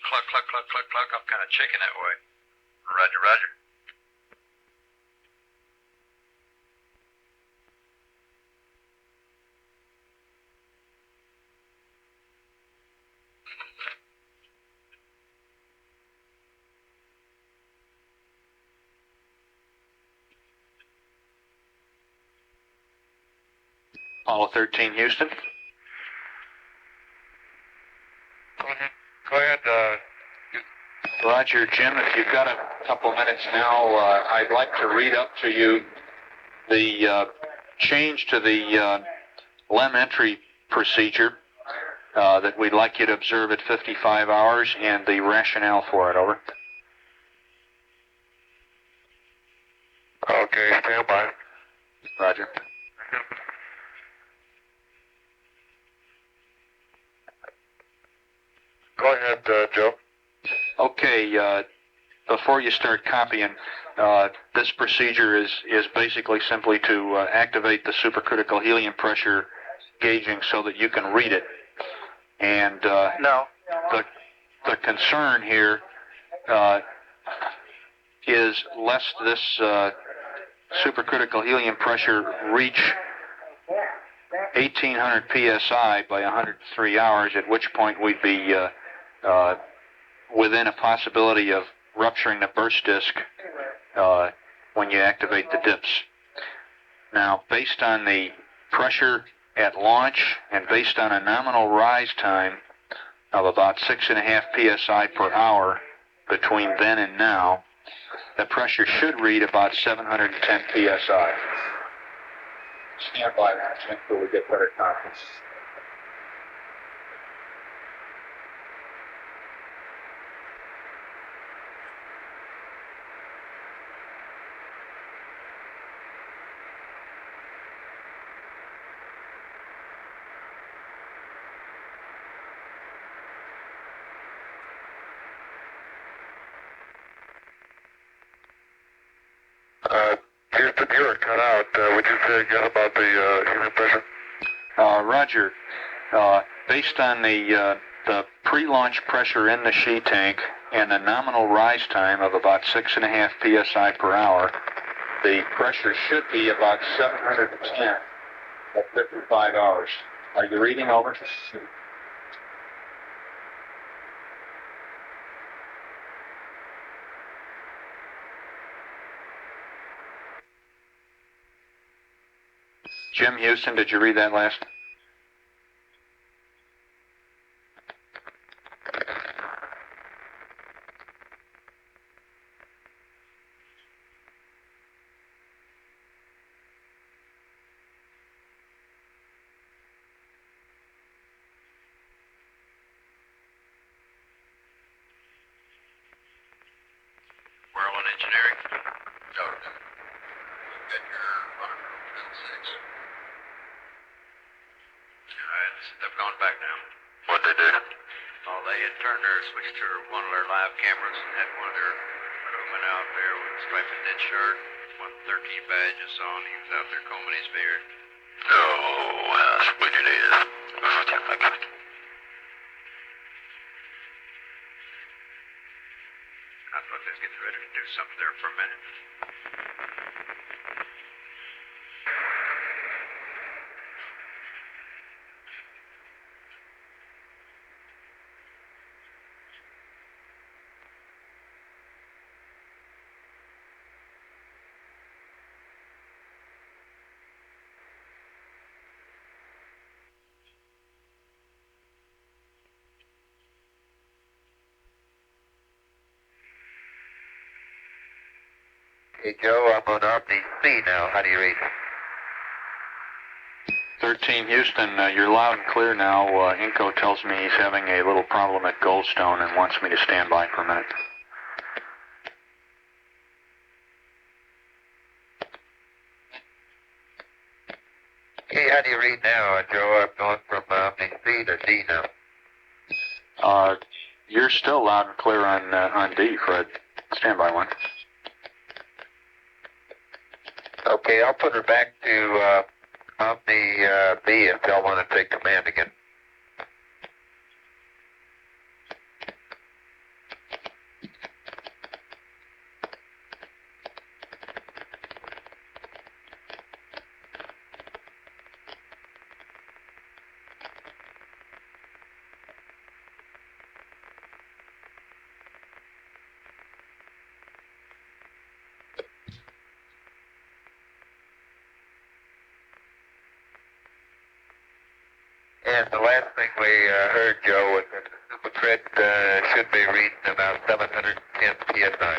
C: Cluck, cluck, cluck, cluck, cluck. I'm kind of chicken that way. Roger, roger.
D: Apollo 13, Houston.
E: Go ahead,
D: Roger, Jim, if you've got a couple minutes now, I'd like to read up to you the change to the LEM entry procedure that we'd like you to observe at 55 hours and the rationale for it. Over.
E: Okay, stand by.
D: Roger.
E: Go ahead, Joe.
D: Okay, before you start copying, this procedure is basically simply to activate the supercritical helium pressure gauging so that you can read it. And
E: No.
D: the concern here is lest this supercritical helium pressure reach 1,800 psi by 103 hours, at which point we'd be within a possibility of rupturing the burst disk when you activate the dips. Now, based on the pressure at launch and based on a nominal rise time of about 6.5 psi per hour between then and now, the pressure should read about 710 psi. Stand by until we get better confidence.
E: Houston, you were cut out. Would you say again about the helium pressure?
D: Roger. Based on the pre-launch pressure in the she tank and the nominal rise time of about 6.5 psi per hour, the pressure should be about 710 at 55 hours. Are you reading? Over? Jim, Houston, did you read that last?
H: Okay. Get your running room 6.
C: Alright, they've gone back now.
G: What'd they do?
C: Oh, they had turned their switch to one of their live cameras and had one of their crewmen out there with a striped knit shirt, 113 badges on. He was out there combing his beard.
G: Oh, how sweet it is.
C: I thought they was getting ready to do something there for a minute.
B: Hey, Joe, I'm on Omni C now. How do you read?
D: 13 Houston, you're loud and clear now. Inco tells me he's having a little problem at Goldstone and wants me to stand by for a minute.
B: Hey, how do you read now, Joe? I'm going from Omni C to D now.
D: You're still loud and clear on D, Fred. Stand by one.
B: Okay, I'll put her back to Omni B if y'all want to take command again. And the last thing we heard, Joe, was that the Fred should be reading about 710 psi.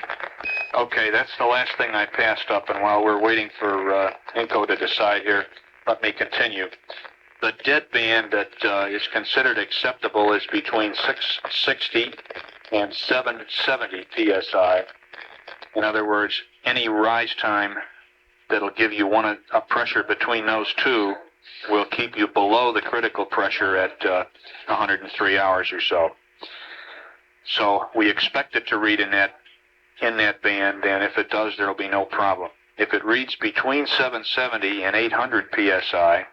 D: Okay, that's the last thing I passed up, and while we're waiting for Inco to decide here, let me continue. The dead band that is considered acceptable is between 660 and 770 psi. In other words, any rise time that'll give you a pressure between those two will keep you below the critical pressure at 103 hours or so. So we expect it to read in that band, and if it does, there will be no problem. If it reads between 770 and 800 psi,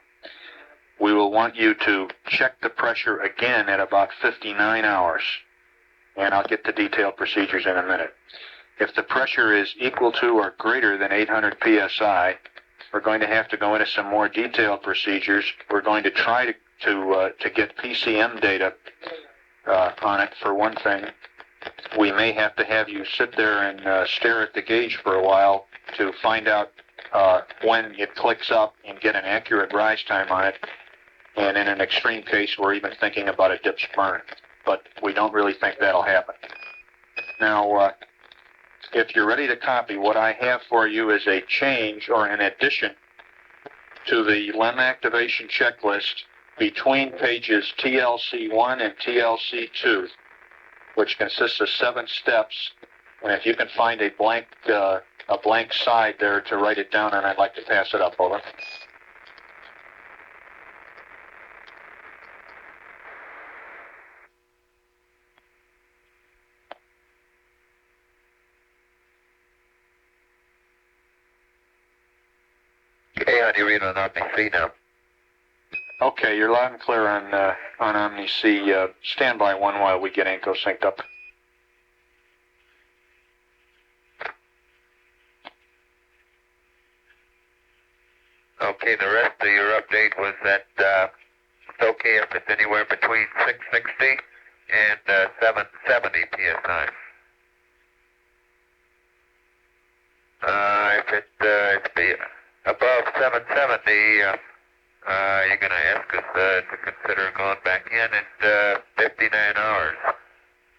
D: we will want you to check the pressure again at about 59 hours, and I'll get to detailed procedures in a minute. If the pressure is equal to or greater than 800 psi, we're going to have to go into some more detailed procedures. We're going to try to get PCM data on it, for one thing. We may have to have you sit there and stare at the gauge for a while to find out when it clicks up and get an accurate rise time on it. And in an extreme case, we're even thinking about a dip's burn. But we don't really think that'll happen. Now, if you're ready to copy, what I have for you is a change or an addition to the LEM activation checklist between pages TLC1 and TLC2, which consists of 7 steps. And if you can find a blank side there to write it down, and I'd like to pass it up, over.
B: Okay, how do you read on Omni C now?
D: Okay, you're loud and clear on Omni C. Stand by one while we get Inco synced up.
B: Okay, the rest of your update was that it's okay if it's anywhere between 660 and 770 psi. If it's be above 770, you're going to ask us to consider going back in at 59 hours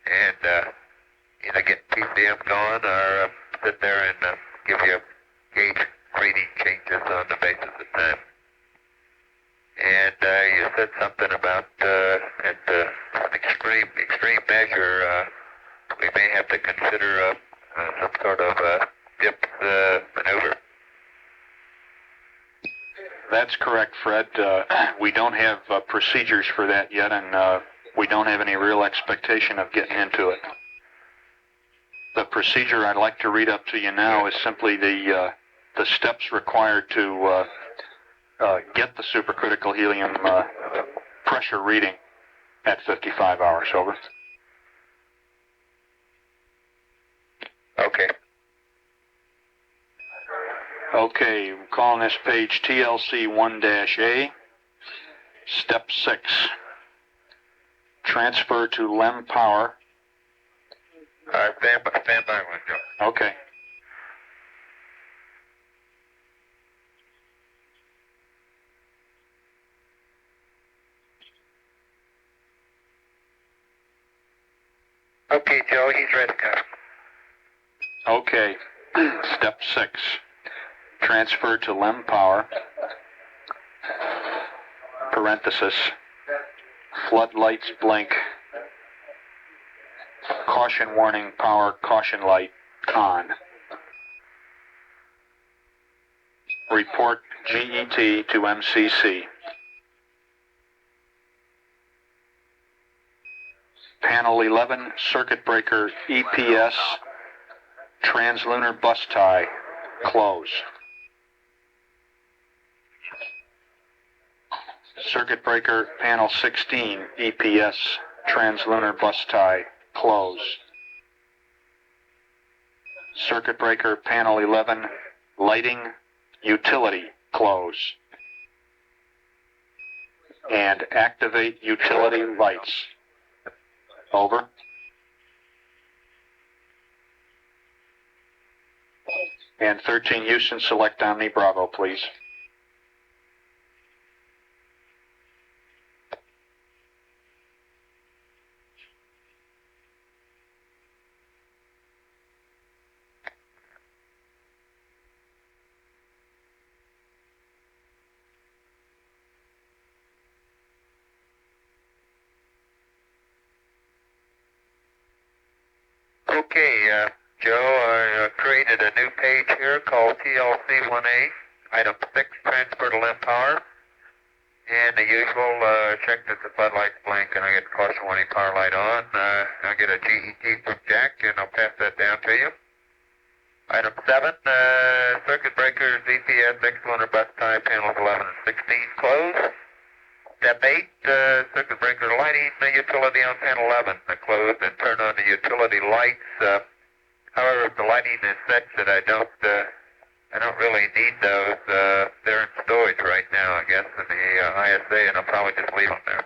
B: and either get PCM going or sit there and give you gauge reading changes on the basis of time. And you said something about at an extreme measure, we may have to consider some sort of
D: That's correct, Fred. We don't have procedures for that yet, and we don't have any real expectation of getting into it. The procedure I'd like to read up to you now is simply the steps required to get the supercritical helium pressure reading at 55 hours. Over.
E: Okay.
D: Okay, I'm calling this page TLC 1-A. Step 6. Transfer to LEM power.
E: Stand by one, Joe.
D: Okay.
E: Okay, Joe, he's ready to go.
D: Okay. Step 6. Transfer to LEM power. Parenthesis. Floodlights blink. Caution warning power caution light on. Report GET to MCC. Panel 11, circuit breaker EPS, translunar bus tie, close. Circuit breaker panel 16, EPS, translunar bus tie, close. Circuit breaker panel 11, lighting, utility, close. And activate utility lights. Over. And 13 Houston, select Omni Bravo, please.
E: Okay, Joe, I created a new page here called TLC 1A, item 6, transfer to LEM power. And the usual, check that the floodlights blink and I get the caution warning power light on. I'll get a GET from Jack and I'll pass that down to you. Item 7, circuit breakers, EPS, X-lunar bus tie, panels 11 and 16 closed. Step 8, circuit breaker lighting, the utility on panel 11, close and turn on the utility lights. However, if the lighting is such that I don't really need those, they're in storage right now, I guess, in the ISA, and I'll probably just leave them there.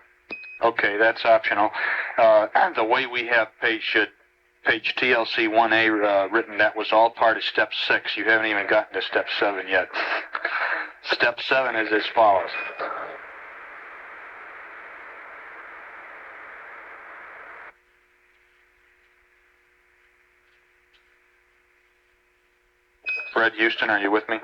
D: Okay, that's optional. The way we have page TLC 1A written, that was all part of step 6. You haven't even gotten to step 7 yet. Step 7 is as follows. Fred Houston, are you with me?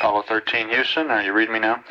D: Apollo 13 Houston, are you reading me now?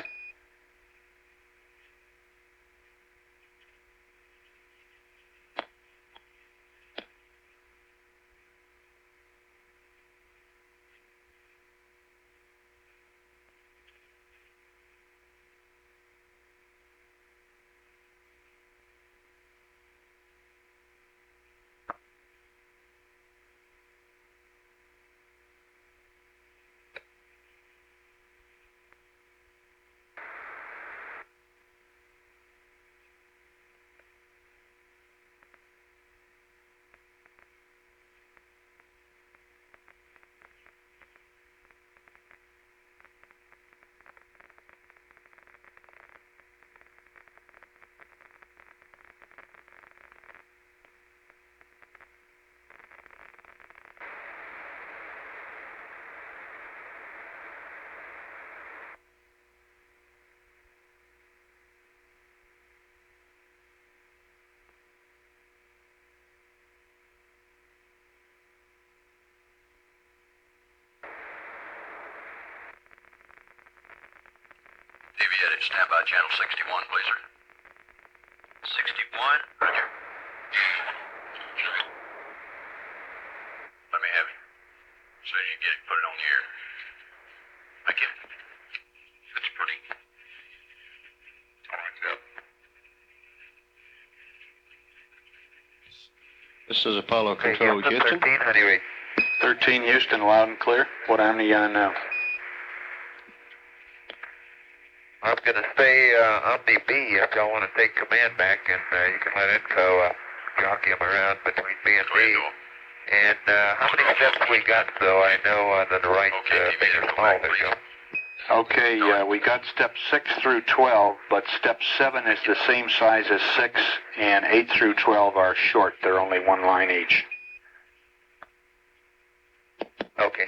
G: stand by channel 61, please, sir. 61? Roger. Let me have it. As soon as you get it, put it on the air. Thank you. That's pretty. All right, Cap.
I: This is Apollo Control, Houston.
E: 13, how do you read?
D: 13 Houston, loud and clear. What am you on now?
E: I'm going to stay on the B if y'all want to take command back, and you can let Inco jockey him around between B and B. And how many steps we got, though? I know that the right thing is small there, Joe.
D: Okay, we got step 6 through 12, but step 7 is the same size as 6, and 8 through 12 are short. They're only one line each.
E: Okay.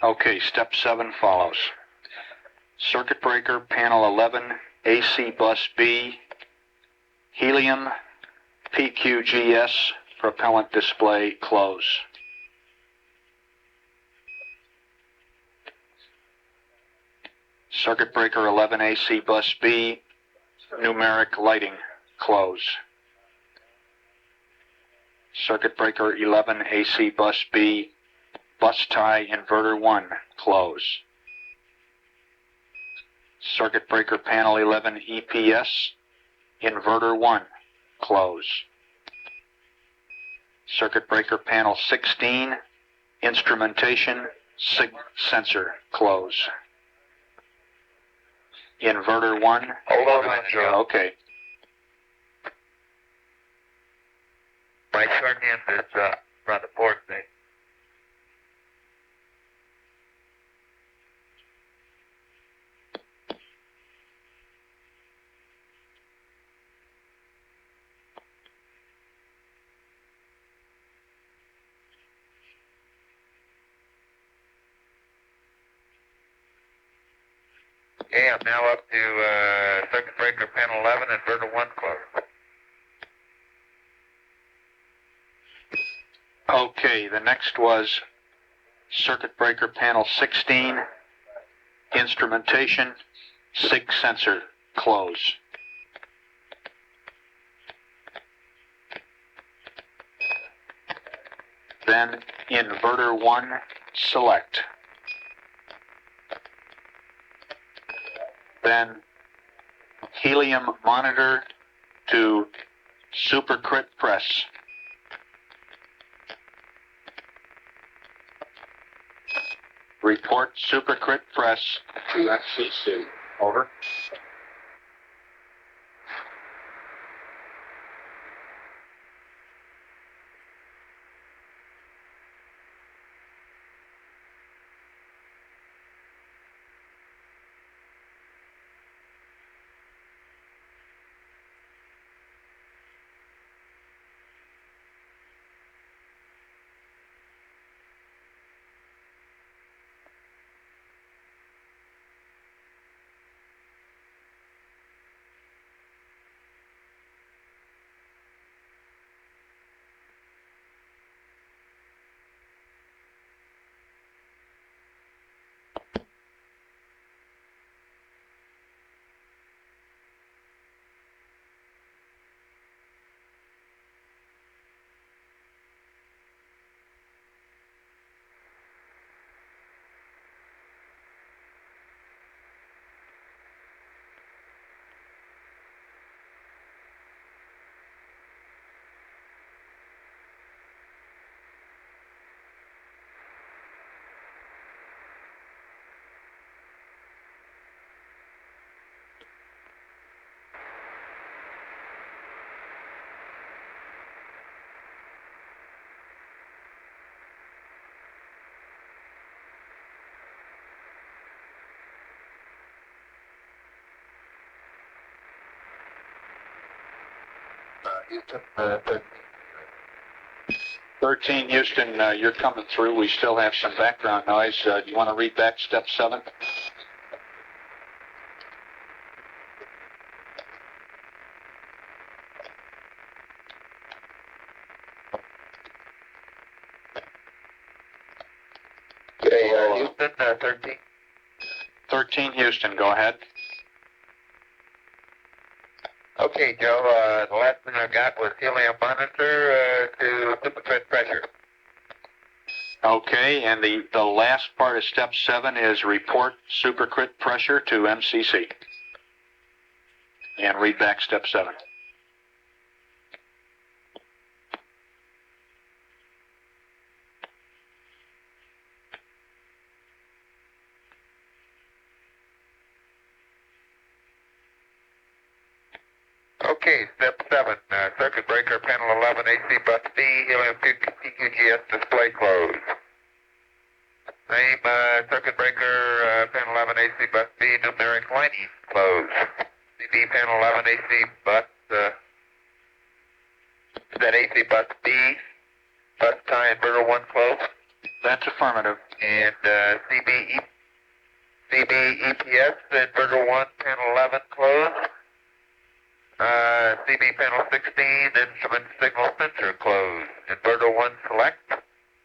D: Okay, step 7 follows. Circuit breaker, panel 11, AC bus B, helium, PQGS, propellant display, close. Circuit breaker 11, AC bus B, numeric lighting, close. Circuit breaker 11, AC bus B, bus tie inverter 1, close. Circuit breaker panel 11 EPS, inverter 1, close. Circuit breaker panel 16, instrumentation, SIG sensor, close. Inverter 1.
E: Hold on a minute, Joe.
D: Okay.
E: My shorthand is around the port thing. Okay, I'm now up to circuit breaker panel 11, inverter 1 close.
D: Okay, the next was circuit breaker panel 16, instrumentation, SIG sensor, close. Then inverter 1, select. Then helium monitor to supercrit press. Report supercrit press.
A: That's C2.
D: Over.
A: Uh,
D: 13 Houston, you're coming through. We still have some background noise. Do you want to read back step 7?
E: Okay, Houston, 13.
D: 13 Houston, go ahead.
E: Okay, Joe, the last thing I got was helium monitor to supercrit pressure.
D: Okay, and the last part of step 7 is report supercrit pressure to MCC. And read back step 7.
E: Okay, step 7, circuit breaker panel 11 AC bus B, helium PQGS display closed. Same circuit breaker panel 11 AC bus B, numeric lining closed. CB panel 11 AC bus, that AC bus B, bus tie inverter 1 closed.
D: That's affirmative.
E: And CB EPS inverter 1 panel 11 closed. CB panel 16, instrument signal sensor closed. Inverter 1 select.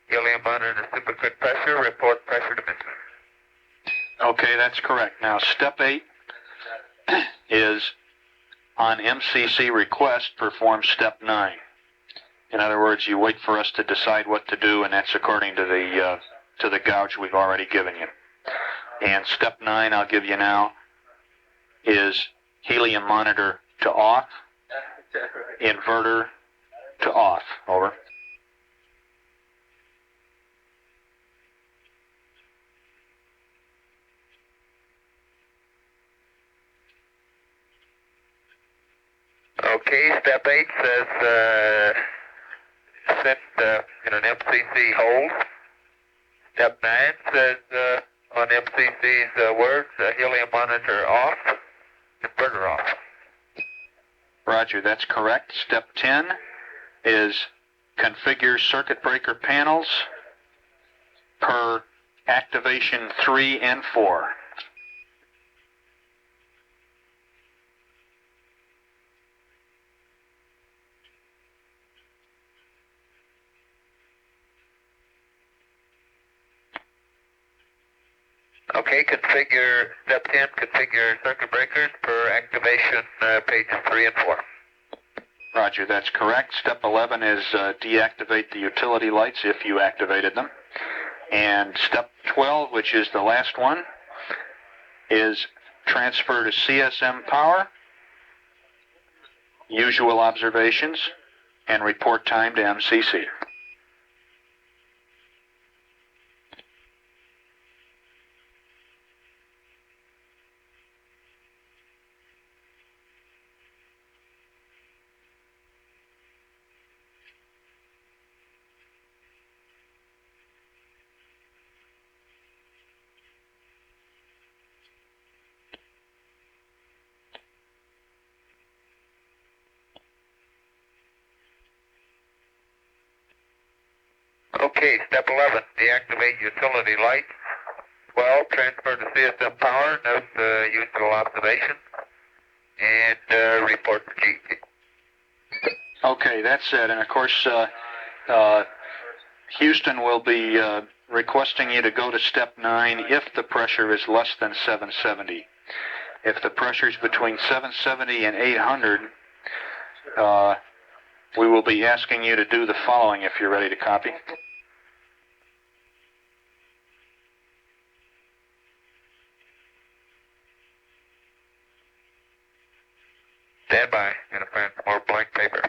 E: Helium monitor to supercrit pressure. Report pressure to mission.
D: Okay, that's correct. Now, step 8 is on MCC request, perform step 9. In other words, you wait for us to decide what to do, and that's according to the gouge we've already given you. And step 9 I'll give you now is helium monitor to off, inverter to off. Over.
E: Okay, step 8 says set in an MCC hold. Step 9 says on MCC's words, helium monitor off, inverter off.
D: Roger, that's correct. Step 10 is configure circuit breaker panels per activation 3 and 4.
E: Okay, configure, step 10, configure circuit breakers per activation pages 3 and 4.
D: Roger, that's correct. Step 11 is deactivate the utility lights if you activated them. And step 12, which is the last one, is transfer to CSM power, usual observations, and report time to MCC.
E: Okay, step 11, deactivate utility lights. 12, transfer to CSM power, note the usual observation, and report to GT.
D: Okay, that's it. And of course, Houston will be requesting you to go to step 9 if the pressure is less than 770. If the pressure is between 770 and 800, we will be asking you to do the following if you're ready to copy.
E: Stand by, gonna find some more blank paper.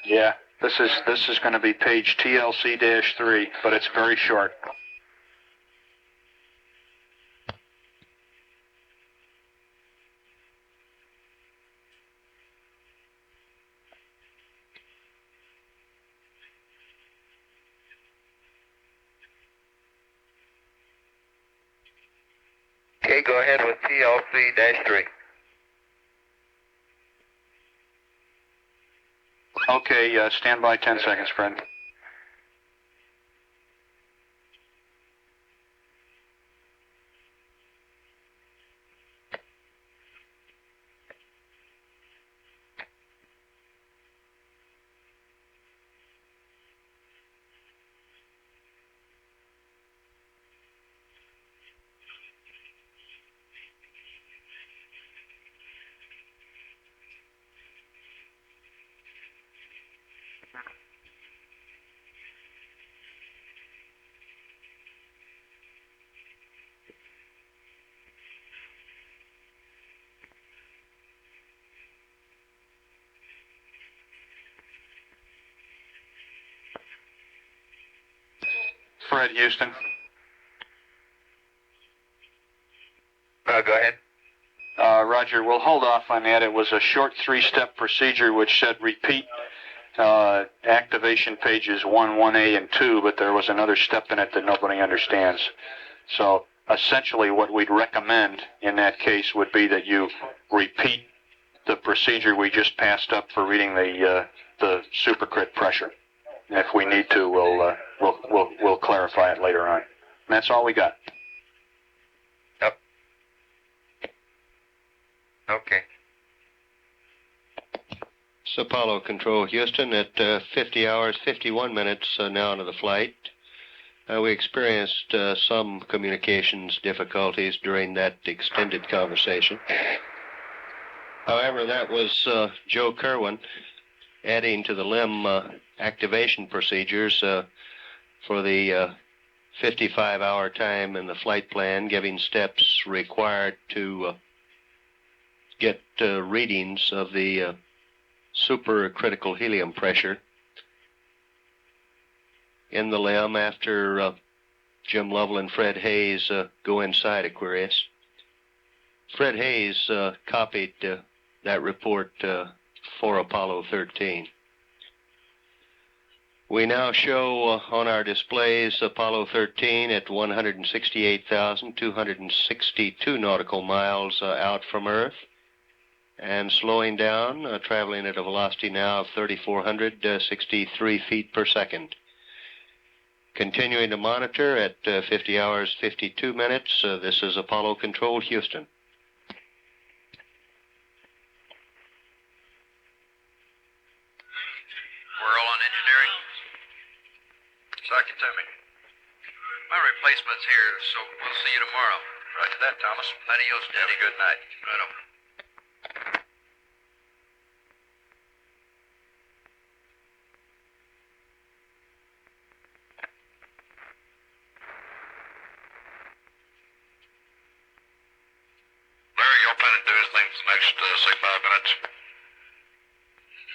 D: Yeah, this is going to be page TLC-3, but it's very short.
E: Okay, go ahead with TLC-3.
D: Okay, stand by 10 seconds, Fred. Fred, Houston.
E: Go ahead.
D: Roger, we'll hold off on that. It was a short 3-step procedure which said repeat activation pages 1, 1A, and 2, but there was another step in it that nobody understands. So essentially what we'd recommend in that case would be that you repeat the procedure we just passed up for reading the supercrit pressure. And if we need to, we'll clarify it later on. And that's all we got.
E: Yep. Okay.
I: It's Apollo Control, Houston, at 50 hours, 51 minutes now into the flight. We experienced some communications difficulties during that extended conversation. However, that was Joe Kerwin adding to the LIM activation procedures for the 55-hour time in the flight plan, giving steps required to get readings of the supercritical helium pressure in the LIM after Jim Lovell and Fred Haise go inside Aquarius. Fred Haise copied that report for Apollo 13. We now show on our displays Apollo 13 at 168,262 nautical miles out from Earth and slowing down, traveling at a velocity now of 3,463 feet per second. Continuing to monitor at 50 hours, 52 minutes, this is Apollo Control, Houston.
C: We're all on engineering.
G: Second to me.
C: My replacement's here, so we'll see you tomorrow.
G: Roger that, Thomas.
C: Adios,
G: Have
C: Daddy.
G: a good night.
C: Righto.
G: Larry, y'all planning to do anything for the next, say, 5 minutes?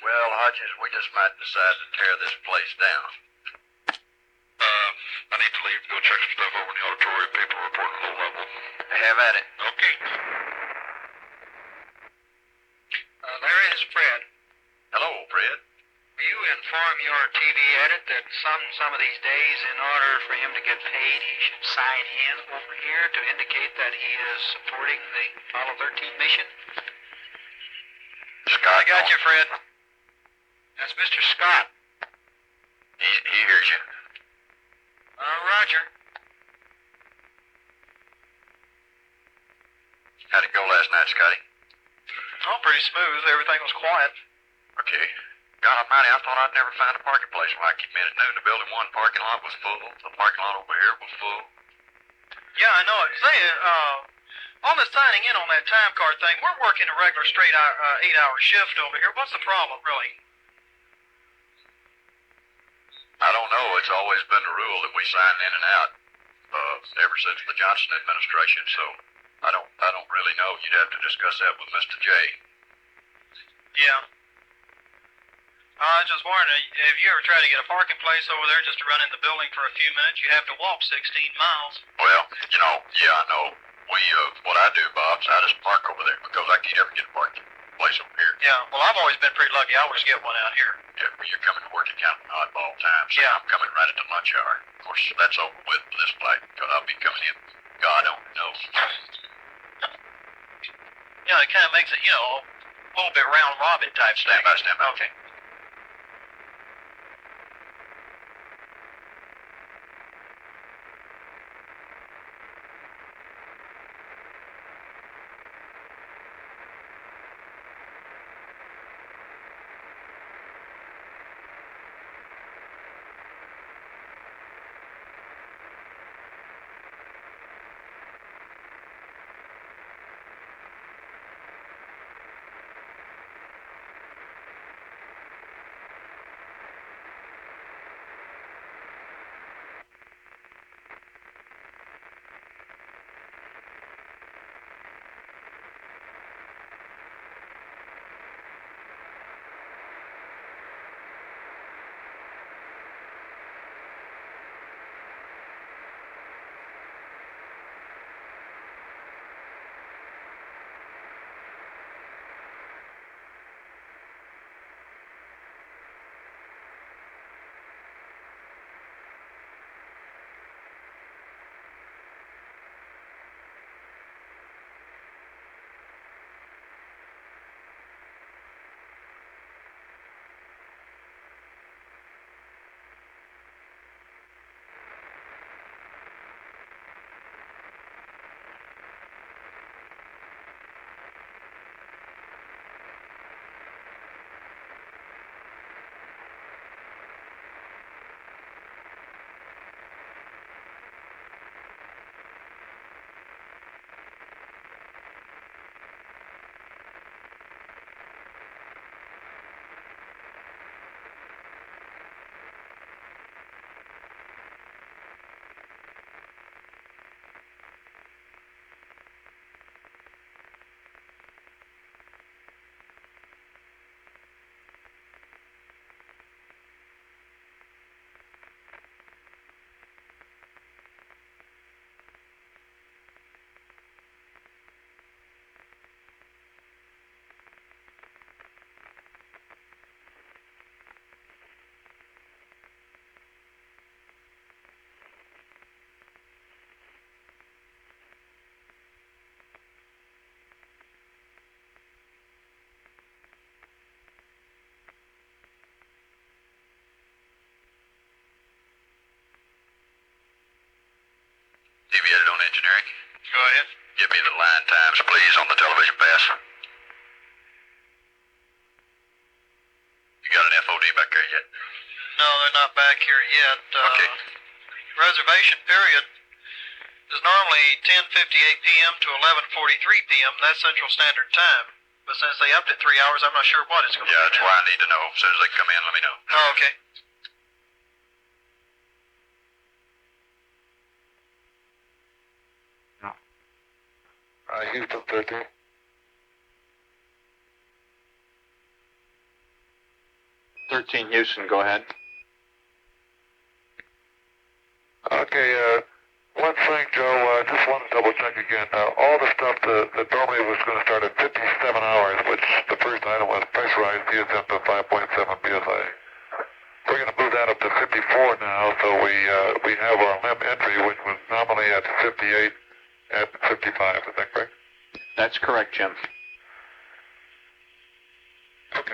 G: Well, Hodges, we just might decide to tear this place down. I need to leave to go check some stuff over in the auditorium. People reporting low level.
C: Have at it.
G: Okay.
E: Larry, this is Fred.
G: Hello, Fred.
E: Will you inform your TV edit that some of these days, in order for him to get paid, he should sign in over here to indicate that he is supporting the Apollo 13 mission?
G: Scott.
C: I got you, Fred.
E: That's Mr. Scott.
G: He hears you.
E: Roger.
G: How'd it go last night, Scotty?
C: Oh, pretty smooth. Everything was quiet.
G: Okay. God almighty, I thought I'd never find a parking place when I came in at noon. The building 1 parking lot was full. The parking lot over here was full.
C: Yeah, I know it. Say, on the signing in on that time card thing, we're working a regular straight 8-hour shift over here. What's the problem, really?
G: I don't know. It's always been the rule that we sign in and out ever since the Johnson administration, so I don't really know. You'd have to discuss that with Mr. J.
C: Yeah. I was just wondering, if you ever try to get a parking place over there just to run in the building for a few minutes, you have to walk 16 miles.
G: Well, yeah, I know. We, what I do, Bob, is I just park over there because I can't ever get a parking place over here.
C: Yeah, well, I've always been pretty lucky. I always get one out here.
G: Yeah, well, you're coming to work at kind of an oddball time, so
C: Yeah.
G: I'm coming right at the lunch hour. Of course, that's over with for this flight because I'll be coming in, God only knows.
C: Yeah, it kind of makes it, a little bit round robin type
G: Stand
C: thing.
G: by.
C: Okay.
G: Deviated on engineering.
C: Go ahead.
G: Give me the line times, please, on the television pass. You got an FOD back there yet?
C: No, they're not back here yet.
G: Okay.
C: Reservation period is normally 10:58 p.m. to 11:43 p.m. That's Central Standard Time. But since they upped it 3 hours, I'm not sure what it's going to be.
G: Yeah, that's why I need to know. As soon as they come in, let me know.
C: Oh, okay.
B: Houston 13.
D: Houston, go ahead.
B: Okay, one thing, Joe, just want to double check again. All the stuff that normally was going to start at 57 hours, which the first item was pressurized DSM to 5.7 PSI. We're going to move that up to 54 now, so we have our limb entry, which was nominally at 58 at 55. Is that correct?
D: That's correct, Jim.
B: Okay.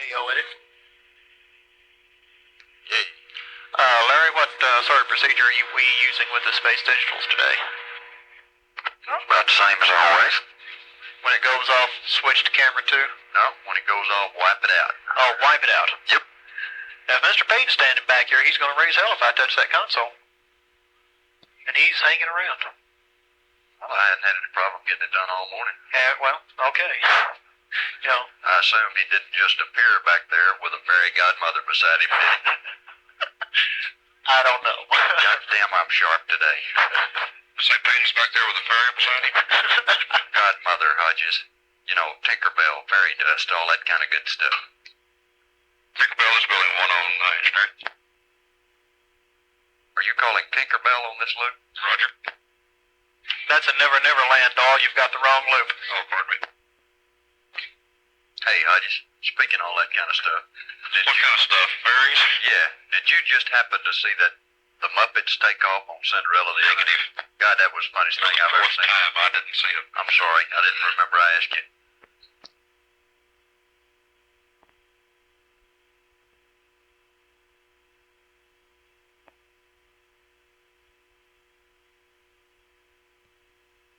C: Yeah, with it.
G: Yay.
C: Larry, what sort of procedure are we using with the space digitals today?
G: About the same as always.
C: When it goes off, switch to camera 2?
G: No, when it goes off, wipe it out.
C: Oh, wipe it out.
G: Yep.
C: Now, if Mr. Payton's standing back here, he's going to raise hell if I touch that console. And he's hanging around.
G: Well, I hadn't had any problem getting it done all morning.
C: Yeah, well, okay. You know,
G: I assume he didn't just appear back there with a fairy godmother beside him, did he?
C: I don't know.
G: Goddamn, I'm sharp today.
H: Say Payne's back there with a fairy beside him.
G: Godmother, Hodges. You know, Tinkerbell, fairy dust, all that kind of good stuff.
H: Tinkerbell is building one on engineering.
G: Are you calling Tinkerbell on this loop?
H: Roger.
C: That's a Never Never Land, doll. You've got the wrong loop.
H: Oh, pardon me.
G: Hey, Hodges, speaking all that kind of stuff.
H: What kind of stuff? Fairies?
G: Yeah, did you just happen to see that the Muppets take off on Cinderella the other
H: Negative.
G: day? God, that was the funniest thing I've ever
H: Fourth
G: seen.
H: time, I didn't see it.
G: I'm sorry, I didn't remember I asked you.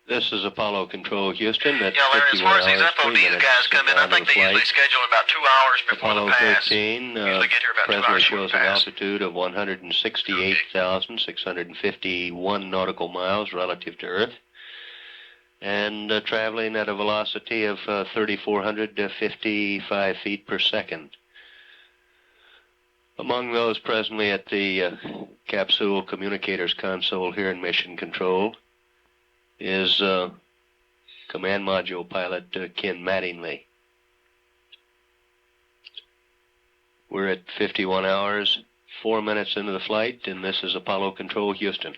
I: This is Apollo Control Houston. At
C: Yeah, Larry, as far as
I: 51
C: these
I: hours, 3
C: FODs
I: minutes
C: guys come in, I
I: down to
C: think
I: the
C: they usually
I: flight.
C: schedule about 2 hours before
I: Apollo
C: the pass.
I: 13
C: Usually get here about 2
I: presently
C: hours before
I: shows
C: the
I: an
C: pass.
I: altitude of 168,651 nautical miles relative to Earth, and traveling at a velocity of 3,400 to 55 feet per second. Among those presently at the capsule communicators console here in Mission Control is Command Module pilot Ken Mattingly. We're at 51 hours, 4 minutes into the flight, and this is Apollo Control Houston.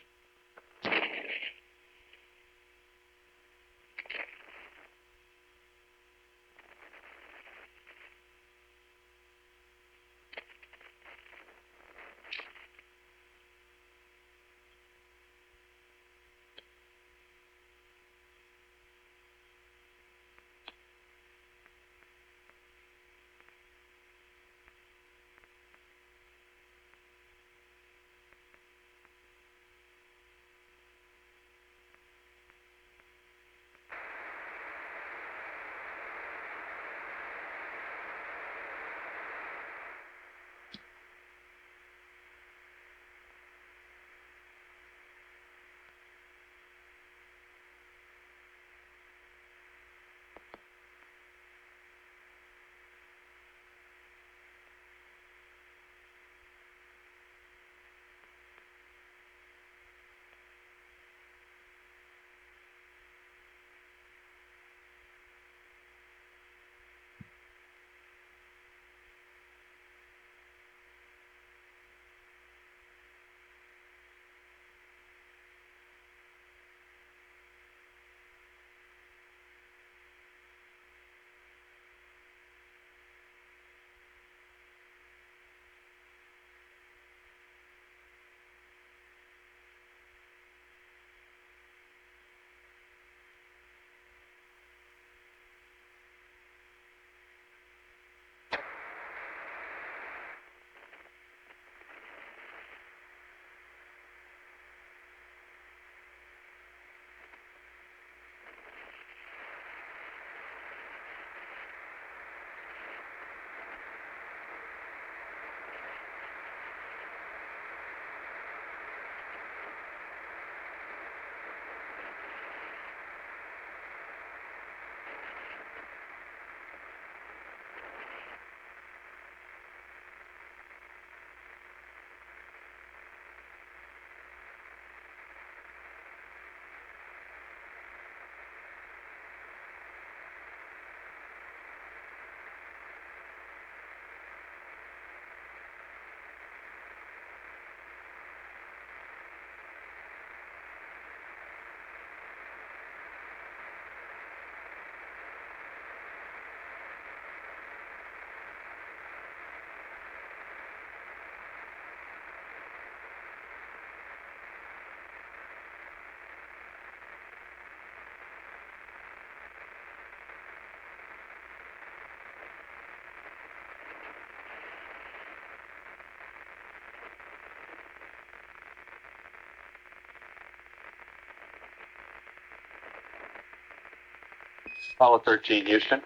D: Apollo 13, Houston.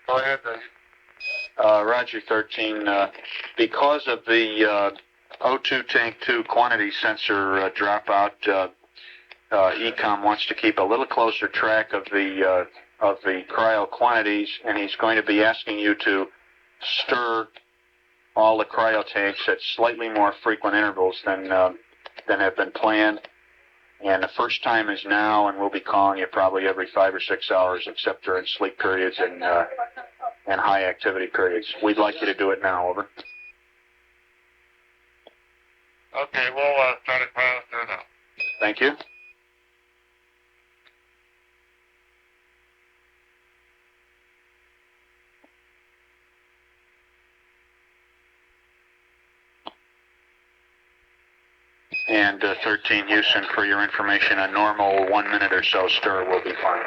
E: Go ahead, Dave.
D: Roger, 13. Because of the O2 tank 2 quantity sensor dropout, ECOM wants to keep a little closer track of the cryo quantities, and he's going to be asking you to stir all the cryo tanks at slightly more frequent intervals than have been planned. And the first time is now, and we'll be calling you probably every 5 or 6 hours, except during sleep periods and high activity periods. We'd like you to do it now. Over.
E: Okay, we'll start it pilot there now.
D: Thank you. And 13 Houston, for your information, a normal 1 minute or so stir will be fine.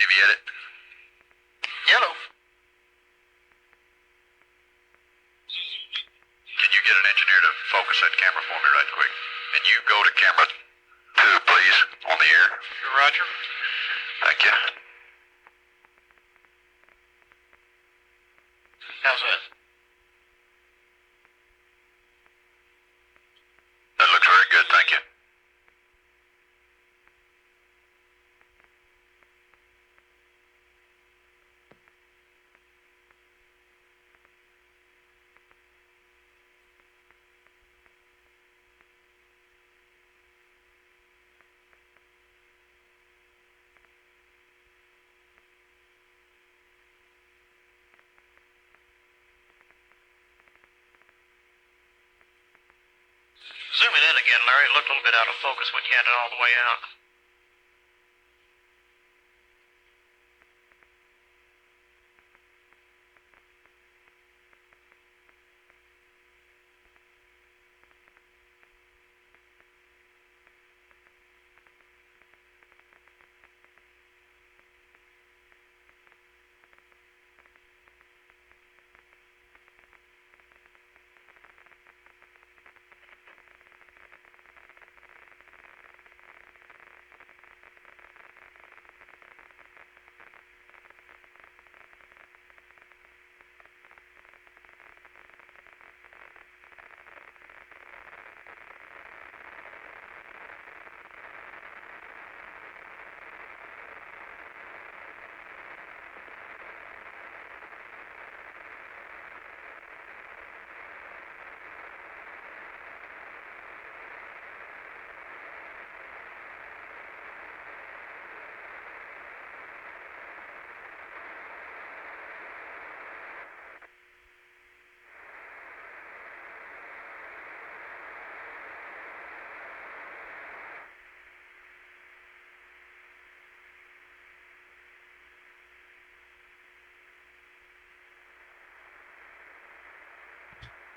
G: Deviate it. Yellow. Can you get an engineer to focus that camera for me right quick? And you go to camera 2, please, on the air.
C: Roger.
G: Thank you.
C: How's that?
G: That looks very good, thank you.
C: Zoom it in again, Larry. It looked a little bit out of focus when you had it all the way out.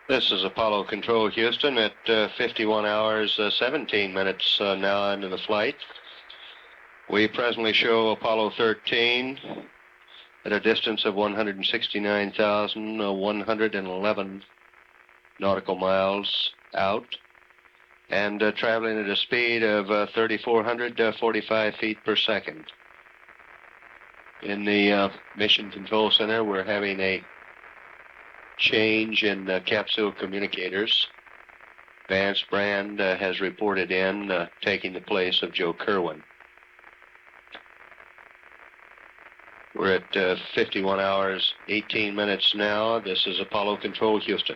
I: This is Apollo Control Houston at 51 hours 17 minutes now into the flight. We presently show Apollo 13 at a distance of 169,111 nautical miles out and traveling at a speed of 3,445 feet per second. In the Mission Control Center, we're having a change in capsule communicators. Vance Brand has reported in, taking the place of Joe Kerwin. We're at 51 hours 18 minutes now. This is Apollo Control Houston.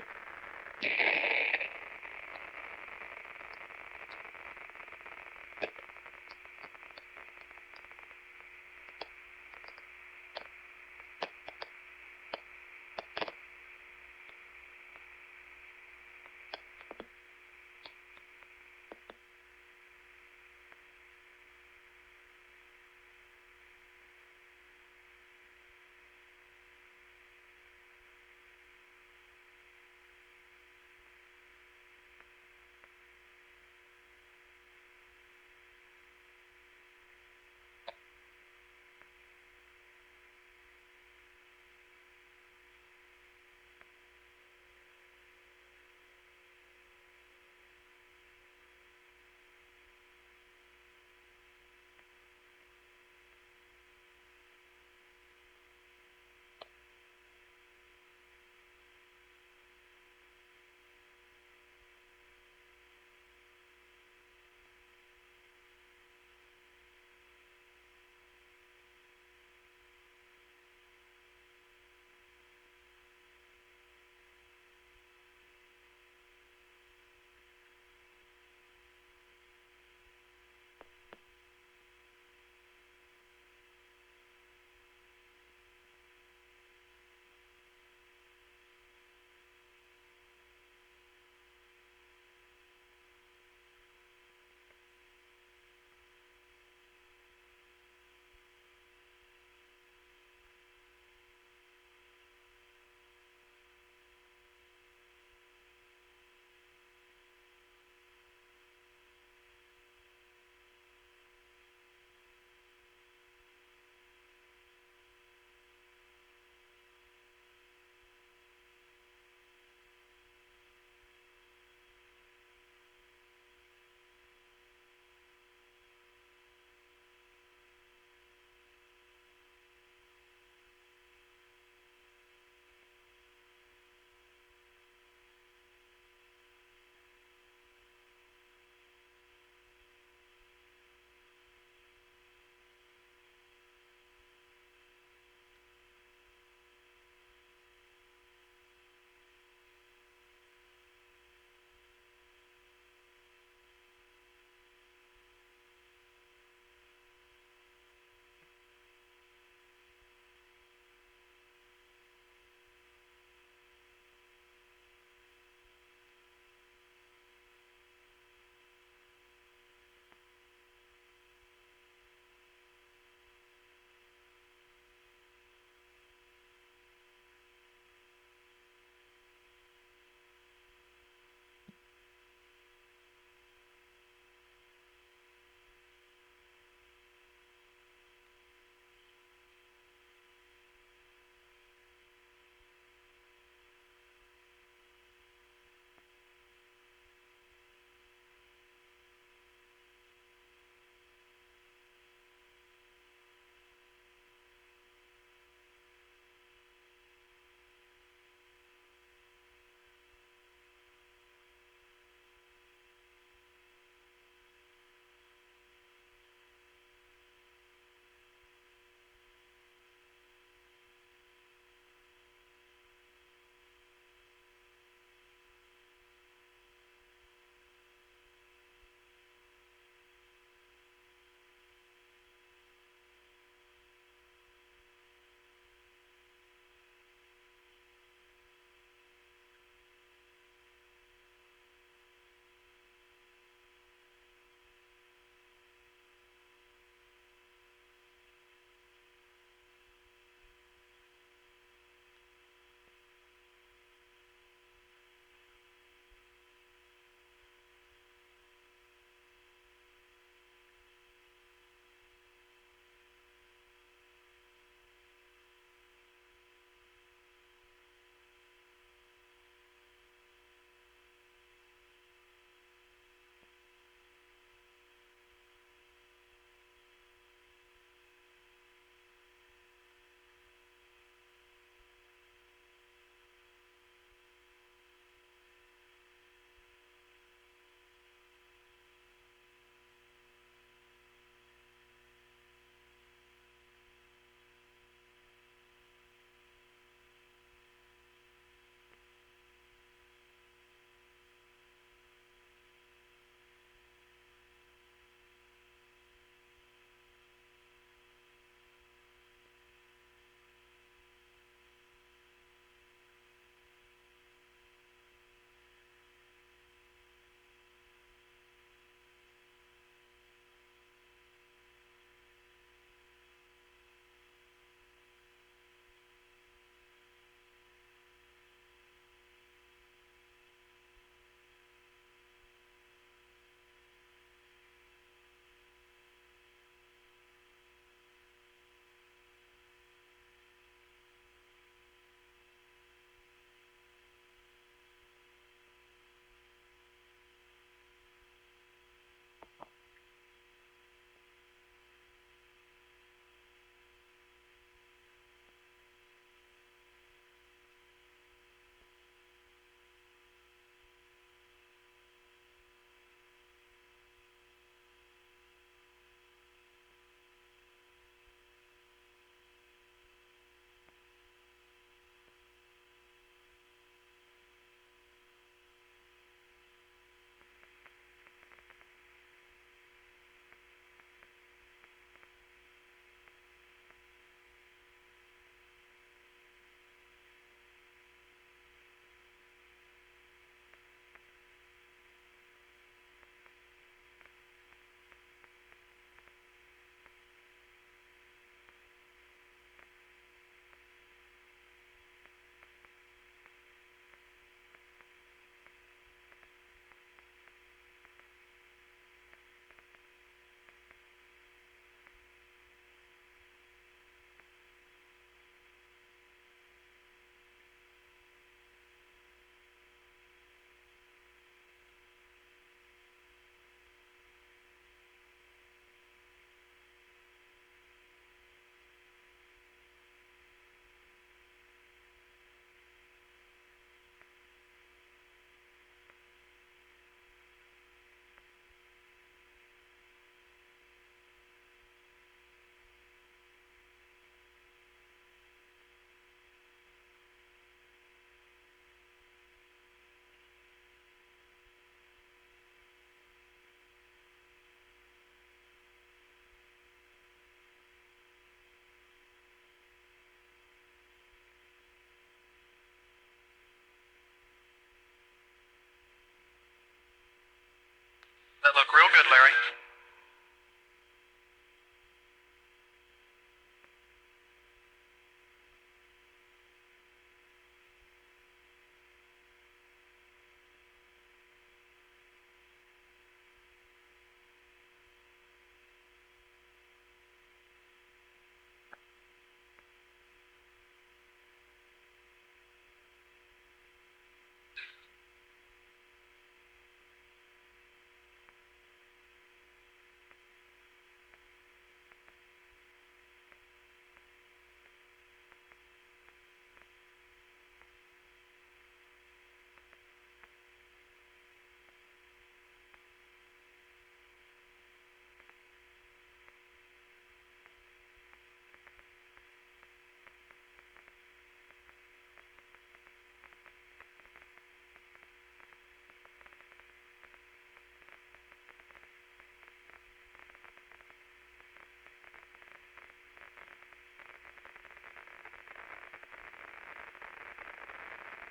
C: That looked real good, Larry.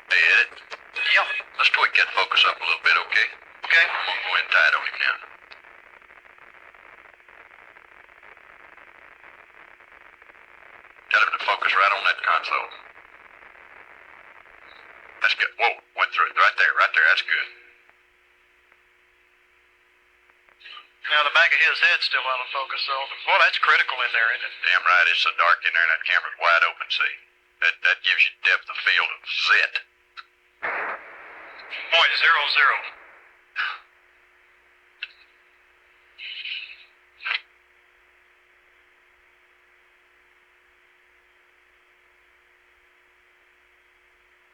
G: Hey, Ed.
C: Yeah.
G: Let's tweak that focus up a little bit, okay?
C: Okay.
G: I'm gonna go in tight on him now. Tell him to focus right on that console. That's good. Whoa, went through it. Right there, that's good.
C: Now the back of his head's still out of focus, though. Boy, that's critical in there, isn't it?
G: Damn right, it's so dark in there and that camera's wide open, see? That gives you depth of field of set.
C: .00.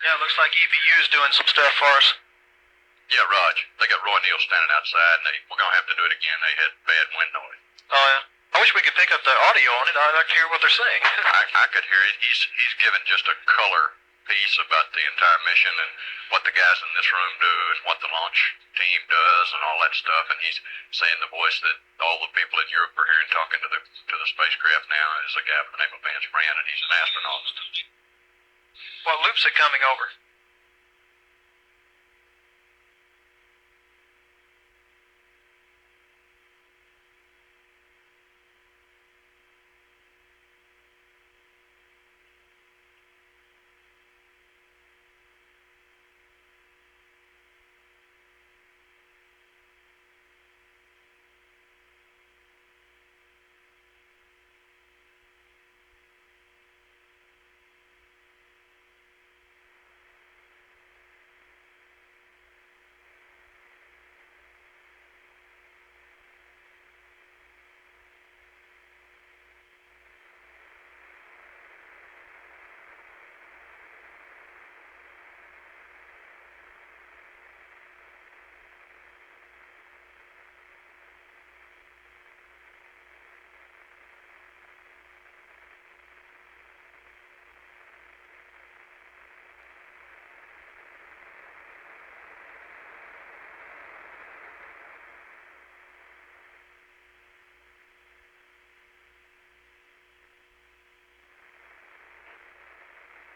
C: Yeah, it looks like EPU's doing some stuff for us.
G: Yeah, Raj, they got Roy Neal standing outside and we're gonna have to do it again. They had bad wind noise.
C: Oh, yeah. I wish we could pick up the audio on it. I'd like to hear what they're saying.
G: I could hear it. He's given just a color piece about the entire mission and what the guys in this room do and what the launch team does and all that stuff. And he's saying the voice that all the people in Europe are hearing talking to the spacecraft now is a guy by the name of Vance Brand, and he's an astronaut.
C: What loops are coming over?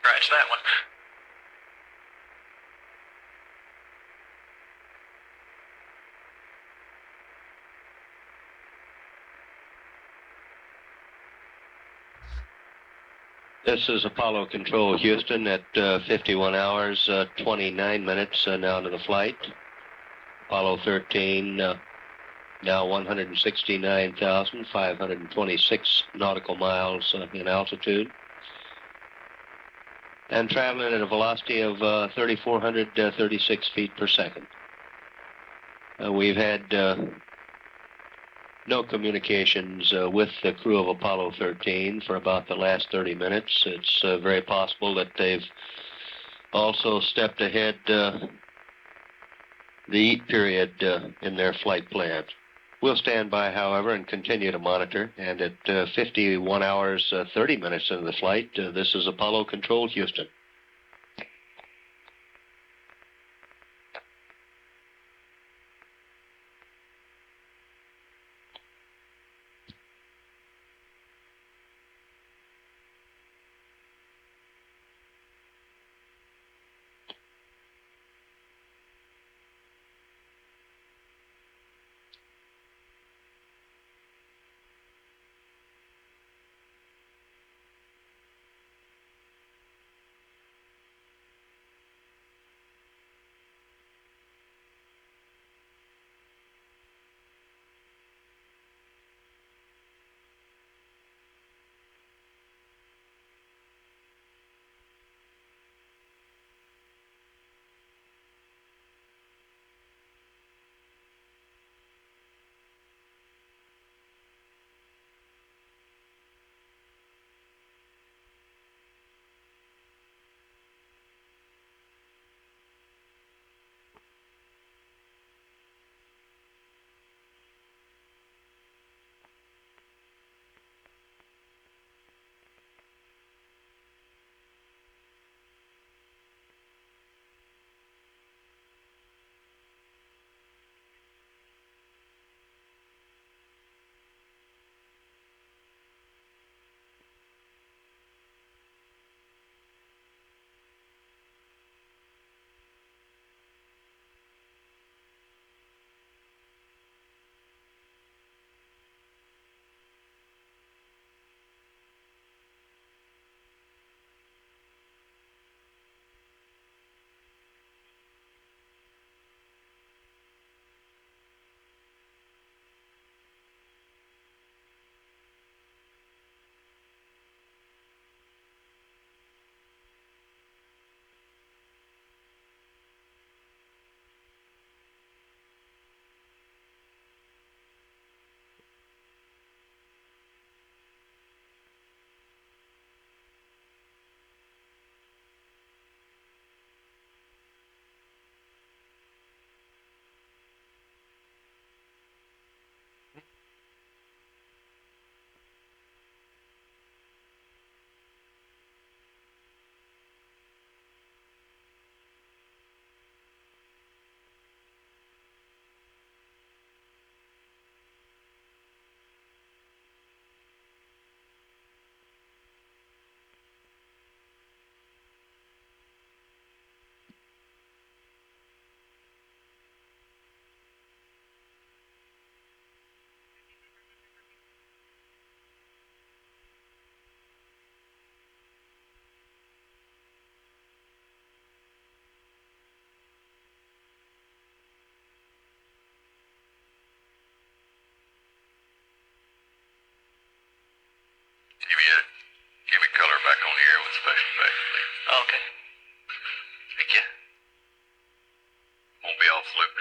C: Scratch that one.
I: This is Apollo Control Houston at 51 hours, 29 minutes now into the flight. Apollo 13, now 169,526 nautical miles in altitude. And traveling at a velocity of 3,436 feet per second. We've had no communications with the crew of Apollo 13 for about the last 30 minutes. It's very possible that they've also stepped ahead the eat period in their flight plans. We'll stand by, however, and continue to monitor. And at 51 hours, 30 minutes into the flight, this is Apollo Control Houston.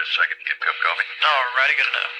G: a second and get a cup of coffee?
C: All righty, good enough.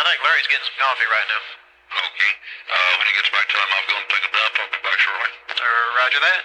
C: think Larry's getting some coffee right now.
G: Okay. When he gets back, tell him I'll go and take a dump. I'll be back shortly.
C: Roger that.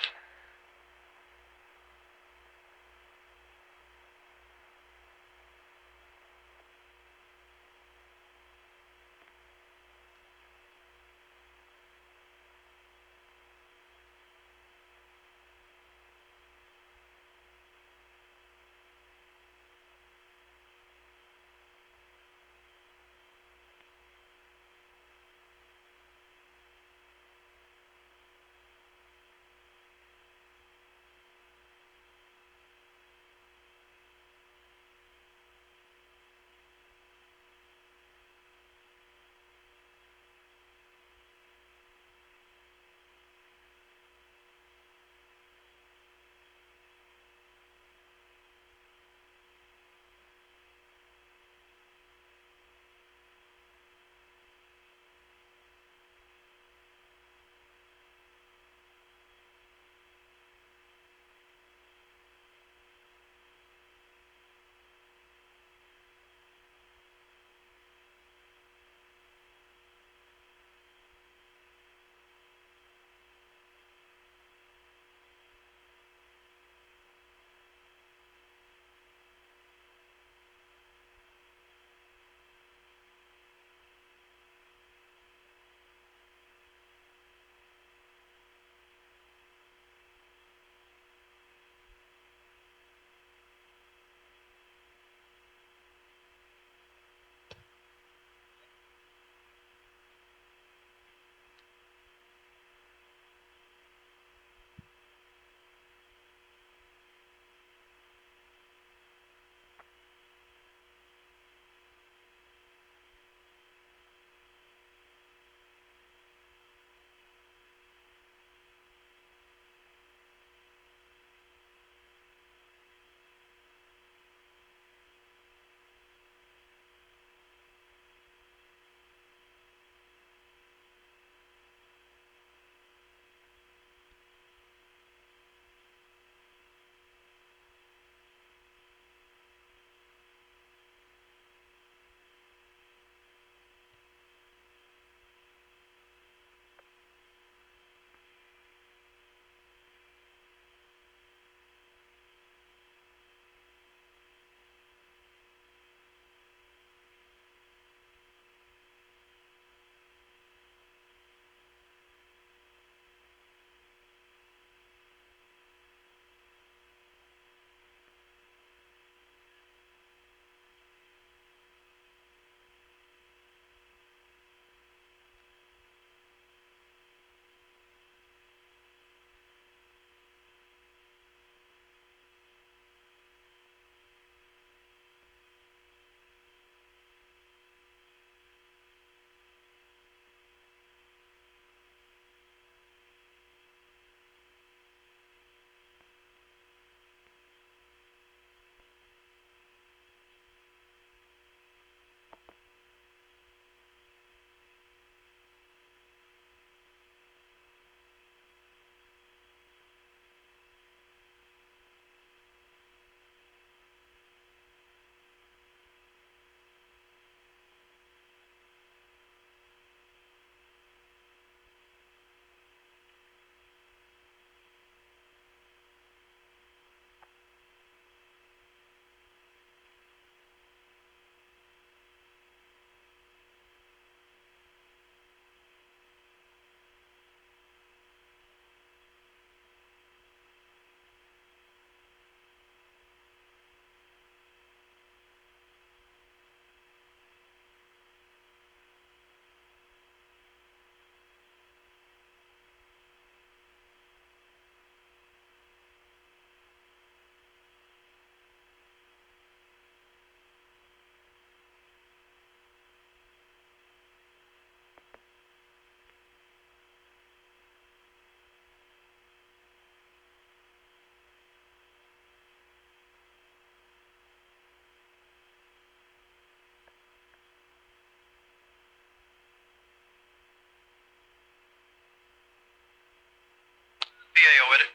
C: PAO with it.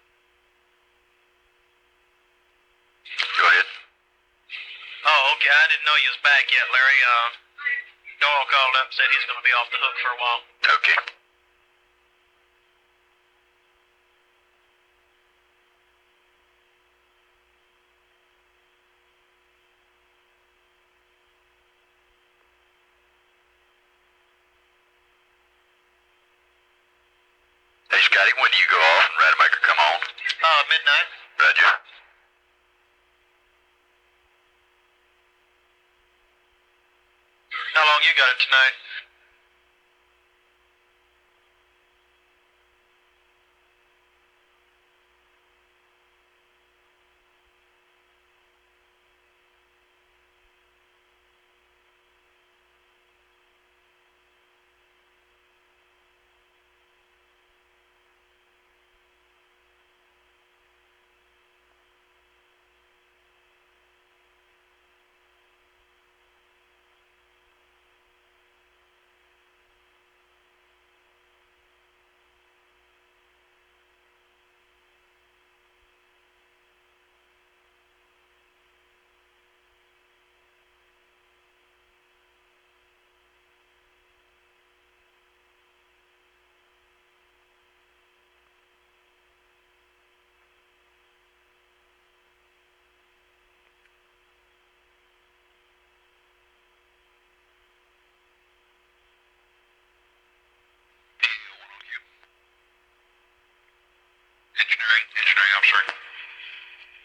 G: Go ahead.
C: Oh, okay. I didn't know you was back yet, Larry.
F: Doyle called up and said he's going to be off the hook for a while.
G: Okay. Hey, Scotty, when do you go off and Rademacher come on?
F: Midnight.
G: Roger.
F: How long you got it tonight?
G: Engineering officer.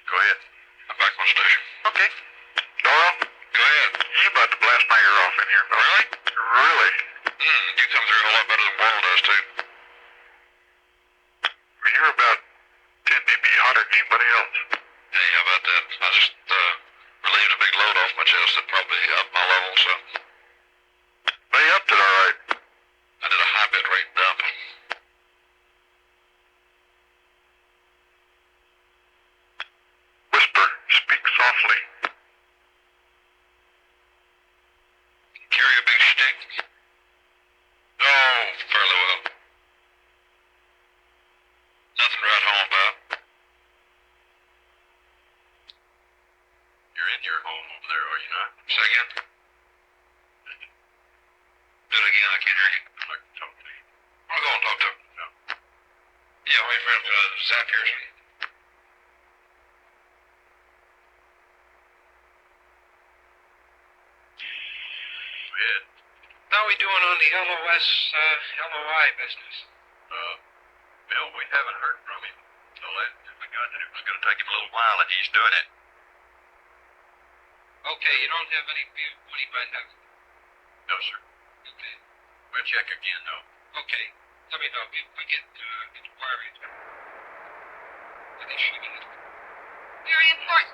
G: Go ahead. I'm back on station. Okay. Doyle? Go ahead. You're about to blast my ear off in here. Really? Really? You come through a whole lot better than Boyle does, too. Well, you're about 10 dB hotter than anybody else. Hey, how about that? I just relieved a big load off my chest that probably upped my level, so. They upped it all right. I did a high bit rate dump. Whisper. Speak softly. Carry a big stick? Oh, fairly well. Nothing to write home about. You're in your home over there, are you not? Say again? Do it again, I can't hear you. I'd like to talk to you. I'll go and talk to him. No. Yeah, my friend, Zap here. Go ahead.
H: How are we doing on the LOI business?
G: Bill, we haven't heard from him. So if we got it, it was going to take him a little while, and he's doing it.
H: Okay, you don't have any view when he might have.
G: No, sir.
H: Okay.
G: We'll check again, though.
H: Okay. Let me know if we get inquiries. Are they shooting it?
K: Very important.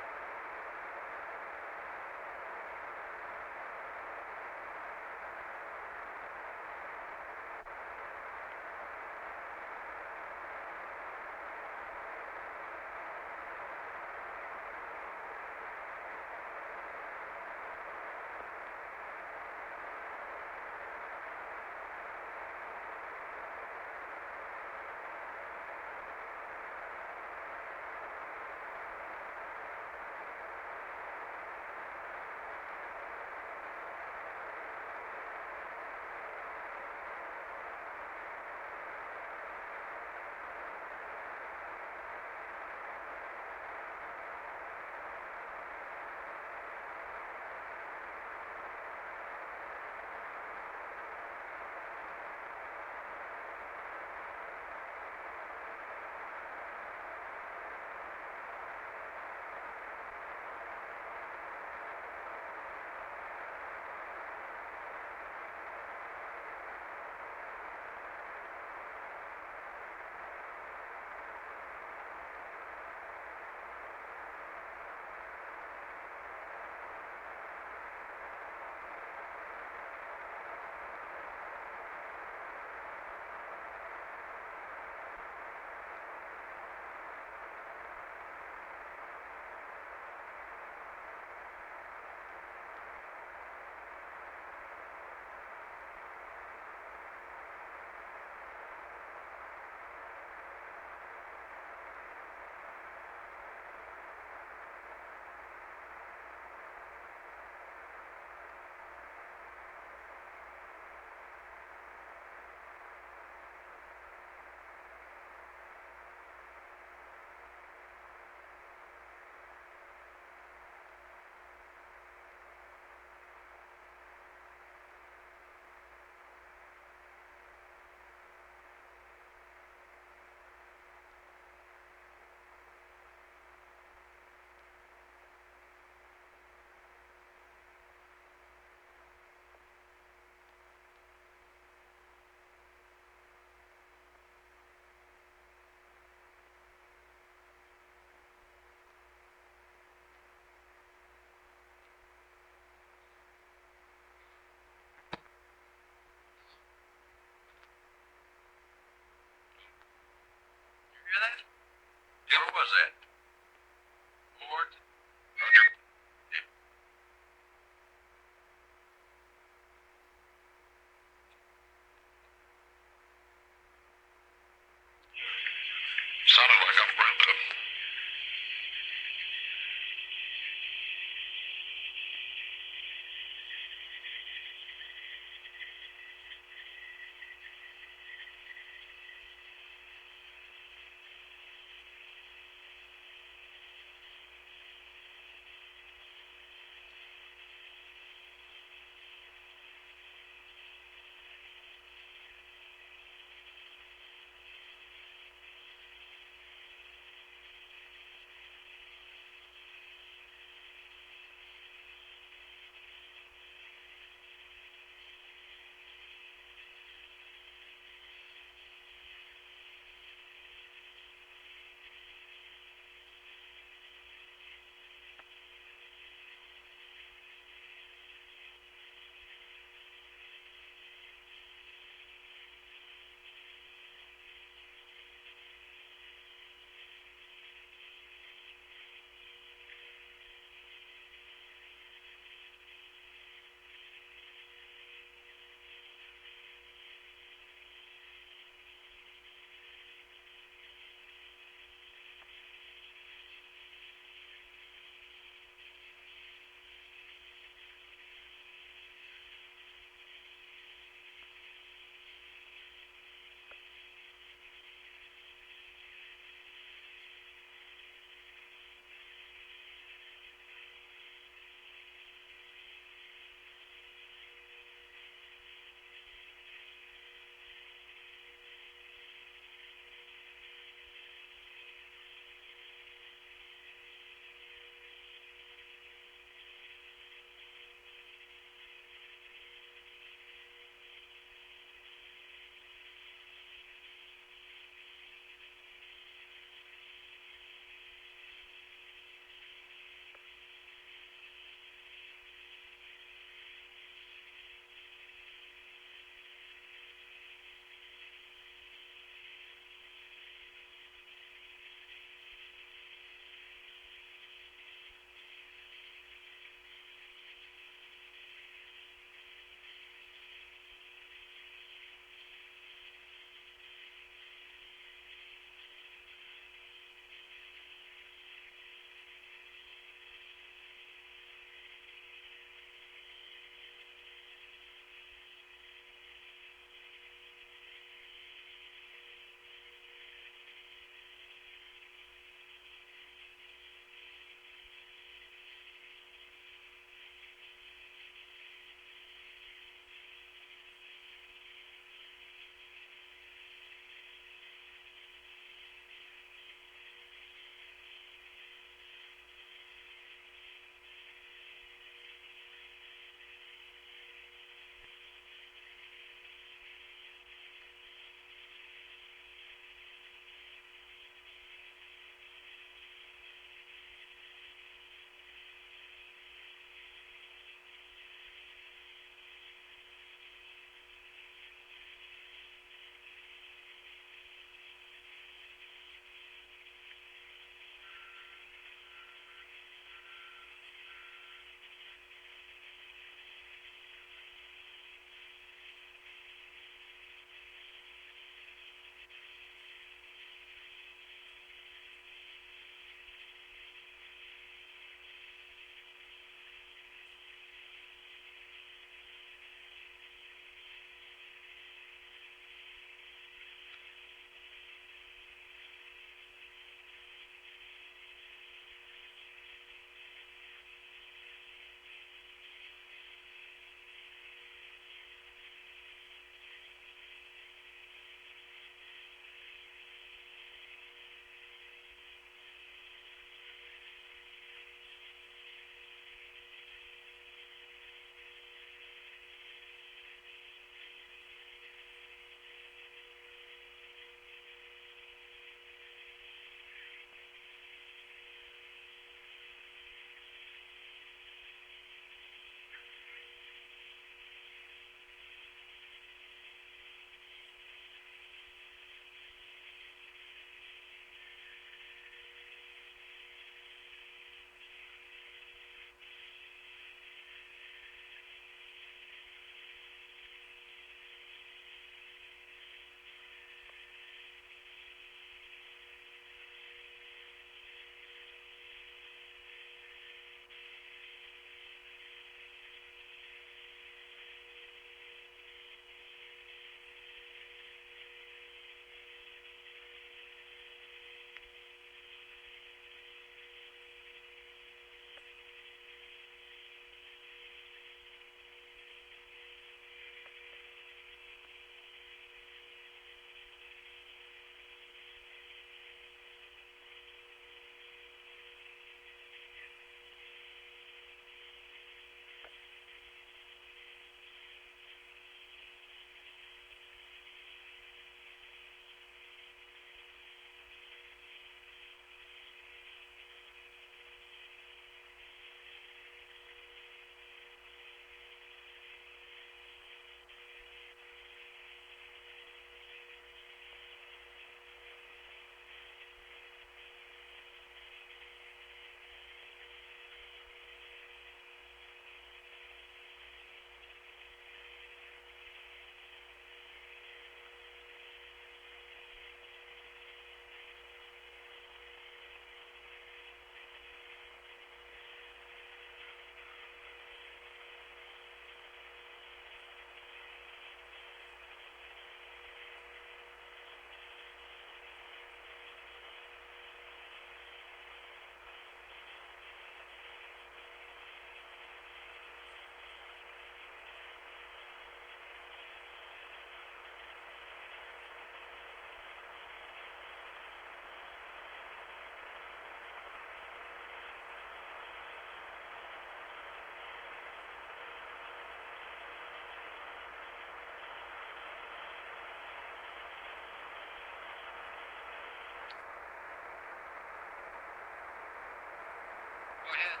H: ahead.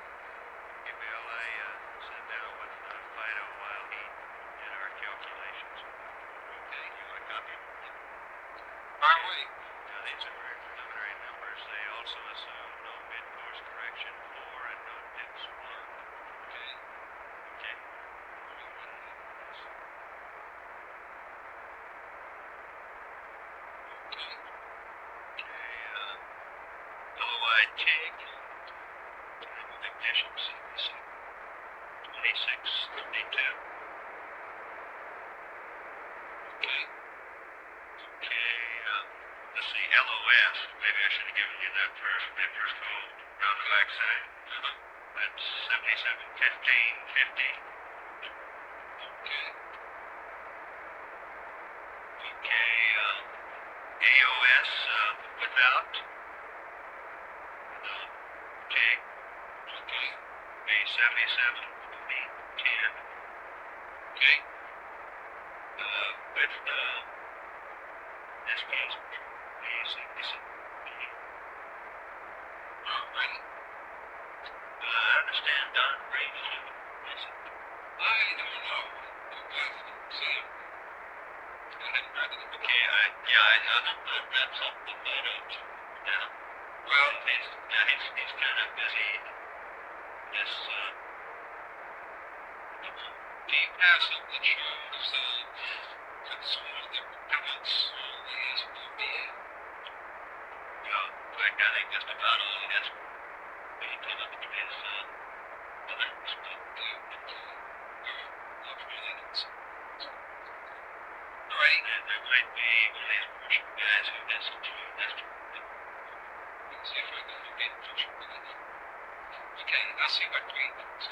C: Okay, Bill, I sat down with Fido while he did our calculations.
H: Okay, you want a copy? Fire away.
C: Now, these are very preliminary numbers. They also assume no mid-course correction for and no dips below.
H: Okay.
C: Okay. Wide take. Ignition sequence 2632.
H: Okay.
C: Okay, let's see, LOS. Maybe I should have given you that first. That first call around the backside. That's 771550.
H: Okay.
C: Okay, AOS without. Okay.
H: Okay.
C: A77 B10.
H: Okay.
C: With this case, A77 B.
H: All right.
C: I understand Don Brady.
H: I don't know. See him. I hadn't read it.
C: Okay, I read something I don't. Yeah.
H: Well,
C: He's kind of busy. This,
H: he passed it that shows consumer that reports on the SPBA.
C: in fact, I think just about all he has paid attention to is, other stuff.
H: All right.
C: And there might be one of these commercial guys who has some true.
H: Let's see if I can locate the function for that. Okay, I'll see what we can do.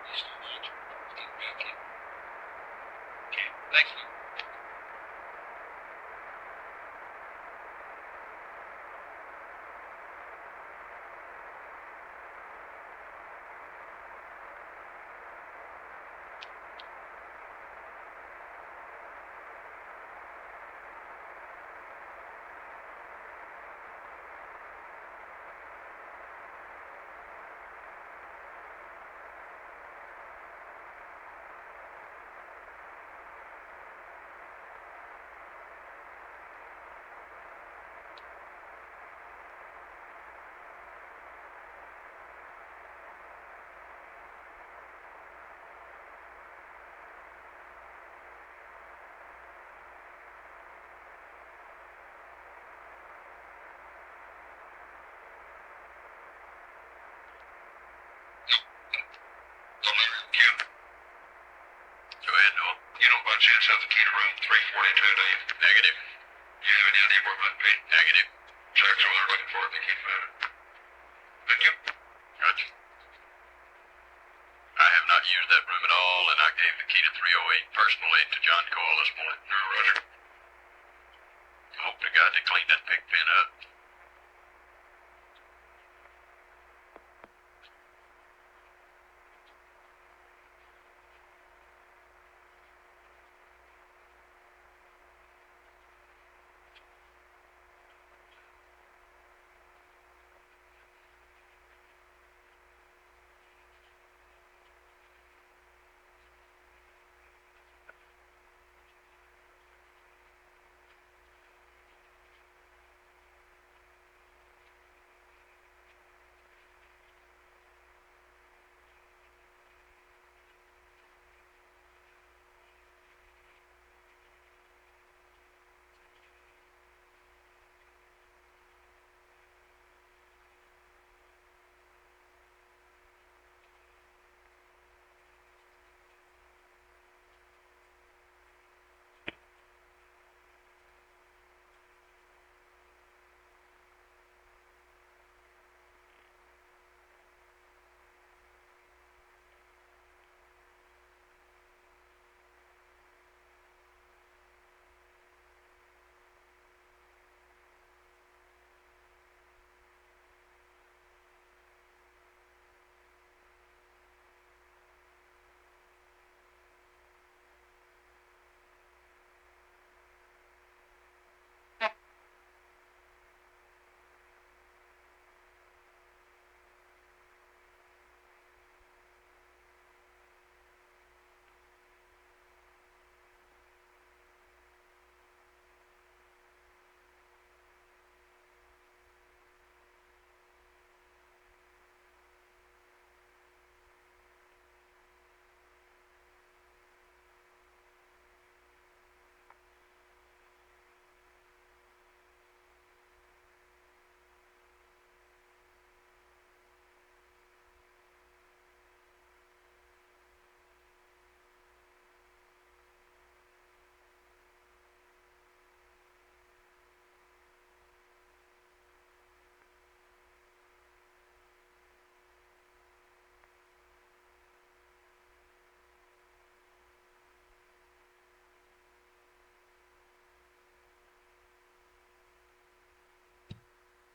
H: He's still watching. Get back in.
C: Okay.
H: Thanks, Luke.
G: Go ahead, Noel. You don't by chance have the key to room 342, do you? Negative. You have any idea where it might be? Negative. Jack's over there looking for it. I think he found it. Thank you. Gotcha. I have not used that room at all, and I gave the key to 308 personally to John Coyle this morning. No, Roger. I hope to God they cleaned that pig pen up.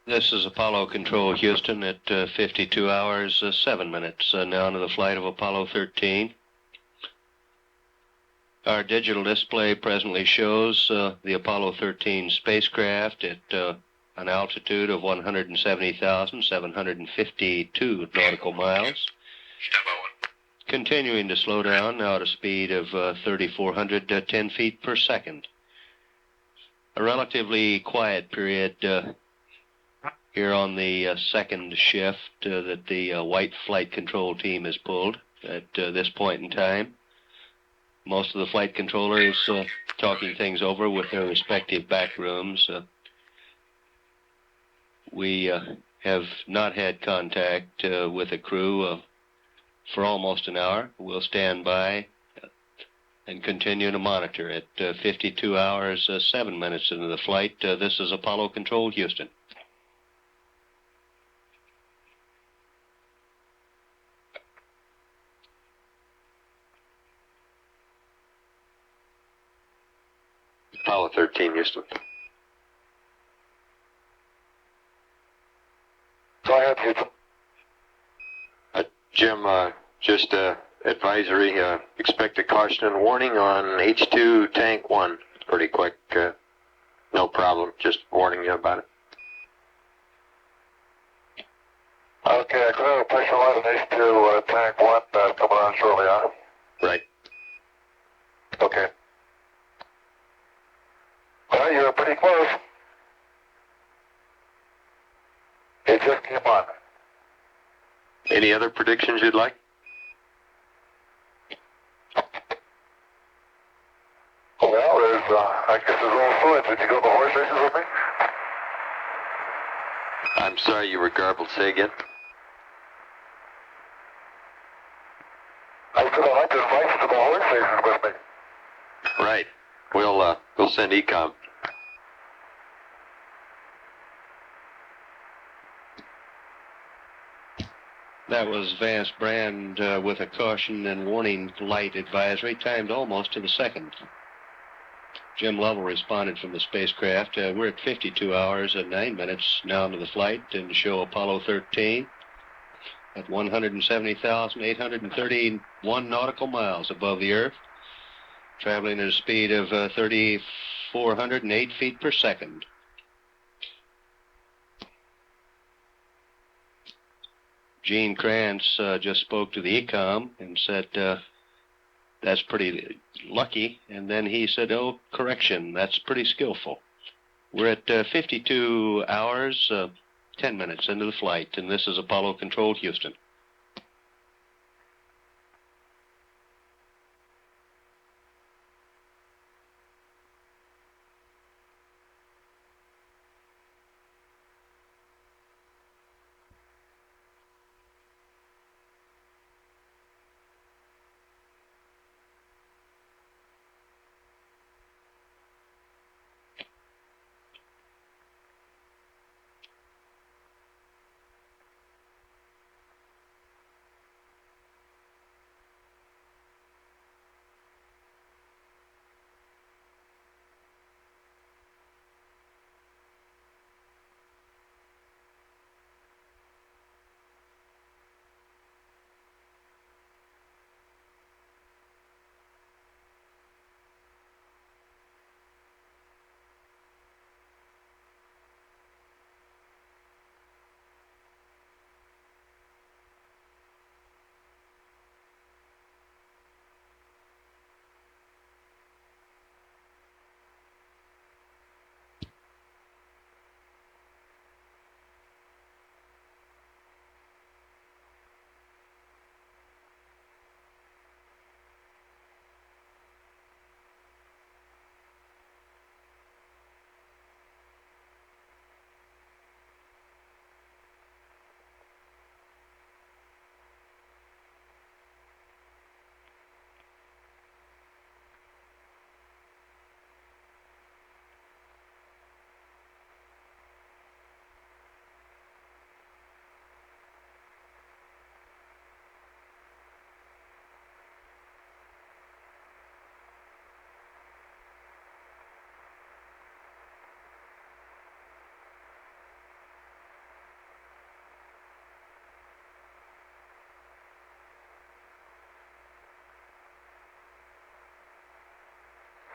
I: This is Apollo Control Houston at 52 hours, 7 minutes, now into the flight of Apollo 13. Our digital display presently shows the Apollo 13 spacecraft at an altitude of 170,752 nautical miles. Continuing to slow down now at a speed of 3,410 feet per second. A relatively quiet period here on the second shift that the white flight control team has pulled at this point in time. Most of the flight controllers talking things over with their respective back rooms. We have not had contact with the crew for almost an hour. We'll stand by and continue to monitor at 52 hours, 7 minutes into the flight. This is Apollo Control Houston.
L: Apollo 13, Houston.
B: Go ahead, Houston.
L: Jim, just advisory, expect a caution and warning on H2 tank 1. Pretty quick, no problem, just warning you about it.
B: Okay, I clear a pressure light on H2 tank 1 coming on shortly, huh?
L: Right.
B: Okay. Well, you're pretty close. It just came on.
L: Any other predictions you'd like?
B: Well, I guess there's all fluid. Did you go to the horse races with me?
L: I'm sorry you were garbled. Say again.
B: I said I'd like to invite you to the horse races with me.
L: Right. We'll send ECOM.
I: That was Vance Brand with a caution and warning light advisory, timed almost to the second. Jim Lovell responded from the spacecraft. We're at 52 hours and 9 minutes now into the flight and show Apollo 13 at 170,831 nautical miles above the Earth, traveling at a speed of 3,408 feet per second. Gene Krantz just spoke to the ECOM and said, that's pretty lucky. And then he said, oh, correction, that's pretty skillful. We're at 52 hours, 10 minutes into the flight, and this is Apollo Control Houston.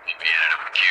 G: TVN and FQ.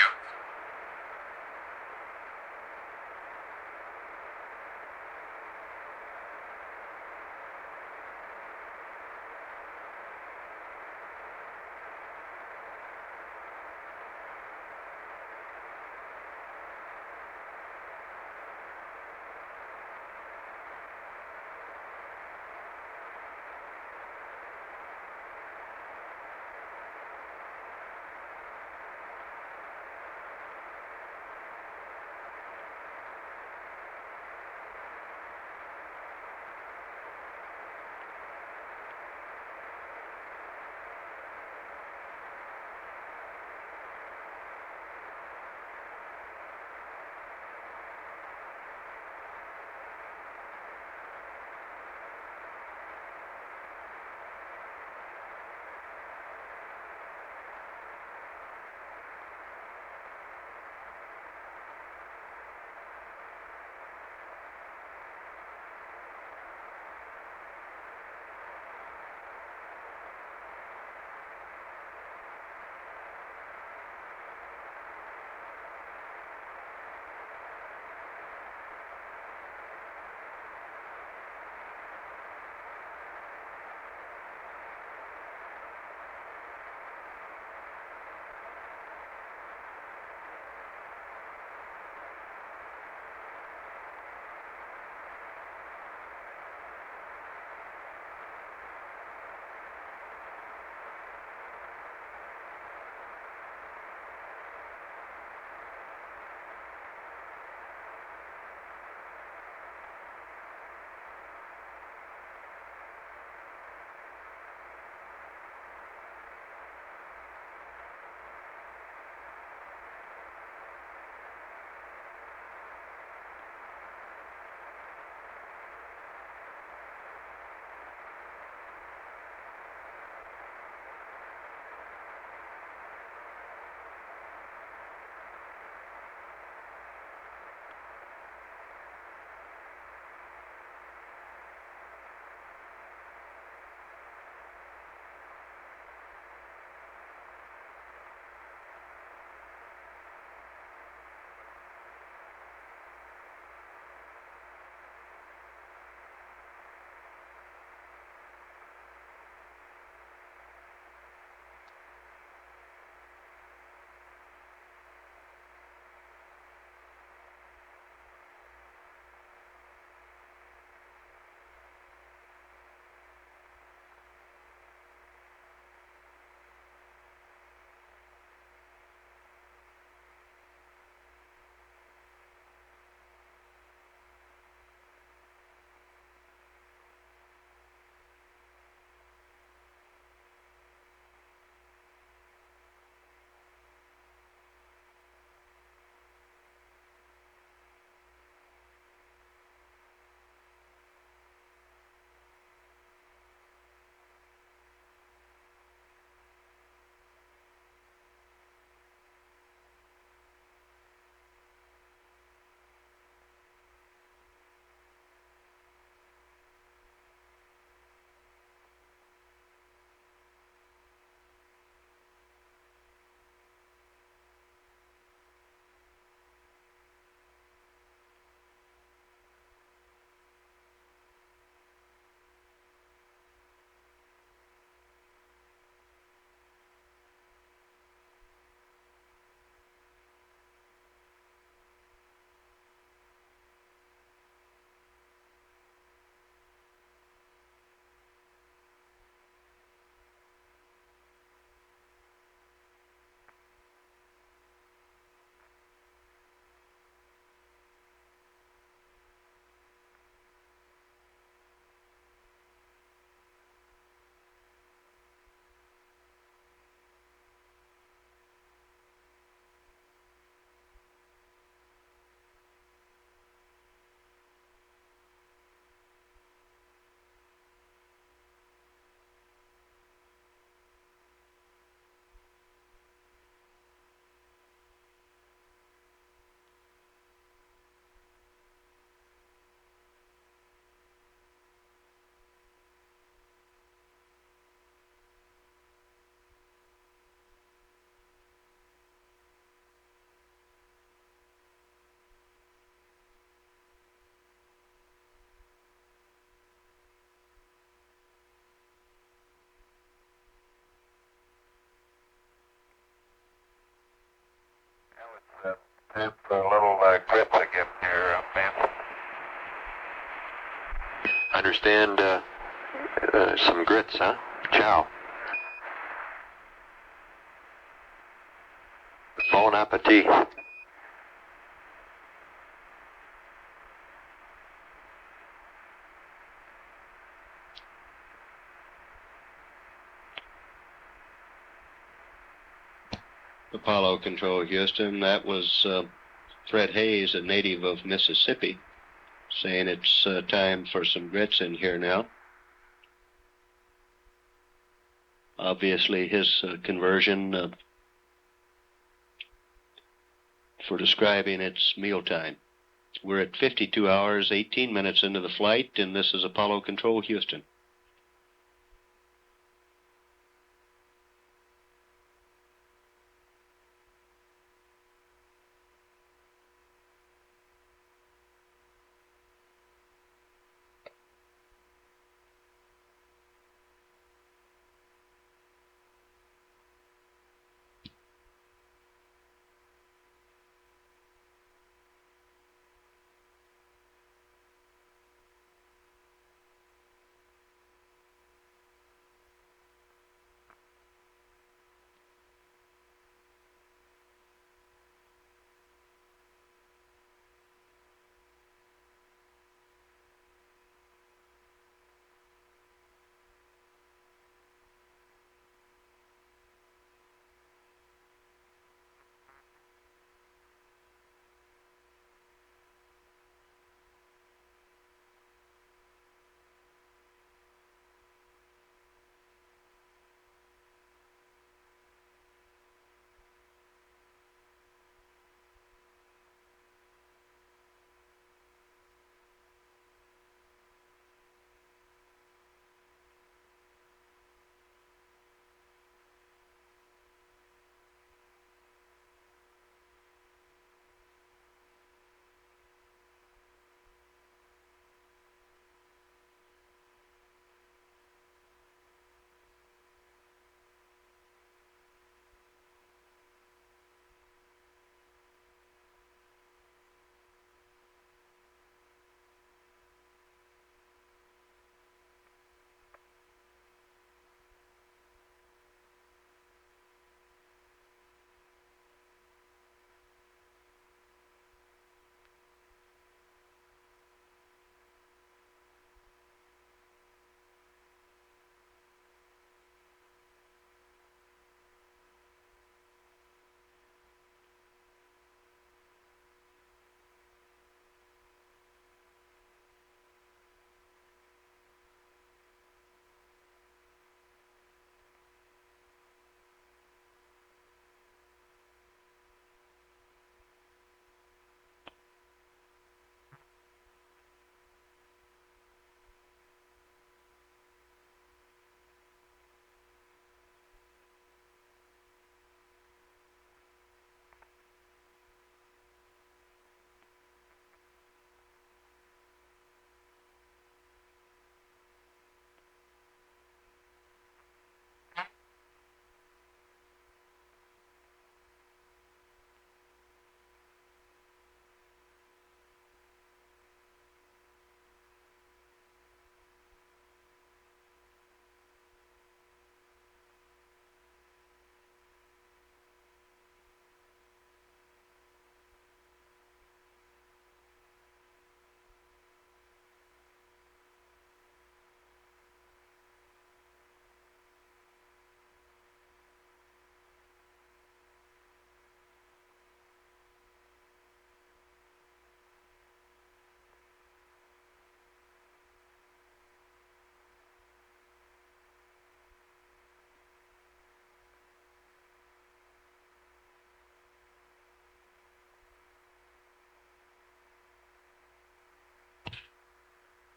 B: Have a little grip again here, man.
L: Understand, some grits, huh? Ciao. Bon appetit.
I: Apollo Control, Houston. That was Fred Haise, a native of Mississippi, saying it's time for some grits in here now. Obviously, his conversion for describing its mealtime. We're at 52 hours, 18 minutes into the flight, and this is Apollo Control, Houston.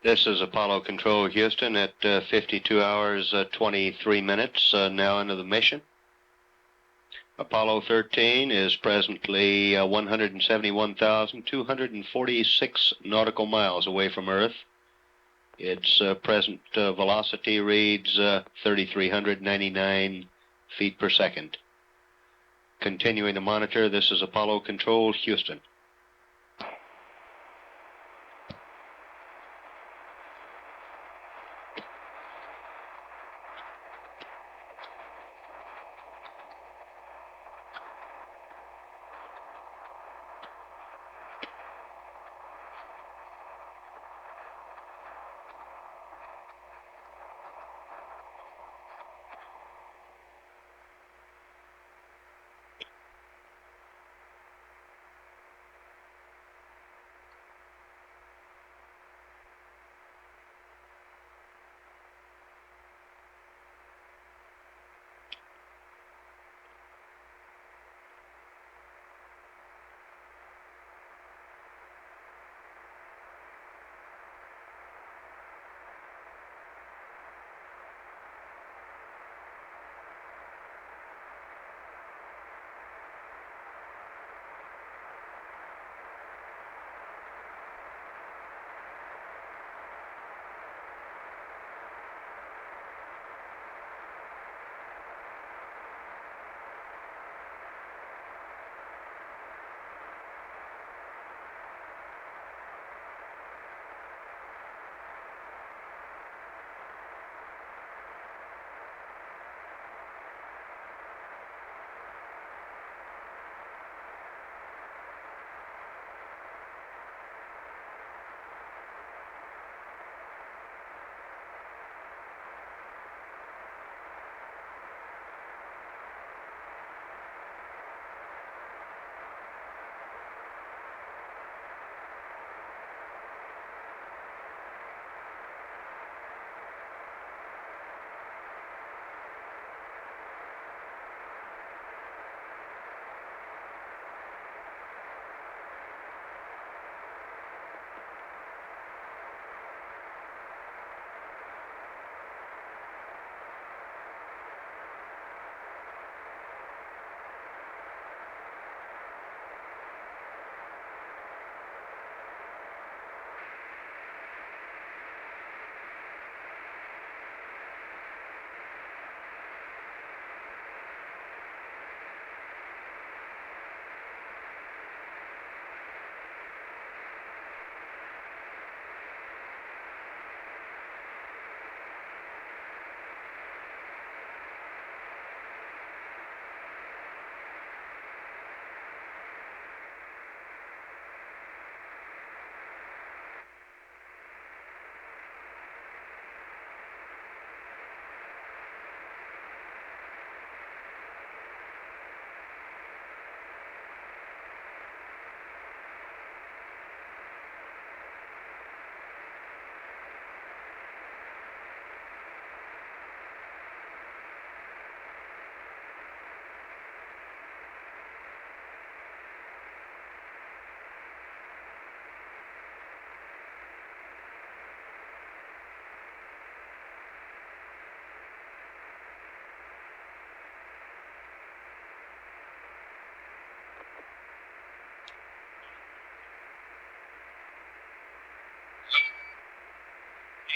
I: This is Apollo Control, Houston, at 52 hours, 23 minutes, now into the mission. Apollo 13 is presently 171,246 nautical miles away from Earth. Its present velocity reads 3,399 feet per second. continuing to monitor. This is Apollo Control, Houston.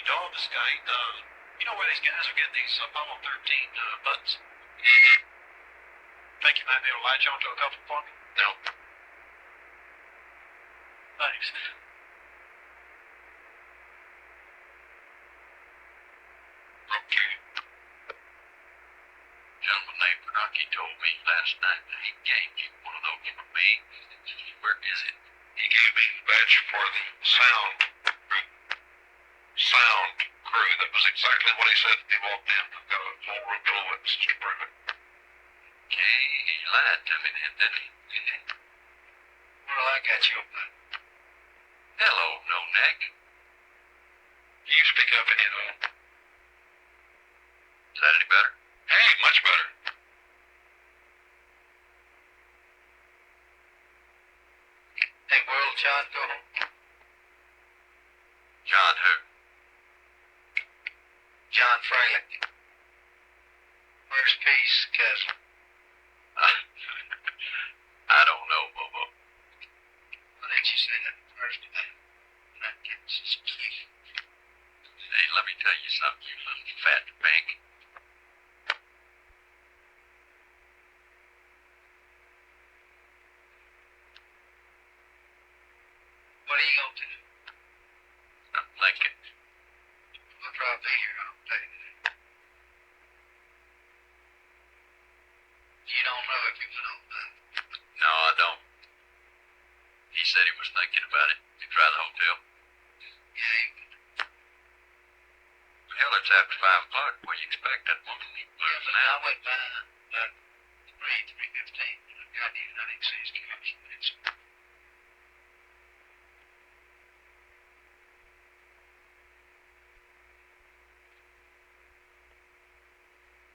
G: Dog this guy. You know where these guys are getting these Apollo 13 buttons? Think you might be able to latch onto a couple for me? No. Thanks. Okay. Gentleman named Penaki told me last night that he gave you one of those for me. Where is it? He gave me the badge for the sound crew. That was exactly what he said when he walked in. I've got a full room full of witnesses to prove it. Okay, he lied to me then, didn't he? Well, I got you. Hello, no neck. Can you speak up any at all? Is that any better? Hey, much better. Hey, will John go home? John who? John Fralick. Where's Peace, Kessler? I don't know, Bobo. Why didn't you say that first? Hey, let me tell you something, you little fat pink.
F: What are you going to do?
G: I'm thinking.
F: I'll try to be here all day. You don't know if he went on that.
G: No, I don't. He said he was thinking about it. You try the hotel.
F: Yeah, he would.
G: Hell, it's after 5 o'clock. What do you expect? That woman losing
F: I
G: out.
F: went by about 3:15. I didn't see his couch.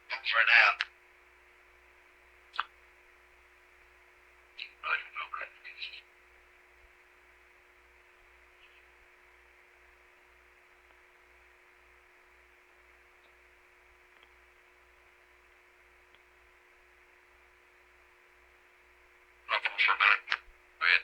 F: Over and out.
G: I don't know. Up for a minute. Go ahead.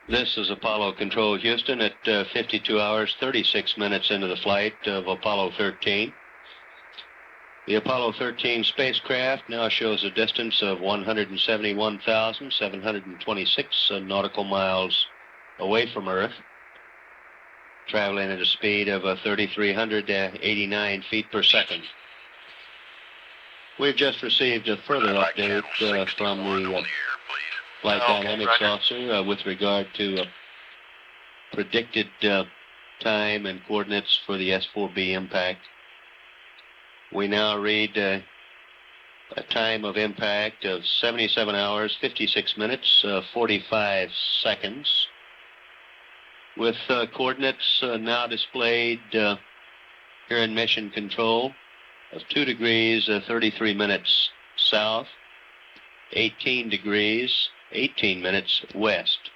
I: This is Apollo Control Houston at 52 hours, 36 minutes into the flight of Apollo 13. The Apollo 13 spacecraft now shows a distance of 171,726 nautical miles away from Earth, traveling at a speed of 3,389 feet per second. We've just received a further update from the Flight Dynamics Officer with regard to predicted time and coordinates for the S-4B impact. We now read a time of impact of 77 hours, 56 minutes, 45 seconds, with coordinates now displayed here in Mission Control of 2 degrees, 33 minutes south, 18 degrees, 18 minutes west.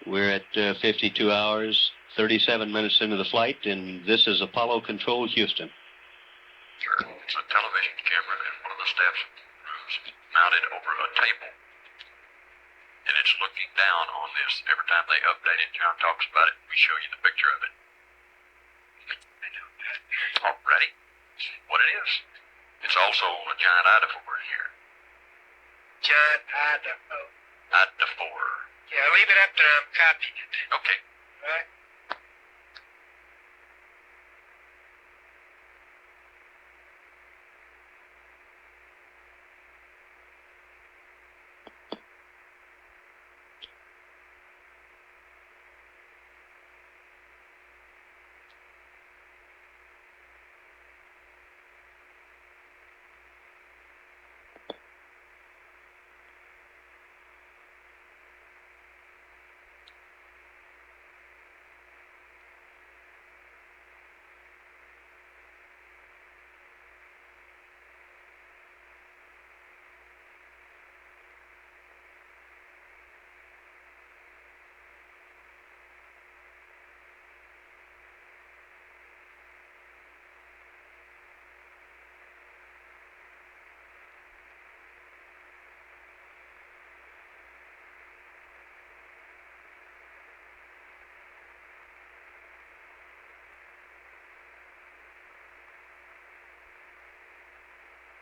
I: We're at 52 hours, 37 minutes into the flight, and this is Apollo Control Houston.
G: It's a television camera in one of the staff rooms mounted over a table. And it's looking down on this. Every time they update it, John talks about it. We show you the picture of it. Already? What it is. It's also a giant Idaphore in here.
E: Giant Idaho.
G: Idaphore.
E: Yeah, leave it up there. I'm copying it.
G: Okay.
E: All right.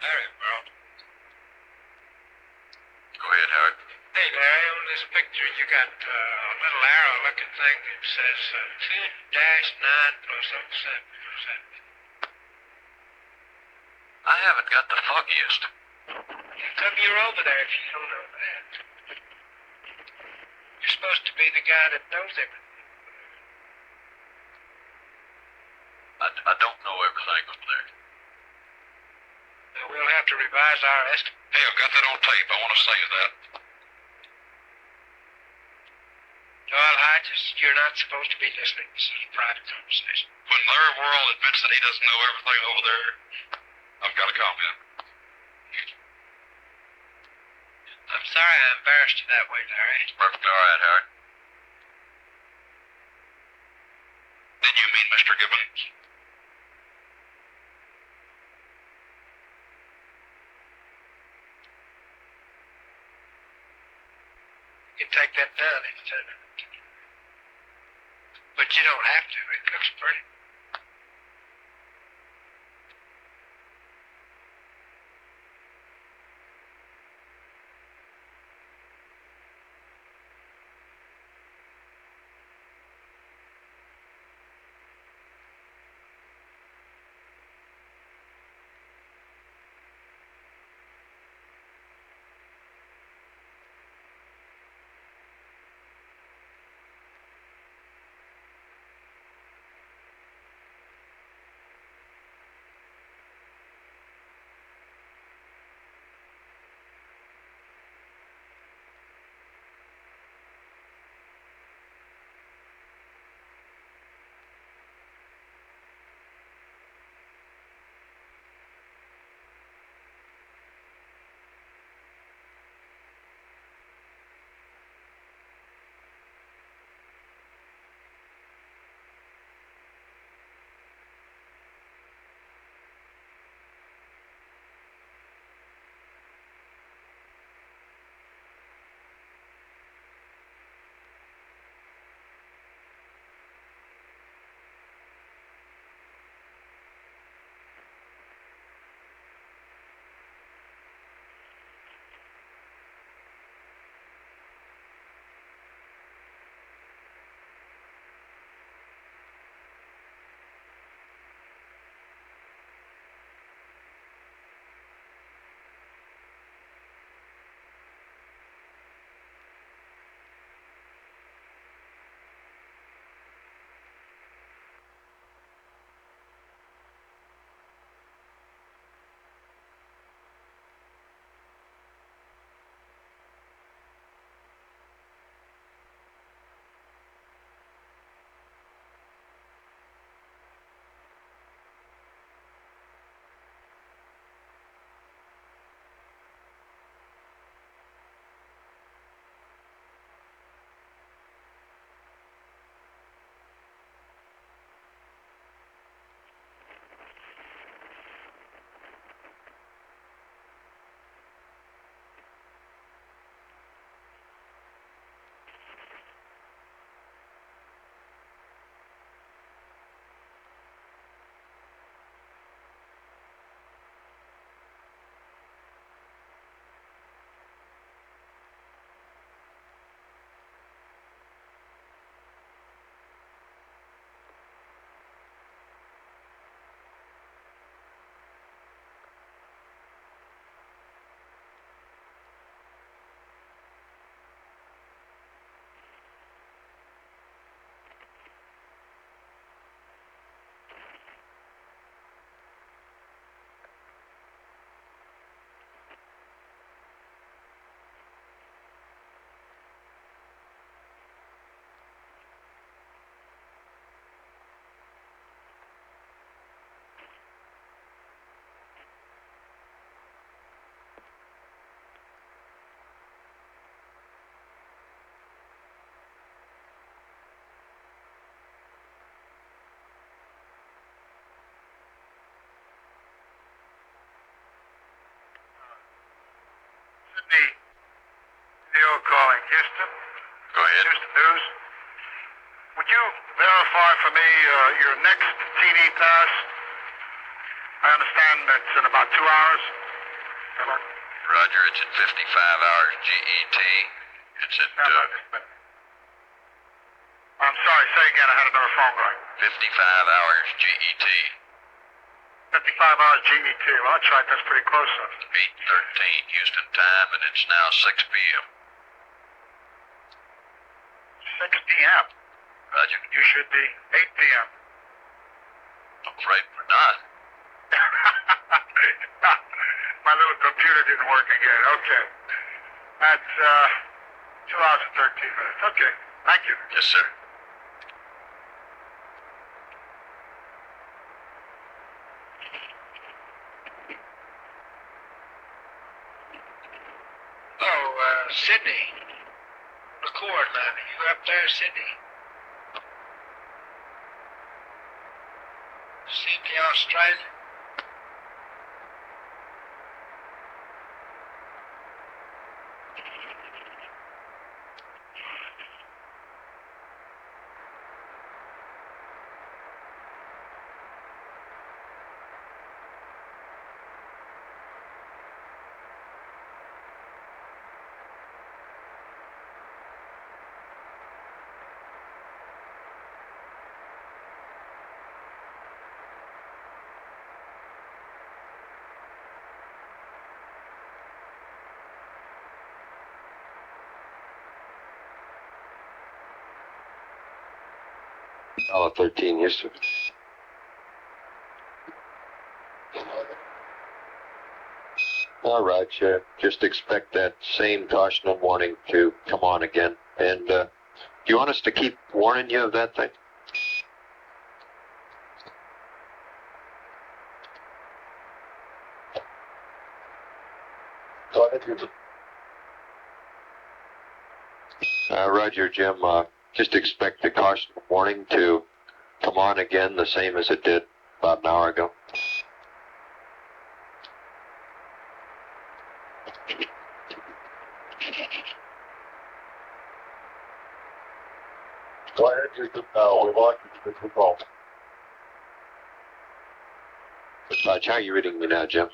G: Larry, bro. Go ahead, Howard.
E: Hey, Larry, on this picture, you got a little arrow-looking thing that says 2-9 plus 07%.
G: I haven't got the foggiest.
E: How come you're over there if you don't know that? You're supposed to be the guy that knows everything.
G: I don't know everything over there.
E: We'll have to revise our estimate.
G: Hey, I've got that on tape. I want to save that.
E: Doyle Hodges, you're not supposed to be listening. This is a private conversation.
G: When Larry Worrell admits that he doesn't know everything over there, I've got to comment.
E: I'm sorry I embarrassed you that way, Larry.
G: It's perfectly all right, Howard. Did you mean Mr. Gibbons?
E: You can take that down instead of it. But you don't have to. It looks pretty.
B: me. Theo calling. Houston?
G: Go ahead.
B: Houston News. Would you verify for me your next TD pass? I understand it's in about 2 hours. Hello?
G: Roger, it's at 55 hours GET. It's at,
B: I'm sorry, say again, I had another phone going.
G: 55 hours GET.
B: 55 hours GET. Well, that's right, that's pretty close.
G: 8:13 Houston time, and it's now 6 p.m.
B: 6 p.m.
G: Roger.
B: You should be 8 p.m.
G: I'm afraid we're not.
B: My little computer didn't work again. Okay. That's 2 hours and 13 minutes. Okay. Thank you.
G: Yes, sir.
E: Oh, Sydney. Record, man. You up there, Sydney? Sydney, Australia?
L: Apollo 13, Houston. All right, just expect that same caution and warning to come on again. And do you want us to keep warning you of that thing? Go ahead. Roger, Jim. Just expect the caution and warning to come on again, the same as it did about an hour ago. Go ahead, Houston. We want you to control. How are you reading me now, Jim?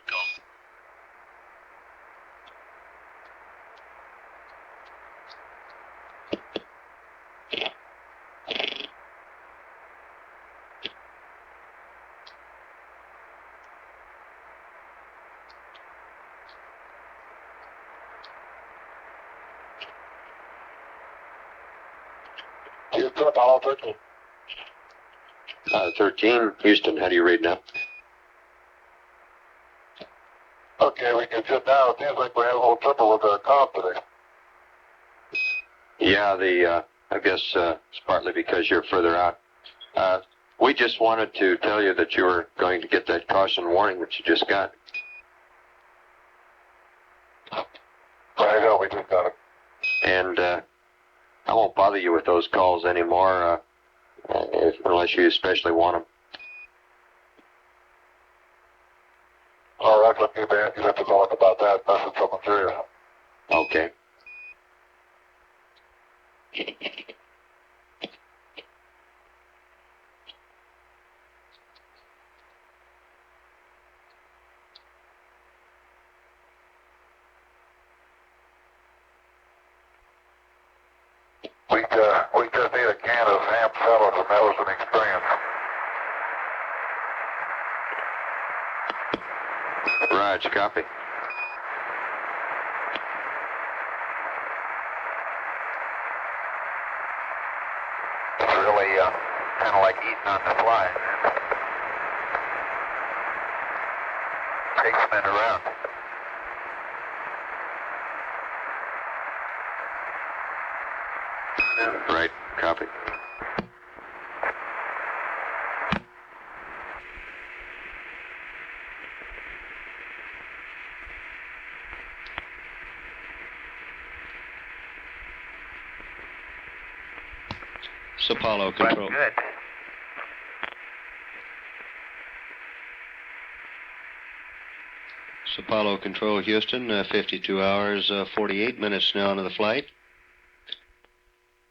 L: Houston, Apollo 13. 13, Houston, how do you read now? Okay, we can sit down. It seems like we have a little trouble with our comp today. Yeah, I guess it's partly because you're further out. We just wanted to tell you that you were going to get that caution warning that you just got. I know, we just got it. And I won't bother you with those calls anymore, unless you especially want them. All right, let me man. You have to talk about that. That's something serious. Okay. We just need a can of ham salad, and that was an experience. Right, copy. It's really kind of like eating on the fly. Takes a minute around. Right, copy.
I: It's Apollo control.
C: Good.
I: Apollo Control Houston, 52 hours, 48 minutes now into the flight.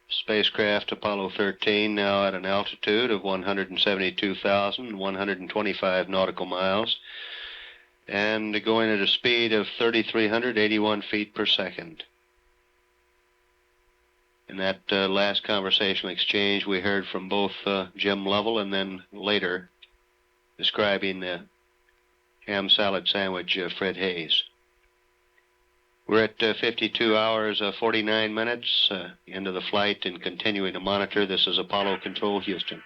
I: Spacecraft Apollo 13 now at an altitude of 172,125 nautical miles and going at a speed of 3,381 feet per second. In that last conversational exchange, we heard from both Jim Lovell and then later describing the ham salad sandwich, Fred Haise. We're at 52 hours, 49 minutes into the flight and continuing to monitor. This is Apollo Control Houston.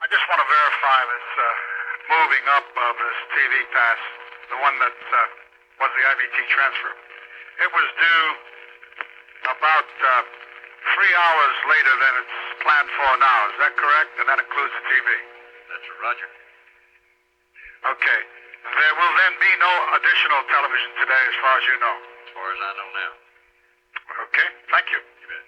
B: I just want to verify this moving up of this TV pass, the one that was the IVT transfer. It was due about 3 hours later than it's planned for now. Is that correct? And that includes the TV.
C: That's Roger.
B: Okay. There will then be no additional television today as far as you know.
C: As far as I know now.
B: Okay. Thank you.
C: You bet.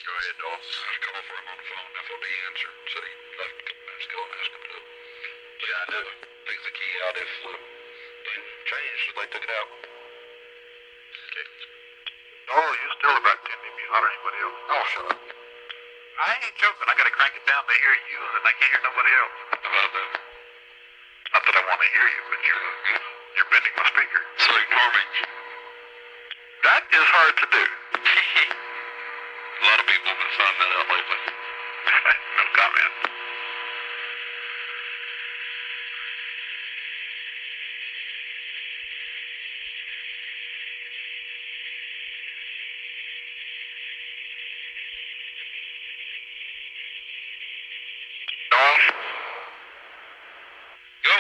G: Go ahead, Dawes. I call for him on the phone. FOD answer. Said he left a couple minutes ago and asked him to. Yeah, I know. Takes the key out if they changed, so they took it out. Okay.
B: Oh, you still about 10 dB hotter than anybody else.
G: Oh, shut up.
B: I ain't joking. I gotta crank it down to hear you, and I can't hear nobody else.
G: How about that?
B: Not that I want to hear you, but you're bending my speaker.
G: So ignore me.
B: That is hard to do.
G: A lot of people have been finding that out lately. No comment. Dawn? Go.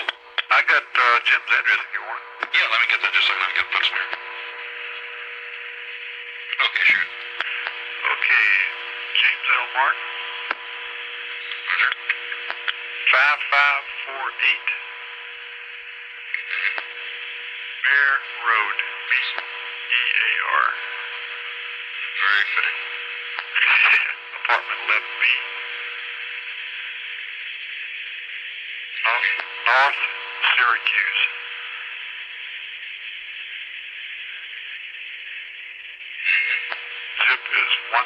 G: I got Jim's address if you want it. Yeah, let me get that just a second. Let me get the pencil here. Okay, shoot. Okay, James L. Martin. Roger. 5548 Bear Road, B-E-A-R. Very fitting. Apartment 11B. North Syracuse. Zip is 13212.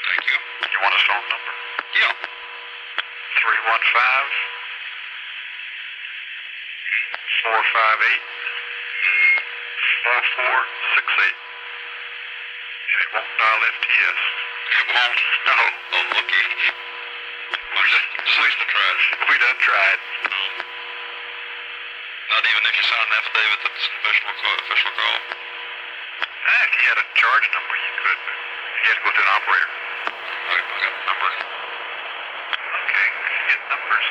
G: Thank you. You want his phone number? Yeah. 315 458 4468. And it won't dial FTS. It won't? No. Oh, looky. Just to try it. We done tried. Not even if you sign an affidavit that's official call? If you had a charge number, you could. You had to go to an operator. I got the number. Okay, if you get numbers,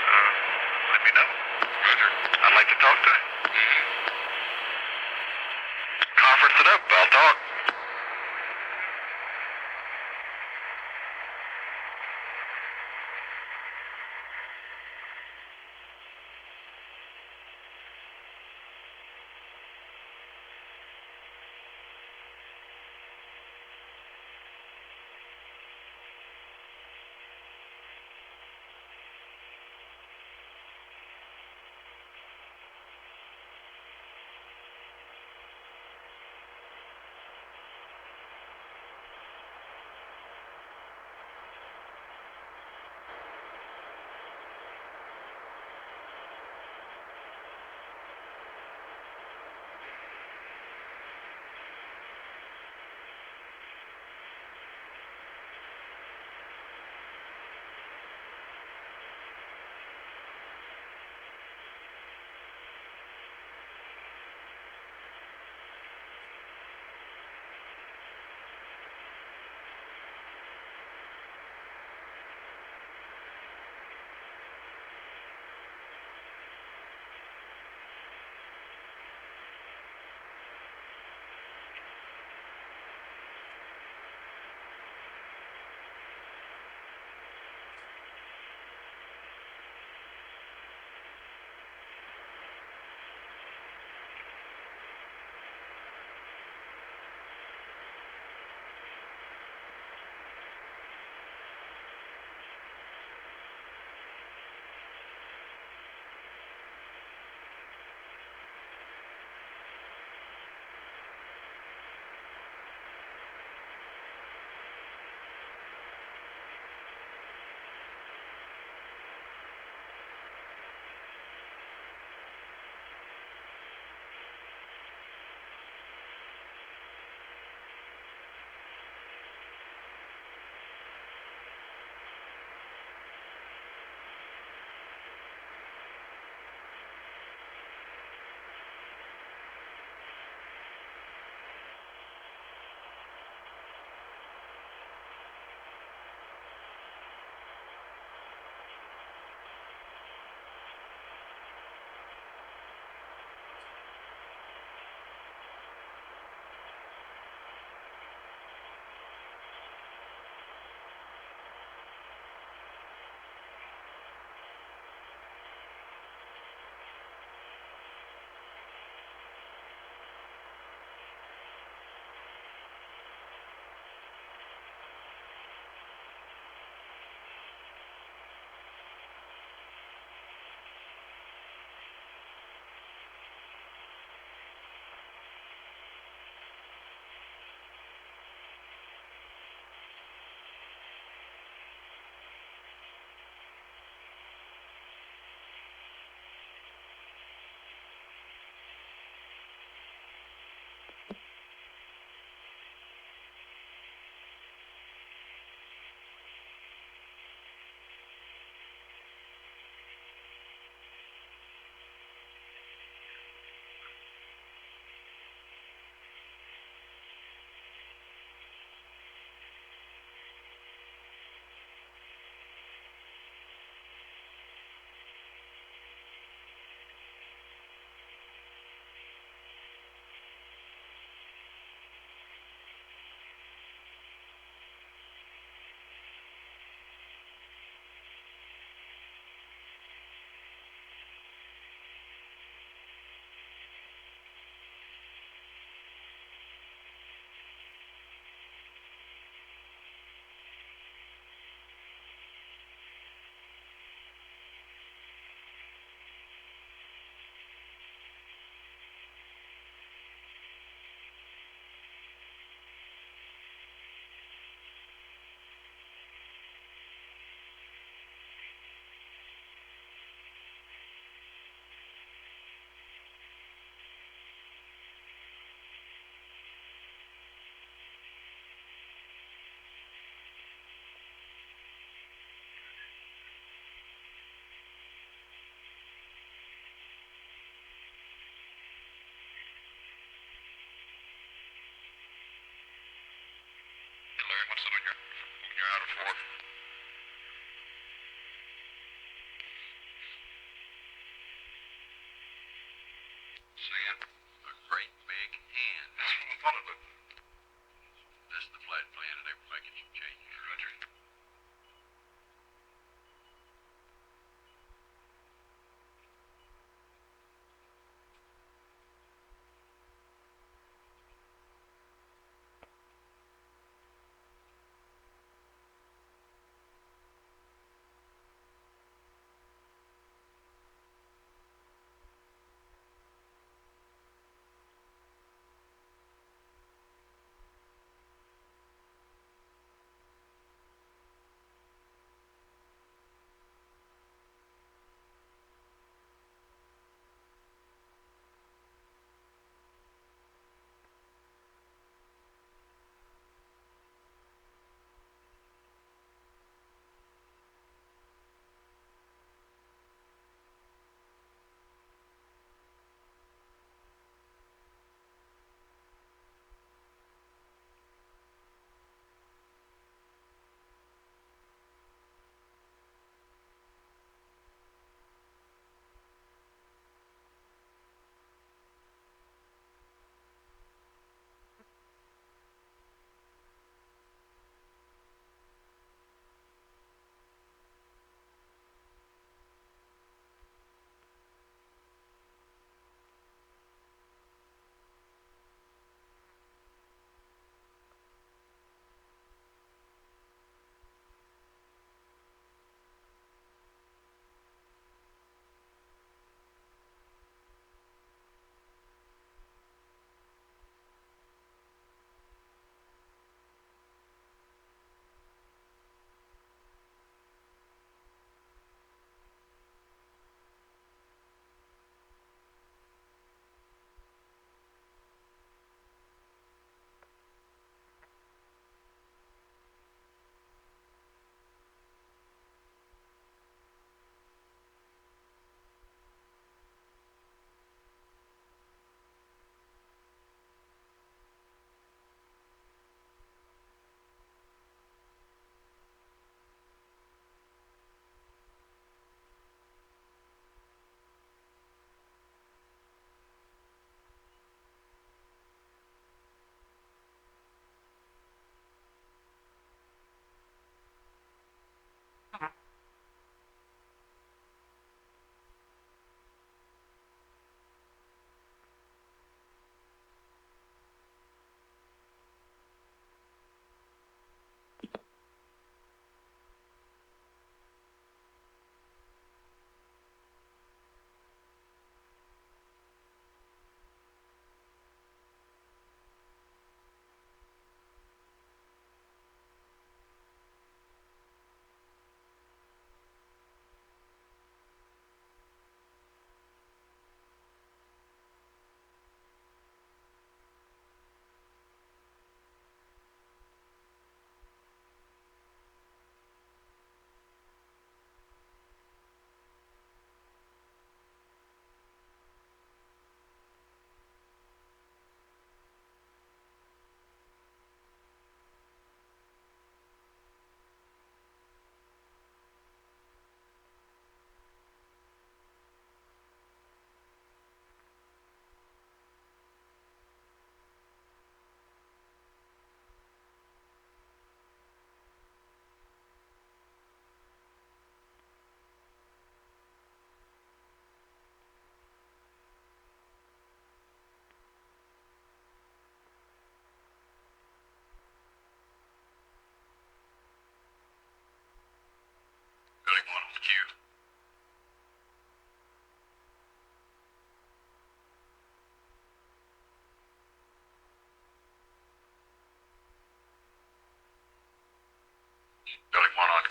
G: let me know. Roger. I'd like to talk to him. Conference it up. I'll talk.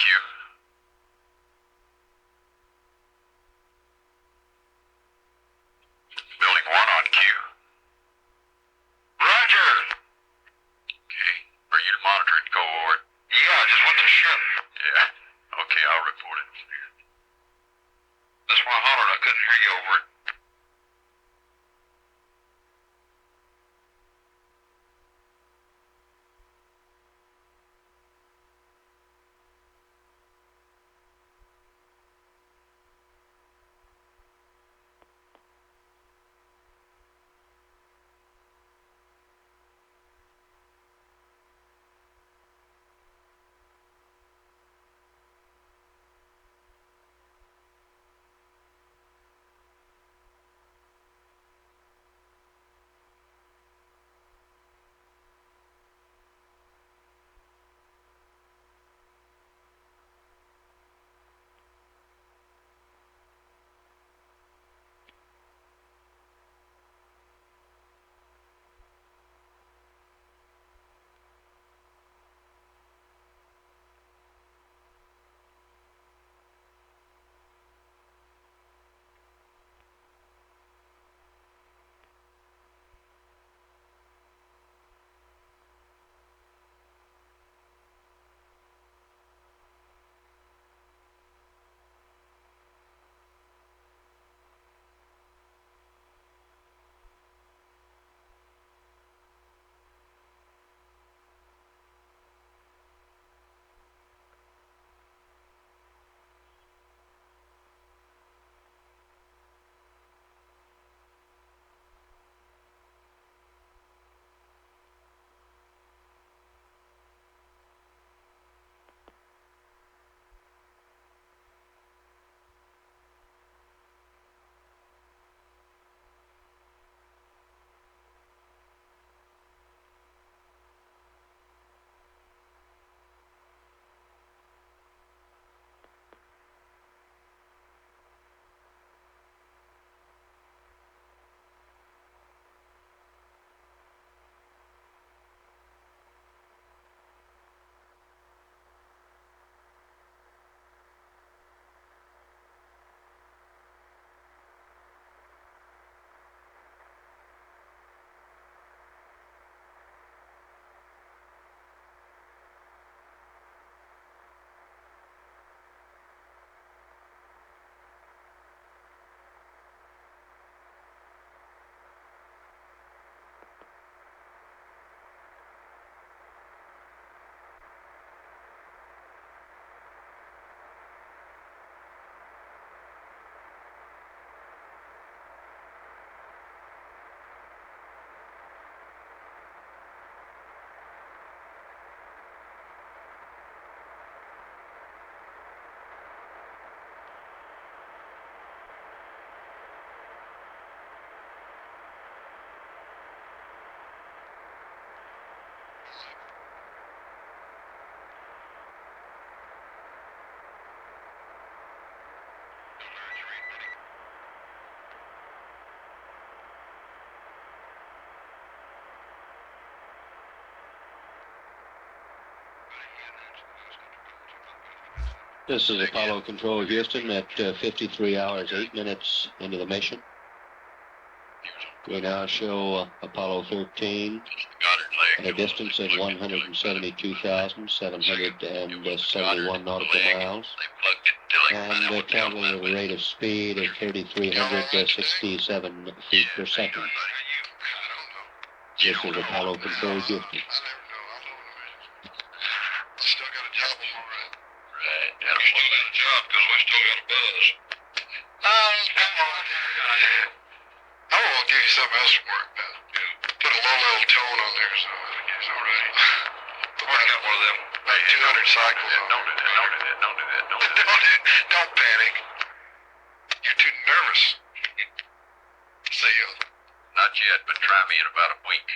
G: Q. Building 1 on Q. Roger. Okay. Are you monitoring cohort? Yeah, I just went to ship. Yeah. Okay, I'll report it. That's why I hollered. I couldn't hear you over it.
I: This is Apollo Control Houston at 53 hours, 8 minutes into the mission. We now show Apollo 13 at a distance of 172,771 nautical miles and traveling at a rate of speed of 3,367 feet per second. This is Apollo Control Houston.
G: Something else to work about. Put a low-level tone on there, so it's all right. I got one of them. About 200 cycles. Don't do that. Don't panic. You're too nervous. See ya. Not yet, but try me in about a week.